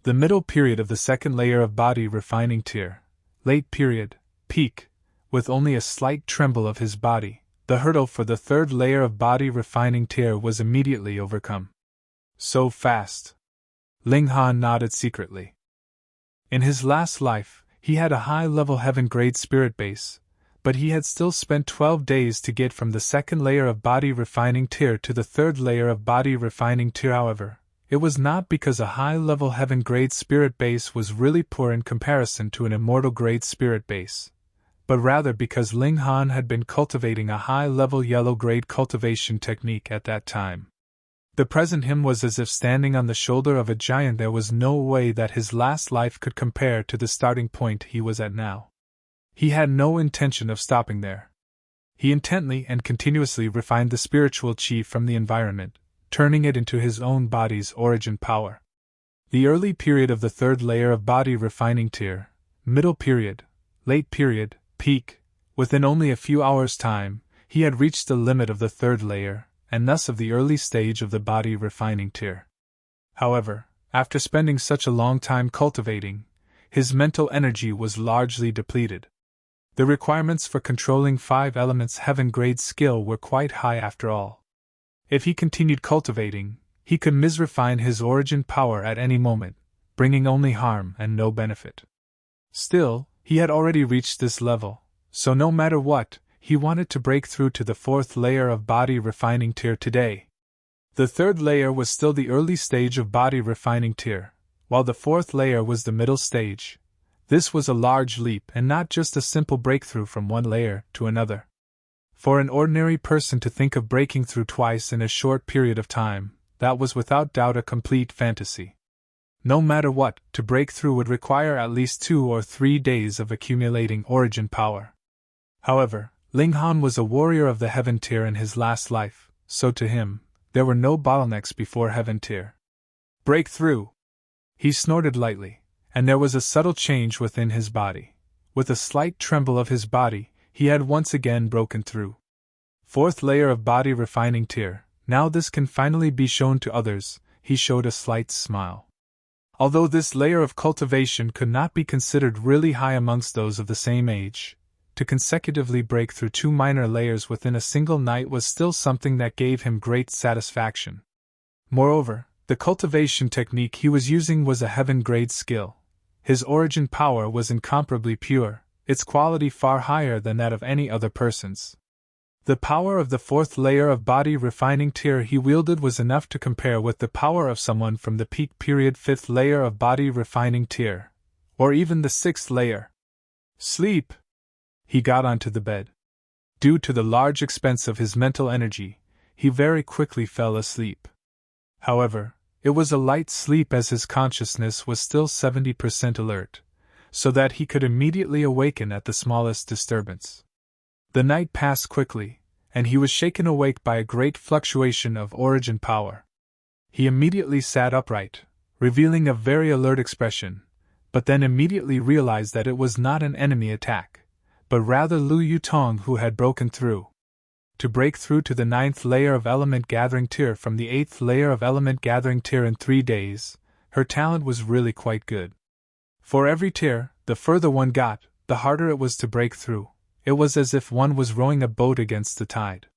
The middle period of the second layer of body refining tier, late period, peak, with only a slight tremble of his body, the hurdle for the third layer of body refining tier was immediately overcome. So fast. Ling Han nodded secretly. In his last life, he had a high-level heaven-grade spirit base, but he had still spent 12 days to get from the second layer of body refining tier to the third layer of body refining tier. However, it was not because a high-level heaven-grade spirit base was really poor in comparison to an immortal-grade spirit base, but rather because Ling Han had been cultivating a high-level yellow-grade cultivation technique at that time. The present him was as if standing on the shoulder of a giant. There was no way that his last life could compare to the starting point he was at now. He had no intention of stopping there. He intently and continuously refined the spiritual chi from the environment, turning it into his own body's origin power. The early period of the third layer of body refining tier, middle period, late period, peak, within only a few hours' time, he had reached the limit of the third layer, and thus of the early stage of the body refining tier. However, after spending such a long time cultivating, his mental energy was largely depleted. The requirements for controlling 5 elements heaven-grade skill were quite high after all. If he continued cultivating, he could misrefine his origin power at any moment, bringing only harm and no benefit. Still, he had already reached this level, so no matter what, he wanted to break through to the fourth layer of body refining tier today. The third layer was still the early stage of body refining tier, while the fourth layer was the middle stage. This was a large leap and not just a simple breakthrough from one layer to another. For an ordinary person to think of breaking through twice in a short period of time, that was without doubt a complete fantasy. No matter what, to break through would require at least 2 or 3 days of accumulating origin power. However, Ling Han was a warrior of the heaven tier in his last life, so to him, there were no bottlenecks before heaven tier. Break through! He snorted lightly, and there was a subtle change within his body. With a slight tremble of his body, he had once again broken through. Fourth layer of body refining tier, now this can finally be shown to others, he showed a slight smile. Although this layer of cultivation could not be considered really high amongst those of the same age, to consecutively break through 2 minor layers within a single night was still something that gave him great satisfaction. Moreover, the cultivation technique he was using was a heaven-grade skill. His origin power was incomparably pure, its quality far higher than that of any other person's. The power of the fourth layer of body refining tier he wielded was enough to compare with the power of someone from the peak period fifth layer of body refining tier, or even the sixth layer. Sleep! He got onto the bed. Due to the large expense of his mental energy, he very quickly fell asleep. However, it was a light sleep as his consciousness was still 70% alert, so that he could immediately awaken at the smallest disturbance. The night passed quickly, and he was shaken awake by a great fluctuation of origin power. He immediately sat upright, revealing a very alert expression, but then immediately realized that it was not an enemy attack, but rather Lu Yutong who had broken through. To break through to the 9th layer of element gathering tier from the 8th layer of element gathering tier in 3 days, her talent was really quite good. For every tier, the further one got, the harder it was to break through. It was as if one was rowing a boat against the tide.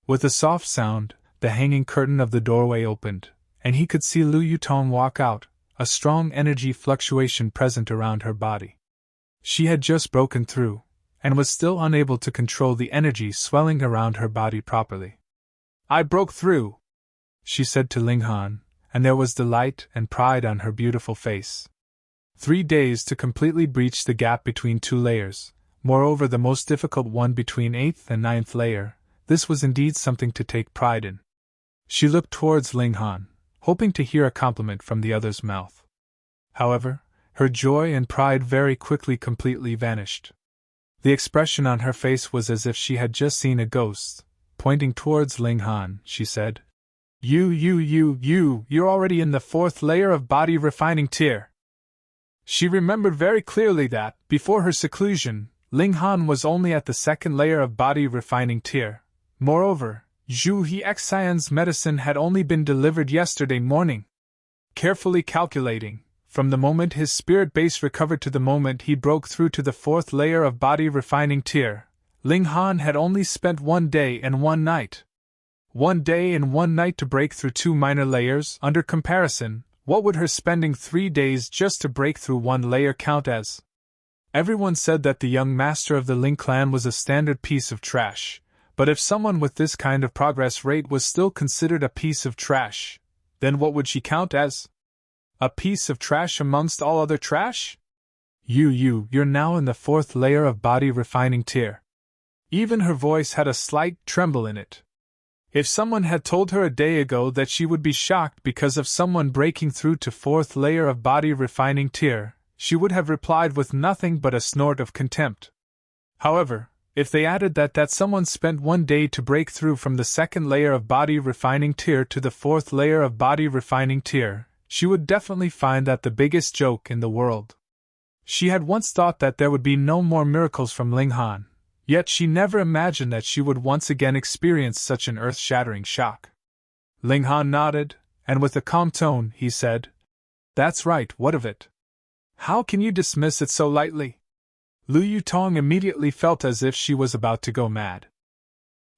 With a soft sound, the hanging curtain of the doorway opened, and he could see Lu Yutong walk out, a strong energy fluctuation present around her body. She had just broken through, and was still unable to control the energy swelling around her body properly. "I broke through," she said to Ling Han, and there was delight and pride on her beautiful face. 3 days to completely breach the gap between 2 layers, moreover the most difficult one between 8th and 9th layer. This was indeed something to take pride in. She looked towards Ling Han, hoping to hear a compliment from the other's mouth. However, her joy and pride very quickly completely vanished. The expression on her face was as if she had just seen a ghost. Pointing towards Ling Han, she said, You're already in the 4th layer of body refining tier. She remembered very clearly that, before her seclusion, Ling Han was only at the 2nd layer of body refining tier. Moreover, Zhu Hexian's medicine had only been delivered yesterday morning. Carefully calculating, from the moment his spirit base recovered to the moment he broke through to the 4th layer of body refining tier, Ling Han had only spent 1 day and 1 night. 1 day and 1 night to break through 2 minor layers. Under comparison, what would her spending 3 days just to break through 1 layer count as? Everyone said that the young master of the Ling clan was a standard piece of trash, but if someone with this kind of progress rate was still considered a piece of trash, then what would she count as? A piece of trash amongst all other trash? You're now in the 4th layer of body refining tier. Even her voice had a slight tremble in it. If someone had told her a day ago that she would be shocked because of someone breaking through to 4th layer of body refining tier, she would have replied with nothing but a snort of contempt. However, if they added that someone spent 1 day to break through from the 2nd layer of body refining tier to the 4th layer of body refining tier, she would definitely find that the biggest joke in the world. She had once thought that there would be no more miracles from Ling Han, yet she never imagined that she would once again experience such an earth-shattering shock. Ling Han nodded, and with a calm tone, he said, "That's right, what of it? How can you dismiss it so lightly?" Lu Yutong immediately felt as if she was about to go mad.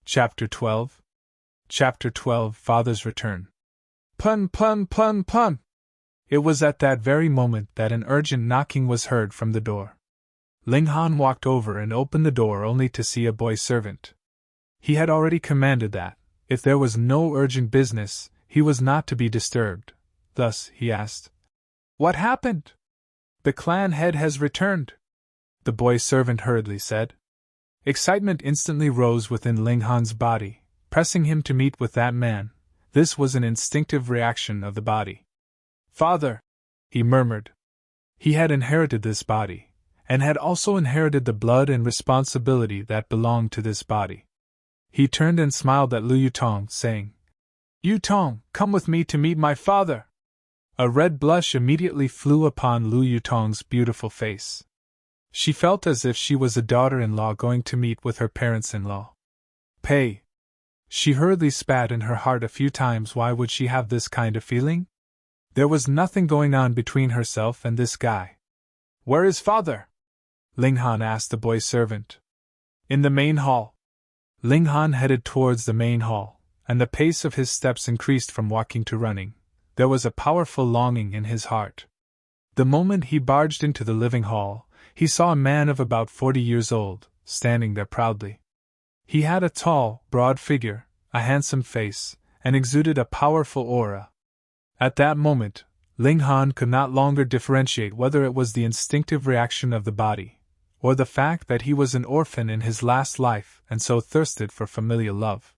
Chapter 12. Chapter 12, Father's Return. Pun. It was at that very moment that an urgent knocking was heard from the door. Ling Han walked over and opened the door only to see a boy servant. He had already commanded that, if there was no urgent business, he was not to be disturbed. Thus, he asked, "What happened?" "The clan head has returned," the boy servant hurriedly said. Excitement instantly rose within Ling Han's body, pressing him to meet with that man. This was an instinctive reaction of the body. "Father," he murmured. He had inherited this body, and had also inherited the blood and responsibility that belonged to this body. He turned and smiled at Lu Yutong, saying, "Yutong, come with me to meet my father." A red blush immediately flew upon Lu Yutong's beautiful face. She felt as if she was a daughter-in-law going to meet with her parents-in-law. Pay. She hurriedly spat in her heart a few times. Why would she have this kind of feeling? There was nothing going on between herself and this guy. "Where is father?" Ling Han asked the boy servant. "In the main hall." Ling Han headed towards the main hall, and the pace of his steps increased from walking to running. There was a powerful longing in his heart. The moment he barged into the living hall, he saw a man of about 40 years old, standing there proudly. He had a tall, broad figure, a handsome face, and exuded a powerful aura. At that moment, Ling Han could not longer differentiate whether it was the instinctive reaction of the body, or the fact that he was an orphan in his last life and so thirsted for familial love.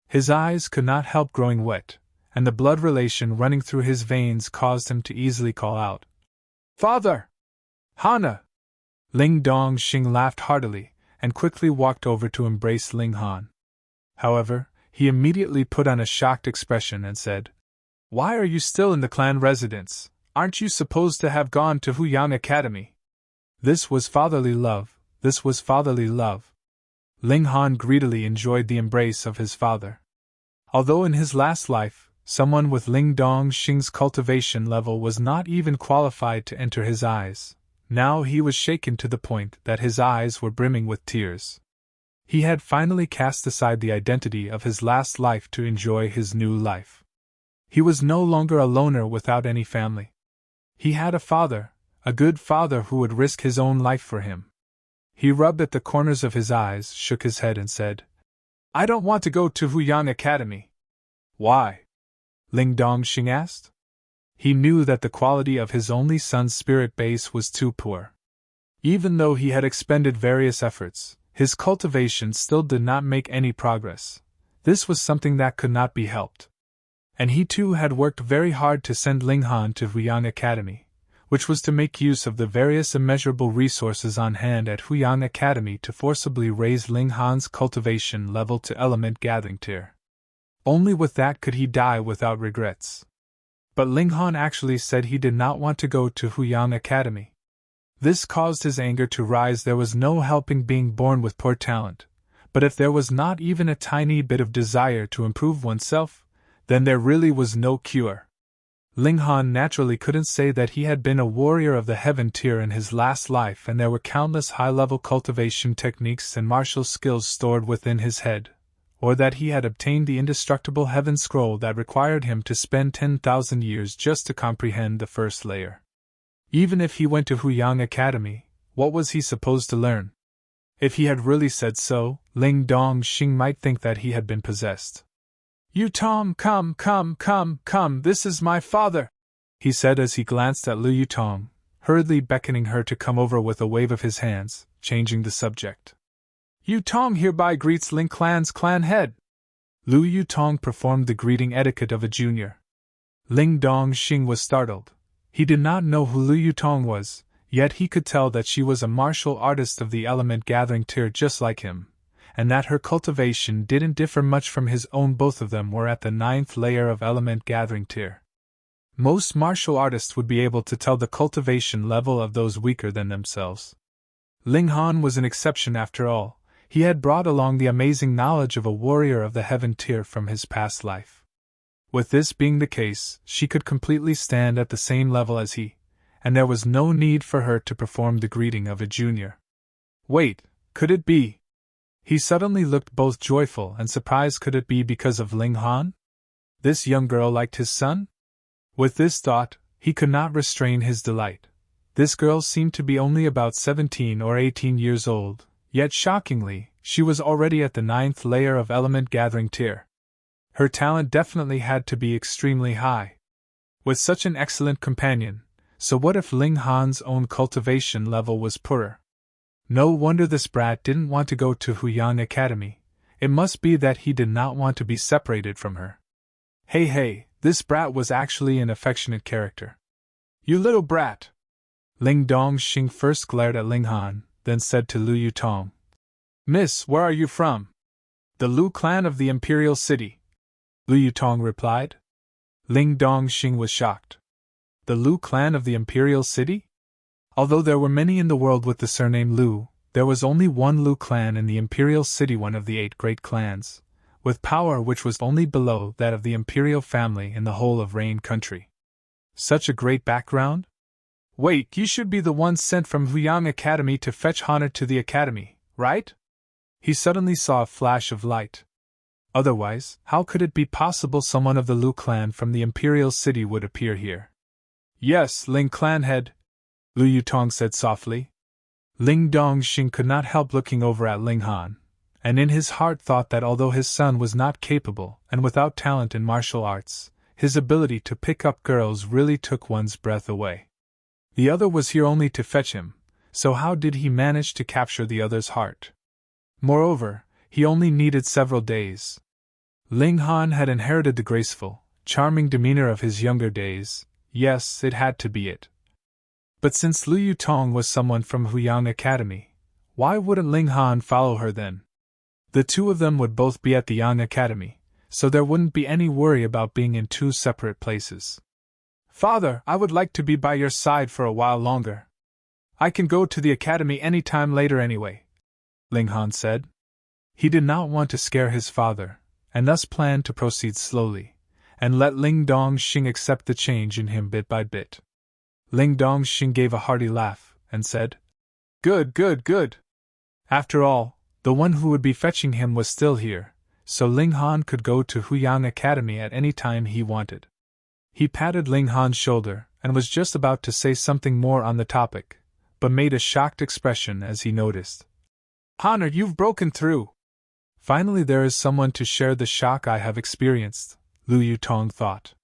His eyes could not help growing wet, and the blood relation running through his veins caused him to easily call out, "Father! Hana!" Ling Dongxing laughed heartily, and quickly walked over to embrace Ling Han. However, he immediately put on a shocked expression and said, "Why are you still in the clan residence? Aren't you supposed to have gone to Huyang Academy?" This was fatherly love, this was fatherly love. Ling Han greedily enjoyed the embrace of his father. Although in his last life, someone with Ling Dongxing's cultivation level was not even qualified to enter his eyes, now he was shaken to the point that his eyes were brimming with tears. He had finally cast aside the identity of his last life to enjoy his new life. He was no longer a loner without any family. He had a father, a good father who would risk his own life for him. He rubbed at the corners of his eyes, shook his head and said, "I don't want to go to Huyang Academy." "Why?" Ling Dongxing asked. He knew that the quality of his only son's spirit base was too poor. Even though he had expended various efforts, his cultivation still did not make any progress. This was something that could not be helped. And he too had worked very hard to send Ling Han to Huyang Academy, which was to make use of the various immeasurable resources on hand at Huyang Academy to forcibly raise Ling Han's cultivation level to element gathering tier. Only with that could he die without regrets. But Ling Han actually said he did not want to go to Huyang Academy. This caused his anger to rise. There was no helping being born with poor talent, but if there was not even a tiny bit of desire to improve oneself, then there really was no cure. Ling Han naturally couldn't say that he had been a warrior of the heaven tier in his last life, and there were countless high-level cultivation techniques and martial skills stored within his head, or that he had obtained the indestructible heaven scroll that required him to spend 10,000 years just to comprehend the first layer. Even if he went to Huyang Academy, what was he supposed to learn? If he had really said so, Ling Dongxing might think that he had been possessed. "You Tong, come, this is my father," he said as he glanced at Lu Yutong, hurriedly beckoning her to come over with a wave of his hands, changing the subject. "Yutong hereby greets Ling Clan's clan head." Lu Yutong performed the greeting etiquette of a junior. Ling Dongxing was startled. He did not know who Lu Yutong was, yet he could tell that she was a martial artist of the element gathering tier just like him, and that her cultivation didn't differ much from his own. Both of them were at the 9th layer of element gathering tier. Most martial artists would be able to tell the cultivation level of those weaker than themselves. Ling Han was an exception after all. He had brought along the amazing knowledge of a warrior of the heaven tier from his past life. With this being the case, she could completely stand at the same level as he, and there was no need for her to perform the greeting of a junior. Wait, could it be? He suddenly looked both joyful and surprised. Could it be because of Ling Han? This young girl liked his son? With this thought, he could not restrain his delight. This girl seemed to be only about 17 or 18 years old, yet shockingly, she was already at the 9th layer of element gathering tier. Her talent definitely had to be extremely high. With such an excellent companion, so what if Ling Han's own cultivation level was poorer? No wonder this brat didn't want to go to Huyang Academy. It must be that he did not want to be separated from her. Hey, this brat was actually an affectionate character. "You little brat!" Ling Dongxing first glared at Ling Han, then said to Lu Yutong, "Miss, where are you from?" "The Lu clan of the Imperial City," Lu Yutong replied. Ling Dongxing was shocked. The Lu clan of the Imperial City? Although there were many in the world with the surname Lu, there was only one Lu clan in the Imperial City, one of the 8 great clans, with power which was only below that of the Imperial family in the whole of Rain Country. Such a great background? Wait, you should be the one sent from Huyang Academy to fetch Honor to the Academy, right? He suddenly saw a flash of light. Otherwise, how could it be possible someone of the Lu clan from the Imperial City would appear here? "Yes, Ling clan head," Lu Yutong said softly. Ling Dongxing could not help looking over at Ling Han, and in his heart thought that although his son was not capable and without talent in martial arts, his ability to pick up girls really took one's breath away. The other was here only to fetch him, so how did he manage to capture the other's heart? Moreover, he only needed several days. Ling Han had inherited the graceful, charming demeanor of his younger days. Yes, it had to be it. But since Lu Yutong was someone from Huyang Academy, why wouldn't Ling Han follow her then? The two of them would both be at the Yang Academy, so there wouldn't be any worry about being in 2 separate places. "Father, I would like to be by your side for a while longer. I can go to the academy any time later anyway," Ling Han said. He did not want to scare his father, and thus planned to proceed slowly, and let Ling Dongxing accept the change in him bit by bit. Ling Dongxing gave a hearty laugh, and said, Good. After all, the one who would be fetching him was still here, so Ling Han could go to Huyang Academy at any time he wanted. He patted Ling Han's shoulder, and was just about to say something more on the topic, but made a shocked expression as he noticed. "Honor, you've broken through!" Finally there is someone to share the shock I have experienced, Lu Yutong thought.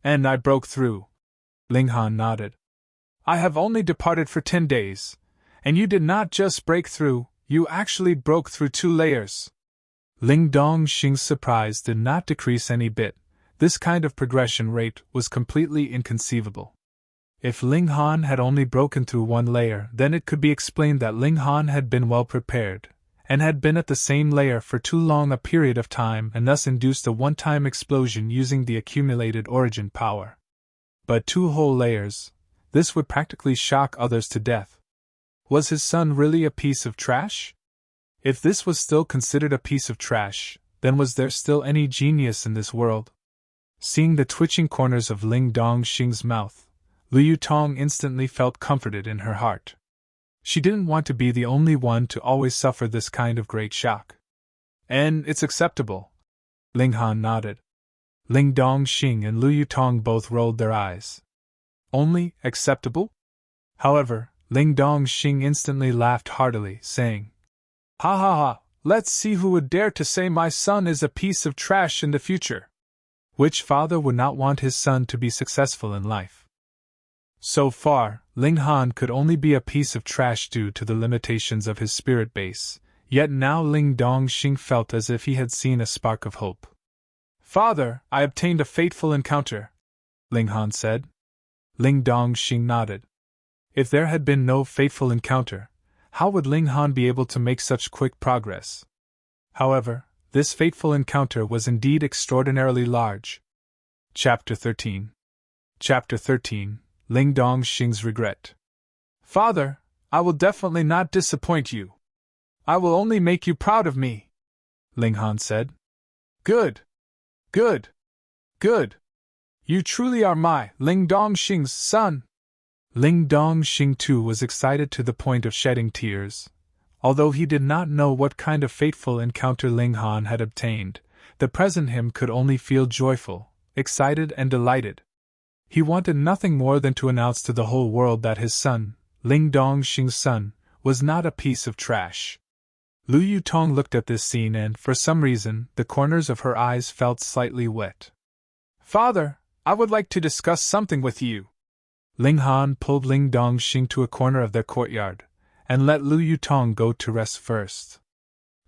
"And I broke through," Ling Han nodded. I have only departed for 10 days, and you did not just break through, you actually broke through 2 layers. Ling Dongxing's surprise did not decrease any bit. This kind of progression rate was completely inconceivable. If Ling Han had only broken through 1 layer, then it could be explained that Ling Han had been well prepared, and had been at the same layer for too long a period of time and thus induced a one-time explosion using the accumulated origin power. But 2 whole layers, this would practically shock others to death. Was his son really a piece of trash? If this was still considered a piece of trash, then was there still any genius in this world? Seeing the twitching corners of Ling Dongxing's mouth, Lu Yutong instantly felt comforted in her heart. She didn't want to be the only one to always suffer this kind of great shock. And it's acceptable. Ling Han nodded. Ling Dongxing and Lu Yutong both rolled their eyes. Only acceptable? However, Ling Dongxing instantly laughed heartily, saying, Ha ha ha, let's see who would dare to say my son is a piece of trash in the future. Which father would not want his son to be successful in life? So far, Ling Han could only be a piece of trash due to the limitations of his spirit base, yet now Ling Dongxing felt as if he had seen a spark of hope. Father, I obtained a fateful encounter, Ling Han said. Ling Dongxing nodded. If there had been no fateful encounter, how would Ling Han be able to make such quick progress? However, this fateful encounter was indeed extraordinarily large. Chapter 13. Chapter 13. Ling Dongxing's regret. Father, I will definitely not disappoint you. I will only make you proud of me, Ling Han said. Good. Good. Good. You truly are my Ling Dongxing's son. Ling Dongxing too was excited to the point of shedding tears. Although he did not know what kind of fateful encounter Ling Han had obtained, the present him could only feel joyful, excited and delighted. He wanted nothing more than to announce to the whole world that his son, Ling Dongxing's son, was not a piece of trash. Lu Yutong looked at this scene and, for some reason, the corners of her eyes felt slightly wet. Father, I would like to discuss something with you. Ling Han pulled Ling Dongxing to a corner of their courtyard, and let Lu Yutong go to rest first.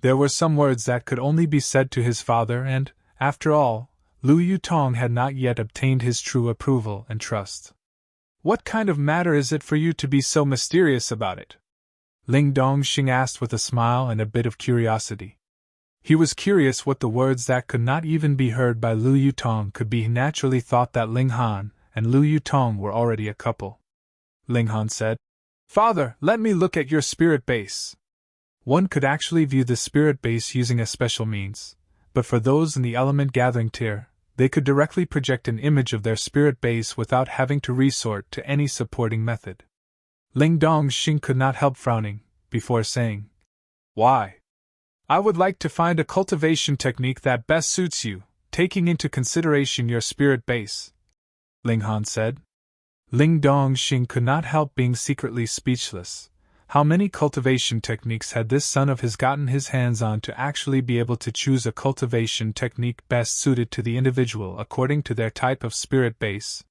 There were some words that could only be said to his father and, after all, Lu Yutong had not yet obtained his true approval and trust. What kind of matter is it for you to be so mysterious about it? Ling Dongxing asked with a smile and a bit of curiosity. He was curious what the words that could not even be heard by Lu Yutong could be. He naturally thought that Ling Han and Lu Yutong were already a couple. Ling Han said, Father, let me look at your spirit base. One could actually view the spirit base using a special means, but for those in the element gathering tier, they could directly project an image of their spirit base without having to resort to any supporting method. Ling Dongxing could not help frowning, before saying, Why? I would like to find a cultivation technique that best suits you, taking into consideration your spirit base, Ling Han said. Ling Dongxing could not help being secretly speechless. How many cultivation techniques had this son of his gotten his hands on to actually be able to choose a cultivation technique best suited to the individual according to their type of spirit base?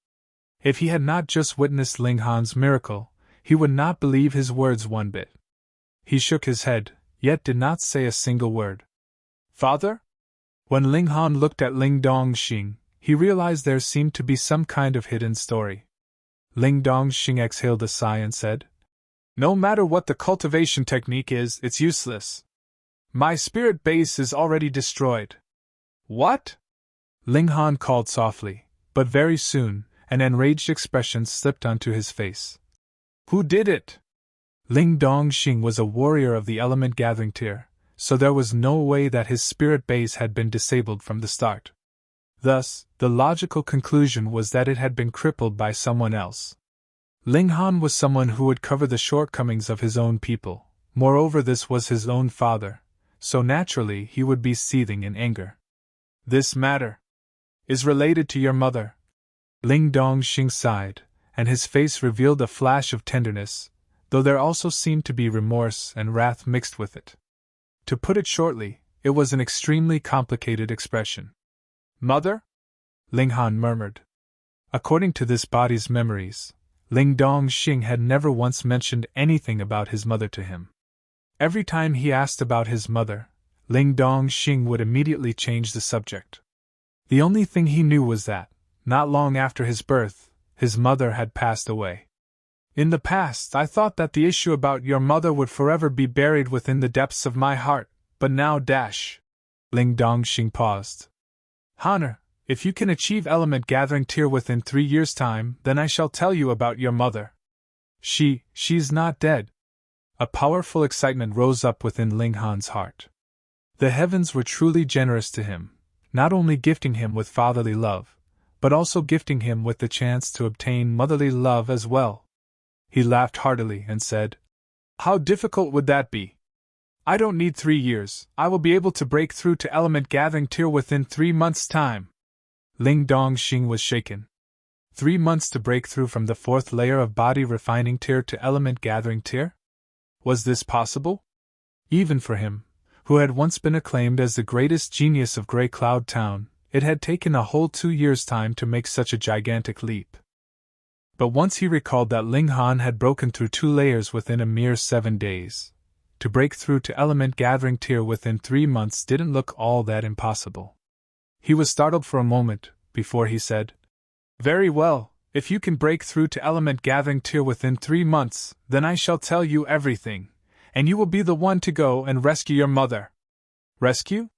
If he had not just witnessed Ling Han's miracle, he would not believe his words one bit. He shook his head, yet did not say a single word. Father? When Ling Han looked at Ling Dongxing, he realized there seemed to be some kind of hidden story. Ling Dongxing exhaled a sigh and said, No matter what the cultivation technique is, it's useless. My spirit base is already destroyed. What? Ling Han called softly, but very soon, an enraged expression slipped onto his face. Who did it? Ling Dongxing was a warrior of the element gathering tier, so there was no way that his spirit base had been disabled from the start. Thus, the logical conclusion was that it had been crippled by someone else. Ling Han was someone who would cover the shortcomings of his own people. Moreover, this was his own father, so naturally he would be seething in anger. This matter is related to your mother. Ling Dongxing sighed, and his face revealed a flash of tenderness, though there also seemed to be remorse and wrath mixed with it. To put it shortly, it was an extremely complicated expression. Mother? Ling Han murmured. According to this body's memories, Ling Dongxing had never once mentioned anything about his mother to him. Every time he asked about his mother, Ling Dongxing would immediately change the subject. The only thing he knew was that, not long after his birth, his mother had passed away. In the past, I thought that the issue about your mother would forever be buried within the depths of my heart, but now Ling Dongxing paused. Honor, if you can achieve element gathering tier within 3 years' time, then I shall tell you about your mother. She's not dead. A powerful excitement rose up within Ling Han's heart. The heavens were truly generous to him, not only gifting him with fatherly love, but also gifting him with the chance to obtain motherly love as well. He laughed heartily and said, "How difficult would that be? I don't need 3 years, I will be able to break through to element gathering tier within 3 months' time." Ling Dongxing was shaken. 3 months to break through from the 4th layer of body refining tier to element gathering tier? Was this possible? Even for him, who had once been acclaimed as the greatest genius of Grey Cloud Town, it had taken a whole 2 years' time to make such a gigantic leap. But once he recalled that Ling Han had broken through 2 layers within a mere 7 days, to break through to element gathering tier within 3 months didn't look all that impossible. He was startled for a moment, before he said, "Very well, if you can break through to element gathering tier within 3 months, then I shall tell you everything, and you will be the one to go and rescue your mother." Rescue?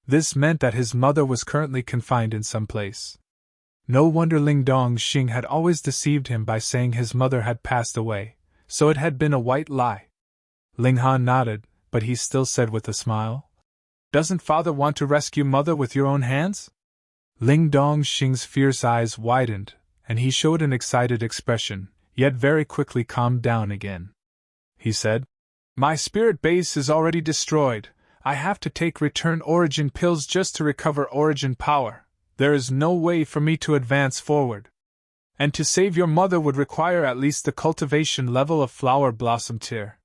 This meant that his mother was currently confined in some place. No wonder Ling Dongxing had always deceived him by saying his mother had passed away, so it had been a white lie. Ling Han nodded, but he still said with a smile, "Doesn't father want to rescue mother with your own hands?" Ling Dongxing's fierce eyes widened, and he showed an excited expression, yet very quickly calmed down again. He said, "My spirit base is already destroyed. I have to take return origin pills just to recover origin power. There is no way for me to advance forward. And to save your mother would require at least the cultivation level of flower blossom tier."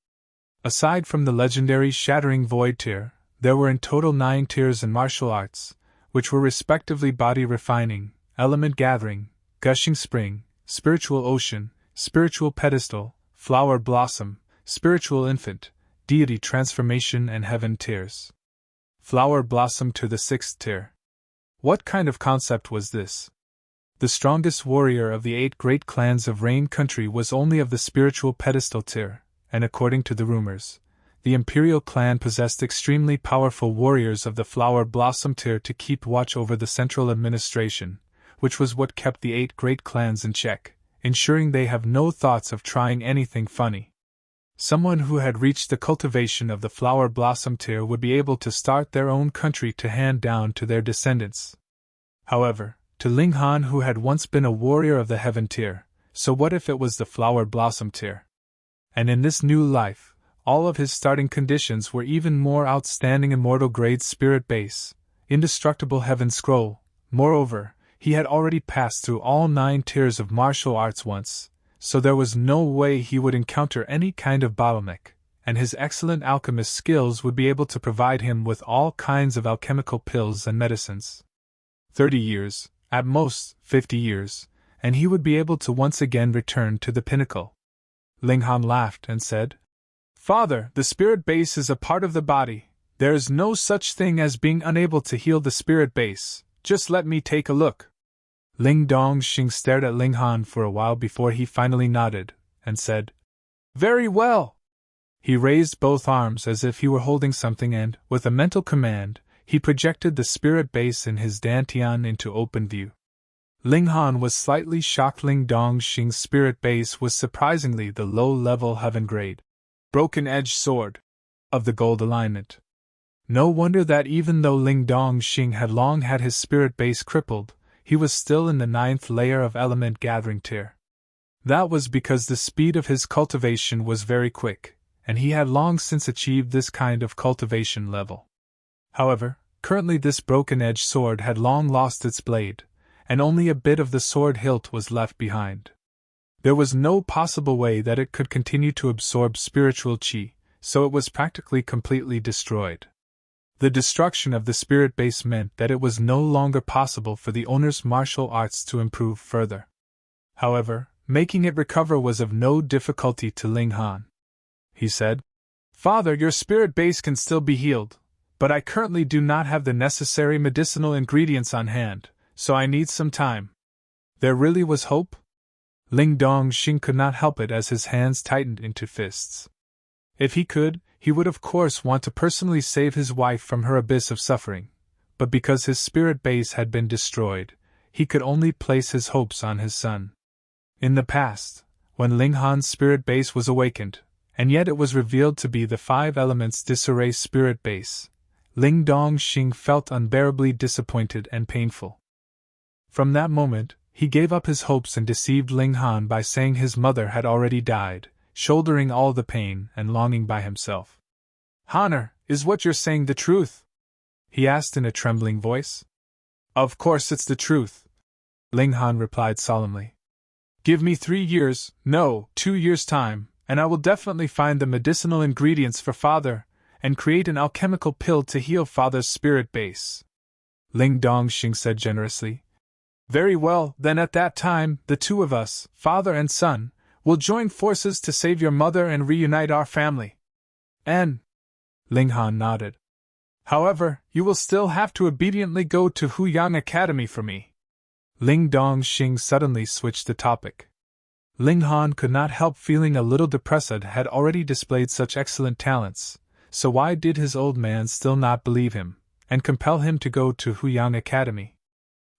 Aside from the legendary Shattering Void tier, there were in total 9 tiers in martial arts, which were respectively Body Refining, Element Gathering, Gushing Spring, Spiritual Ocean, Spiritual Pedestal, Flower Blossom, Spiritual Infant, Deity Transformation and Heaven tiers. Flower Blossom to the 6th tier. What kind of concept was this? The strongest warrior of the 8 great clans of Rain Country was only of the Spiritual Pedestal tier, and according to the rumors, the Imperial clan possessed extremely powerful warriors of the Flower Blossom tier to keep watch over the central administration, which was what kept the 8 great clans in check, ensuring they have no thoughts of trying anything funny. Someone who had reached the cultivation of the Flower Blossom tier would be able to start their own country to hand down to their descendants. However, to Ling Han, who had once been a warrior of the Heaven tier, so what if it was the Flower Blossom tier? And in this new life, all of his starting conditions were even more outstanding: immortal grade spirit base, indestructible heaven scroll. Moreover, he had already passed through all 9 tiers of martial arts once, so there was no way he would encounter any kind of bottleneck, and his excellent alchemist skills would be able to provide him with all kinds of alchemical pills and medicines. 30 years, at most 50 years, and he would be able to once again return to the pinnacle. Ling Han laughed and said, "Father, the spirit base is a part of the body. There is no such thing as being unable to heal the spirit base. Just let me take a look." Ling Dongxing stared at Ling Han for a while before he finally nodded, and said, "Very well." He raised both arms as if he were holding something and, with a mental command, he projected the spirit base in his dantian into open view. Ling Han was slightly shocked. Ling Dongxing's spirit base was surprisingly the low-level heaven grade, broken-edge sword of the gold alignment. No wonder that even though Ling Dongxing had long had his spirit base crippled, he was still in the 9th layer of element gathering tier. That was because the speed of his cultivation was very quick, and he had long since achieved this kind of cultivation level. However, currently this broken-edge sword had long lost its blade, and only a bit of the sword hilt was left behind. There was no possible way that it could continue to absorb spiritual chi, so it was practically completely destroyed. The destruction of the spirit base meant that it was no longer possible for the owner's martial arts to improve further. However, making it recover was of no difficulty to Ling Han. He said, "Father, your spirit base can still be healed, but I currently do not have the necessary medicinal ingredients on hand, so I need some time." There really was hope? Ling Dongxing could not help it as his hands tightened into fists. If he could, he would of course want to personally save his wife from her abyss of suffering, but because his spirit base had been destroyed, he could only place his hopes on his son. In the past, when Ling Han's spirit base was awakened, and yet it was revealed to be the 5 elements disarray spirit base, Ling Dongxing felt unbearably disappointed and painful. From that moment, he gave up his hopes and deceived Ling Han by saying his mother had already died, shouldering all the pain and longing by himself. "Honor, is what you're saying the truth?" he asked in a trembling voice. "Of course it's the truth," Ling Han replied solemnly. "Give me 3 years, no, 2 years' time, and I will definitely find the medicinal ingredients for Father, and create an alchemical pill to heal Father's spirit base," Ling Dongxing said generously. "Very well, then at that time, the 2 of us, father and son, will join forces to save your mother and reunite our family." "And?" Ling Han nodded. "However, you will still have to obediently go to Huyang Academy for me." Ling Dongxing suddenly switched the topic. Ling Han could not help feeling a little depressed had already displayed such excellent talents, so why did his old man still not believe him, and compel him to go to Huyang Academy?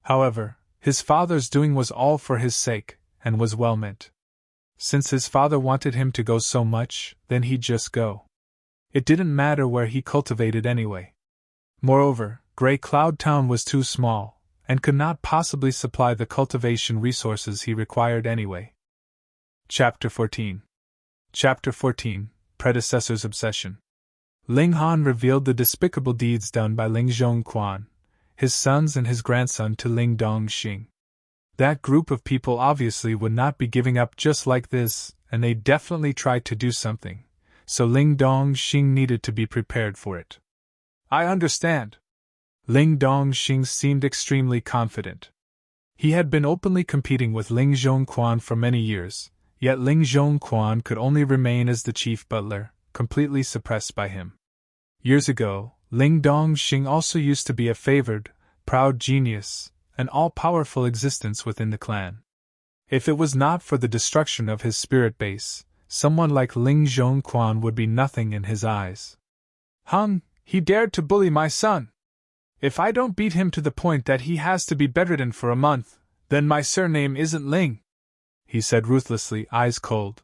However, his father's doing was all for his sake, and was well meant. Since his father wanted him to go so much, then he'd just go. It didn't matter where he cultivated anyway. Moreover, Grey Cloud Town was too small, and could not possibly supply the cultivation resources he required anyway. Chapter 14. Chapter 14, Predecessor's Obsession. Ling Han revealed the despicable deeds done by Ling Zhongquan, his sons and his grandson to Ling Dongxing. That group of people obviously would not be giving up just like this, and they definitely tried to do something, so Ling Dongxing needed to be prepared for it. "I understand." Ling Dongxing seemed extremely confident. He had been openly competing with Ling Zhongquan for many years, yet Ling Zhongquan could only remain as the chief butler, completely suppressed by him. Years ago, Ling Dongxing also used to be a favored, proud genius, an all-powerful existence within the clan. If it was not for the destruction of his spirit base, someone like Ling Zhongquan would be nothing in his eyes. He dared to bully my son. If I don't beat him to the point that he has to be bedridden for a month, then my surname isn't Ling," he said ruthlessly, eyes cold.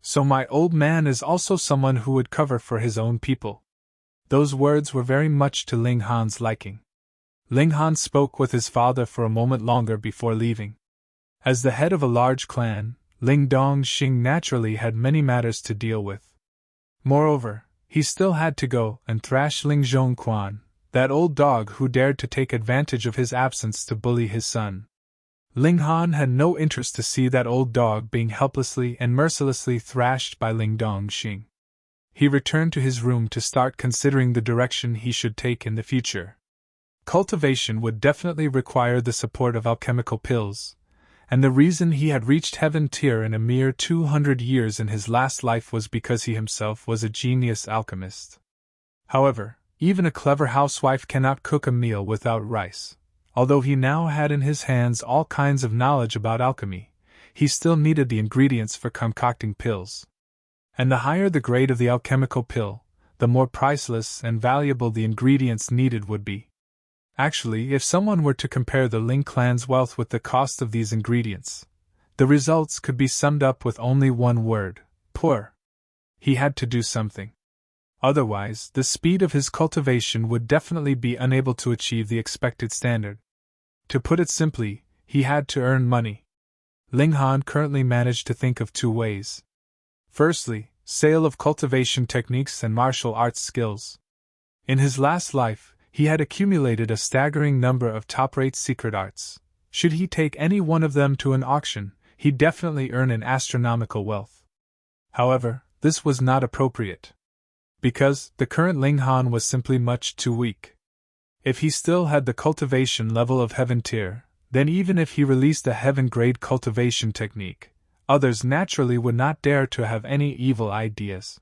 "So my old man is also someone who would cover for his own people." Those words were very much to Ling Han's liking. Ling Han spoke with his father for a moment longer before leaving. As the head of a large clan, Ling Dongxing naturally had many matters to deal with. Moreover, he still had to go and thrash Ling Zhongquan, that old dog who dared to take advantage of his absence to bully his son. Ling Han had no interest to see that old dog being helplessly and mercilessly thrashed by Ling Dongxing. He returned to his room to start considering the direction he should take in the future. Cultivation would definitely require the support of alchemical pills, and the reason he had reached heaven tier in a mere 200 years in his last life was because he himself was a genius alchemist. However, even a clever housewife cannot cook a meal without rice. Although he now had in his hands all kinds of knowledge about alchemy, he still needed the ingredients for concocting pills. And the higher the grade of the alchemical pill, the more priceless and valuable the ingredients needed would be. Actually, if someone were to compare the Ling clan's wealth with the cost of these ingredients, the results could be summed up with only one word: poor. He had to do something. Otherwise, the speed of his cultivation would definitely be unable to achieve the expected standard. To put it simply, he had to earn money. Ling Han currently managed to think of 2 ways. Firstly, sale of cultivation techniques and martial arts skills. In his last life, he had accumulated a staggering number of top-rate secret arts. Should he take any one of them to an auction, he'd definitely earn an astronomical wealth. However, this was not appropriate, because the current Ling Han was simply much too weak. If he still had the cultivation level of heaven tier, then even if he released a heaven-grade cultivation technique, others naturally would not dare to have any evil ideas.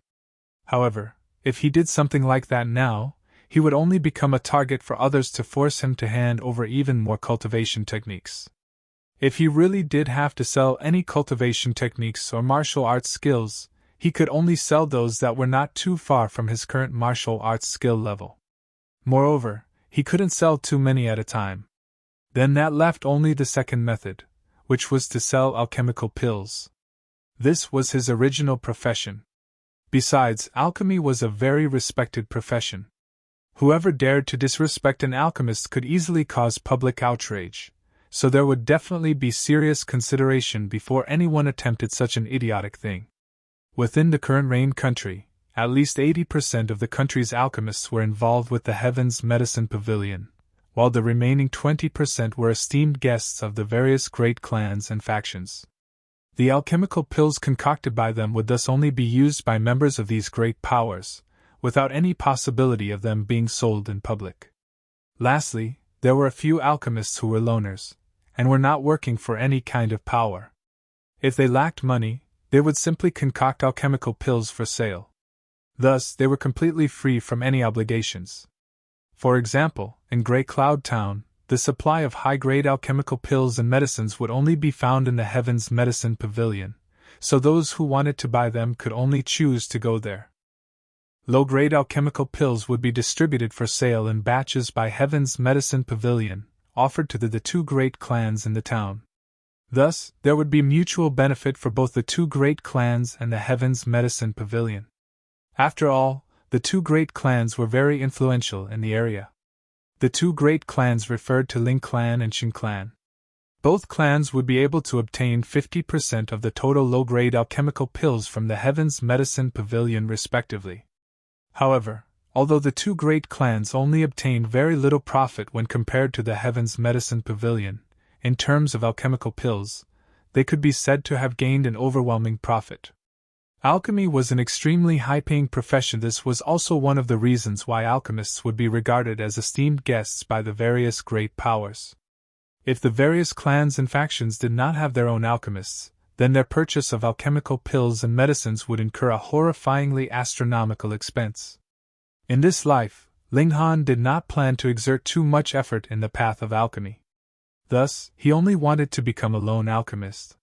However, if he did something like that now, he would only become a target for others to force him to hand over even more cultivation techniques. If he really did have to sell any cultivation techniques or martial arts skills, he could only sell those that were not too far from his current martial arts skill level. Moreover, he couldn't sell too many at a time. Then that left only the second method, which was to sell alchemical pills. This was his original profession. Besides, alchemy was a very respected profession. Whoever dared to disrespect an alchemist could easily cause public outrage, so there would definitely be serious consideration before anyone attempted such an idiotic thing. Within the current Rain country, at least 80% of the country's alchemists were involved with the Heaven's Medicine Pavilion, while the remaining 20% were esteemed guests of the various great clans and factions. The alchemical pills concocted by them would thus only be used by members of these great powers, without any possibility of them being sold in public. Lastly, there were a few alchemists who were loners, and were not working for any kind of power. If they lacked money, they would simply concoct alchemical pills for sale. Thus, they were completely free from any obligations. For example, in Grey Cloud Town, the supply of high-grade alchemical pills and medicines would only be found in the Heaven's Medicine Pavilion, so those who wanted to buy them could only choose to go there. Low-grade alchemical pills would be distributed for sale in batches by Heaven's Medicine Pavilion, offered to the two great clans in the town. Thus, there would be mutual benefit for both the two great clans and the Heaven's Medicine Pavilion. After all, the two great clans were very influential in the area. The two great clans referred to Ling Clan and Qing Clan. Both clans would be able to obtain 50% of the total low-grade alchemical pills from the Heaven's Medicine Pavilion respectively. However, although the two great clans only obtained very little profit when compared to the Heaven's Medicine Pavilion, in terms of alchemical pills, they could be said to have gained an overwhelming profit. Alchemy was an extremely high-paying profession. This was also one of the reasons why alchemists would be regarded as esteemed guests by the various great powers. If the various clans and factions did not have their own alchemists, then their purchase of alchemical pills and medicines would incur a horrifyingly astronomical expense. In this life, Ling Han did not plan to exert too much effort in the path of alchemy. Thus, he only wanted to become a lone alchemist.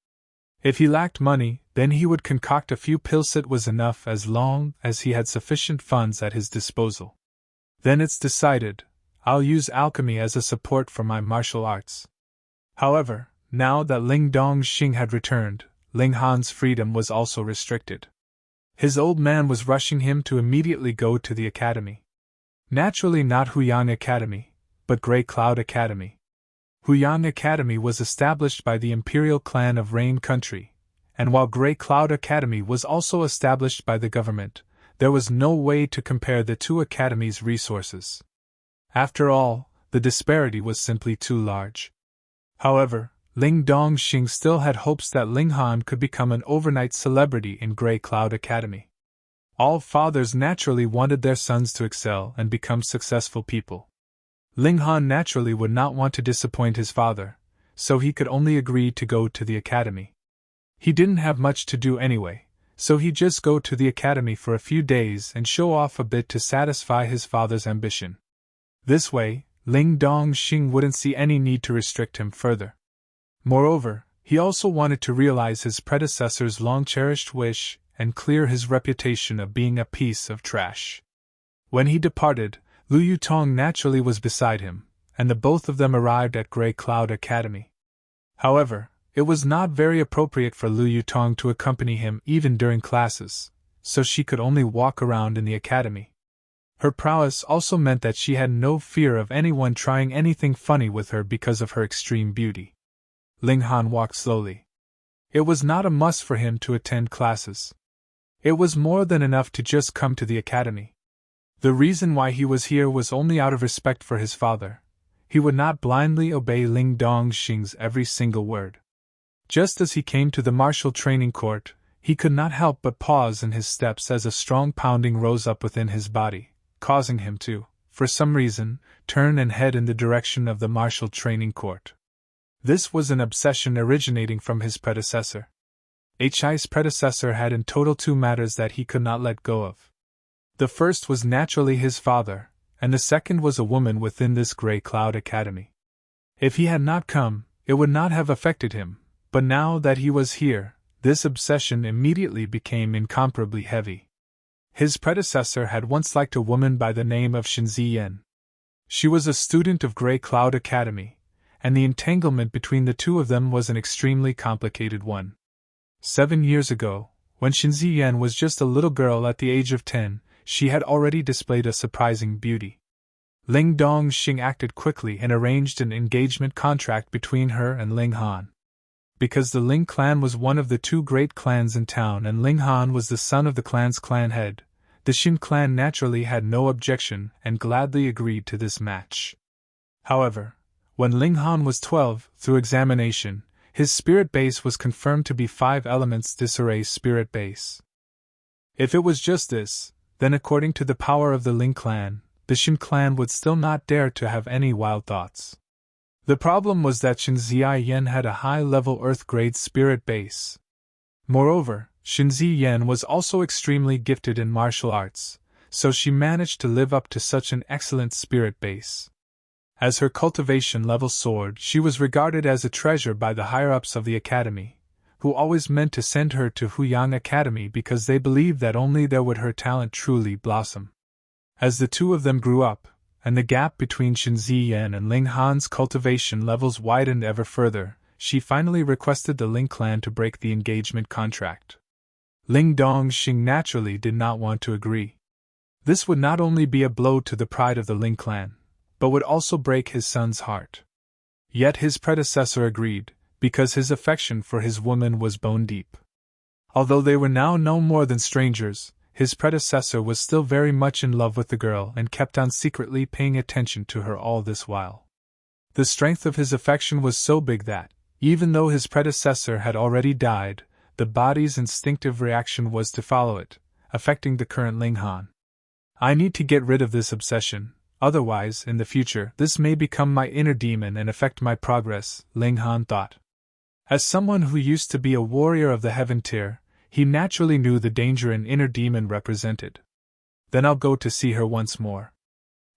If he lacked money, then he would concoct a few pills. It was enough as long as he had sufficient funds at his disposal. Then it's decided, I'll use alchemy as a support for my martial arts. However, now that Ling Dongxing had returned, Ling Han's freedom was also restricted. His old man was rushing him to immediately go to the academy. Naturally not Huyang Academy, but Grey Cloud Academy. Huyang Academy was established by the Imperial Clan of Rain Country, and while Grey Cloud Academy was also established by the government, there was no way to compare the two academies' resources. After all, the disparity was simply too large. However, Ling Dongxing still had hopes that Ling Han could become an overnight celebrity in Grey Cloud Academy. All fathers naturally wanted their sons to excel and become successful people. Ling Han naturally would not want to disappoint his father, so he could only agree to go to the academy. He didn't have much to do anyway, so he'd just go to the academy for a few days and show off a bit to satisfy his father's ambition. This way, Ling Dongxing wouldn't see any need to restrict him further. Moreover, he also wanted to realize his predecessor's long-cherished wish and clear his reputation of being a piece of trash. When he departed, Lu Yutong naturally was beside him, and the both of them arrived at Grey Cloud Academy. However, it was not very appropriate for Lu Yutong to accompany him even during classes, so she could only walk around in the academy. Her prowess also meant that she had no fear of anyone trying anything funny with her because of her extreme beauty. Ling Han walked slowly. It was not a must for him to attend classes. It was more than enough to just come to the academy. The reason why he was here was only out of respect for his father. He would not blindly obey Ling Dongxing's every single word. Just as he came to the martial training court, he could not help but pause in his steps as a strong pounding rose up within his body, causing him to, for some reason, turn and head in the direction of the martial training court. This was an obsession originating from his predecessor. His predecessor had in total two matters that he could not let go of. The first was naturally his father, and the second was a woman within this Grey Cloud Academy. If he had not come, it would not have affected him, but now that he was here, this obsession immediately became incomparably heavy. His predecessor had once liked a woman by the name of Shinzi Yen. She was a student of Grey Cloud Academy, and the entanglement between the two of them was an extremely complicated one. 7 years ago, when Shinzi Yen was just a little girl at the age of 10, she had already displayed a surprising beauty. Ling Dongxing acted quickly and arranged an engagement contract between her and Ling Han. Because the Ling clan was one of the two great clans in town and Ling Han was the son of the clan's clan head, the Shin clan naturally had no objection and gladly agreed to this match. However, when Ling Han was 12, through examination, his spirit base was confirmed to be 5 elements disarray spirit base. If it was just this, then according to the power of the Ling clan, the Shin clan would still not dare to have any wild thoughts. The problem was that Shinzi Yen had a high-level Earth-grade spirit base. Moreover, Shinzi Yen was also extremely gifted in martial arts, so she managed to live up to such an excellent spirit base. As her cultivation level soared, she was regarded as a treasure by the higher-ups of the academy, who always meant to send her to Huyang Academy because they believed that only there would her talent truly blossom. As the two of them grew up, and the gap between Shinzi Yen and Ling Han's cultivation levels widened ever further, she finally requested the Ling clan to break the engagement contract. Ling Dongxing naturally did not want to agree. This would not only be a blow to the pride of the Ling clan, but would also break his son's heart. Yet his predecessor agreed, because his affection for his woman was bone deep. Although they were now no more than strangers, his predecessor was still very much in love with the girl and kept on secretly paying attention to her all this while. The strength of his affection was so big that, even though his predecessor had already died, the body's instinctive reaction was to follow it, affecting the current Ling Han. I need to get rid of this obsession, otherwise, in the future, this may become my inner demon and affect my progress, Ling Han thought. As someone who used to be a warrior of the heaven tier, he naturally knew the danger an inner demon represented. Then I'll go to see her once more.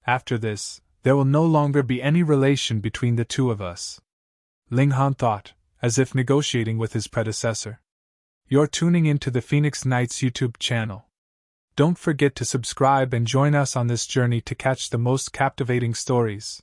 After this, there will no longer be any relation between the two of us. Ling Han thought, as if negotiating with his predecessor. You're tuning into the Phoenix Knights YouTube channel. Don't forget to subscribe and join us on this journey to catch the most captivating stories.